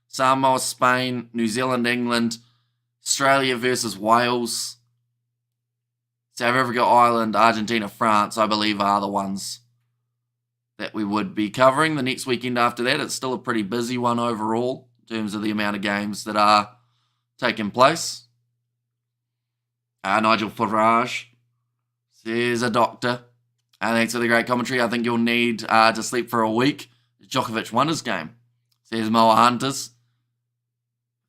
Samoa, Spain, New Zealand, England, Australia versus Wales, South Africa, Ireland, Argentina, France, I believe are the ones that we would be covering. The next weekend after that, it's still a pretty busy one overall in terms of the amount of games that are taking place. Nigel Farage says a doctor. Thanks for the great commentary. I think you'll need to sleep for a week. Djokovic won his game, says Moa Hunters.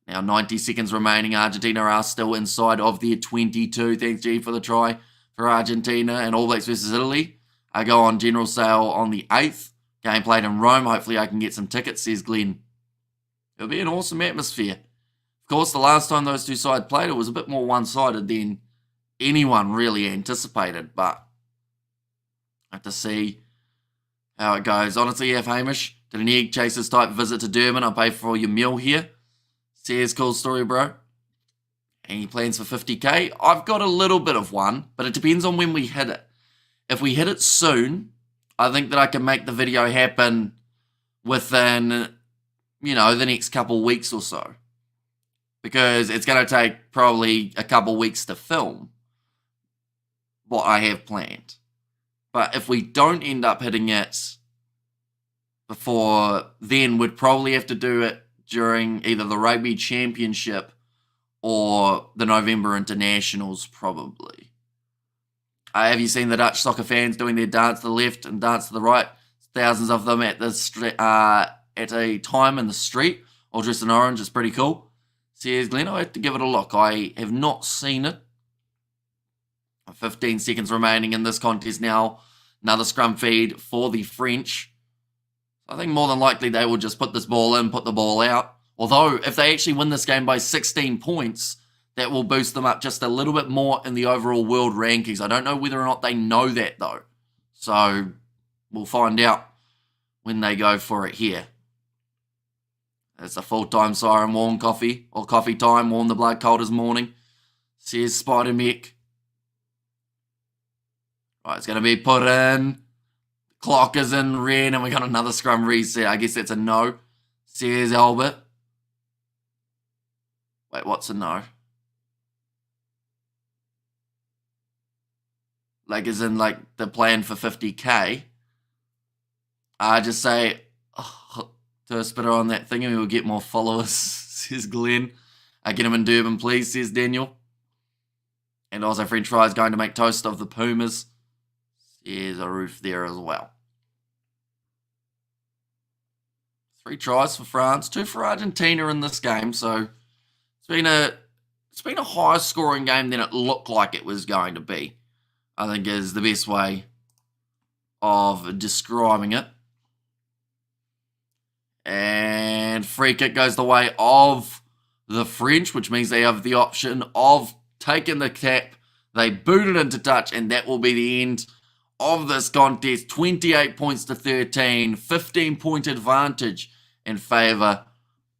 Now 90 seconds remaining. Argentina are still inside of their 22. Thanks, G, for the try for Argentina. And All Blacks versus Italy. I go on general sale on the 8th. Game played in Rome. Hopefully I can get some tickets, says Glenn. It'll be an awesome atmosphere. Of course, the last time those two sides played, it was a bit more one-sided than anyone really anticipated. But I have to see how it goes. Honestly, F. Hamish, did an egg chasers type visit to Durban? I'll pay for your meal here. Says, cool story, bro. Any plans for 50k? I've got a little bit of one, but it depends on when we hit it. If we hit it soon, I think that I can make the video happen within, the next couple weeks or so. Because it's going to take probably a couple weeks to film what I have planned. But if we don't end up hitting it before then, we'd probably have to do it during either the Rugby Championship or the November Internationals, probably. Have you seen the Dutch soccer fans doing their dance to the left and dance to the right? Thousands of them at a time in the street, all dressed in orange. It's pretty cool. Says Glenn, I have to give it a look. I have not seen it. 15 seconds remaining in this contest now. Another scrum feed for the French. I think more than likely they will just put this ball in, put the ball out. Although, if they actually win this game by 16 points, that will boost them up just a little bit more in the overall world rankings. I don't know whether or not they know that, though. So, we'll find out when they go for it here. It's a full-time siren, warm coffee, or coffee time, warm the blood cold as morning, says Spider Mech. Right, it's going to be put in. Clock is in red, and we got another scrum reset. I guess that's a no, says Albert. Wait, what's a no? Like, as in, like, the plan for 50k. I just say to a spitter on that thing, and we will get more followers, says Glenn. Get him in Durban, please, says Daniel. And also French fries going to make toast of the Pumas. There's a roof there as well. 3 tries for France, 2 for Argentina in this game. So it's been a higher scoring game than it looked like it was going to be, I think is the best way of describing it. And free kick goes the way of the French, which means they have the option of taking the cap. They boot it into touch, and that will be the end of this contest. 28 points to 13, 15-point advantage in favour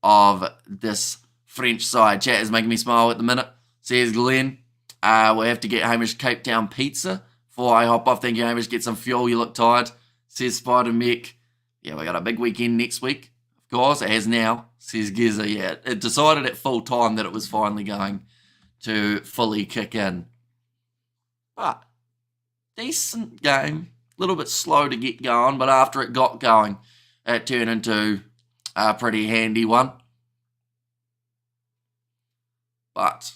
of this French side. Chat is making me smile at the minute, says Glenn. We'll have to get Hamish Cape Town pizza before I hop off. Thank you, Hamish. Get some fuel. You look tired, says Spider Mech. Yeah, we got a big weekend next week. Of course, it has now. says Geza. Yeah, it decided at full time that it was finally going to fully kick in. But decent game. A little bit slow to get going, but after it got going, it turned into a pretty handy one. But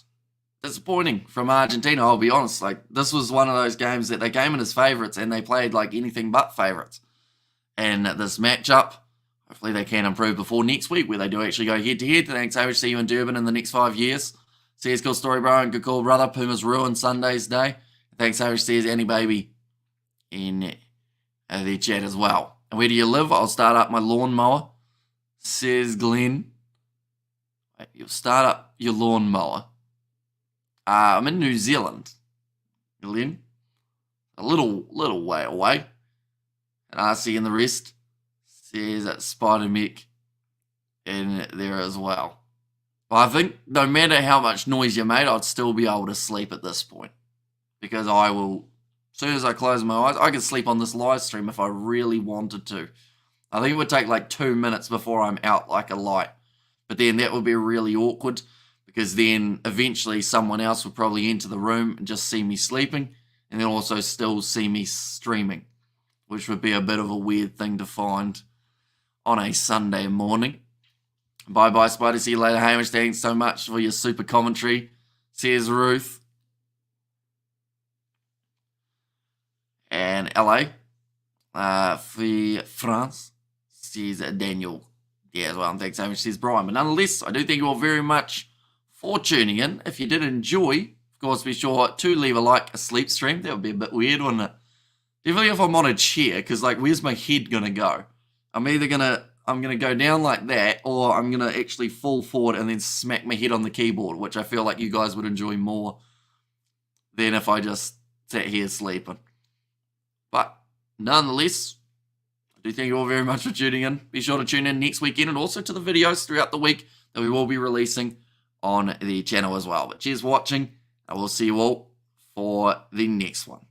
disappointing from Argentina, I'll be honest. Like, this was one of those games that they came in as favourites and they played like anything but favourites. And this matchup, hopefully they can improve before next week, where they do actually go head-to-head. Thanks, Hamish. See you in Durban in the next 5 years. Says cool story, bro, and good call, brother. Pumas ruined Sunday's day. Thanks, Hamish. Says Annie Baby in the chat as well. And where do you live? I'll start up my lawnmower, says Glenn. Wait, you'll start up your lawnmower. I'm in New Zealand, Glenn. A little way away. And RC and the rest says that Spider Mech in there as well. But I think no matter how much noise you made, I'd still be able to sleep at this point. Because I will, as soon as I close my eyes, I could sleep on this live stream if I really wanted to. I think it would take like 2 minutes before I'm out like a light. But then that would be really awkward, because then eventually someone else would probably enter the room and just see me sleeping, and then also still see me streaming, which would be a bit of a weird thing to find on a Sunday morning. Bye-bye, Spider. See you later, Hamish. Thanks so much for your super commentary, says Ruth. And LA, for France, says Daniel. Yeah, as well. And thanks, Hamish, says Brian. But nonetheless, I do thank you all very much for tuning in. If you did enjoy, of course, be sure to leave a like, a sleep stream. That would be a bit weird, wouldn't it? Definitely if I'm on a chair, because, like, where's my head going to go? I'm either I'm going to go down like that, or I'm going to actually fall forward and then smack my head on the keyboard, which I feel like you guys would enjoy more than if I just sat here sleeping. But nonetheless, I do thank you all very much for tuning in. Be sure to tune in next weekend and also to the videos throughout the week that we will be releasing on the channel as well. But cheers for watching, and we'll see you all for the next one.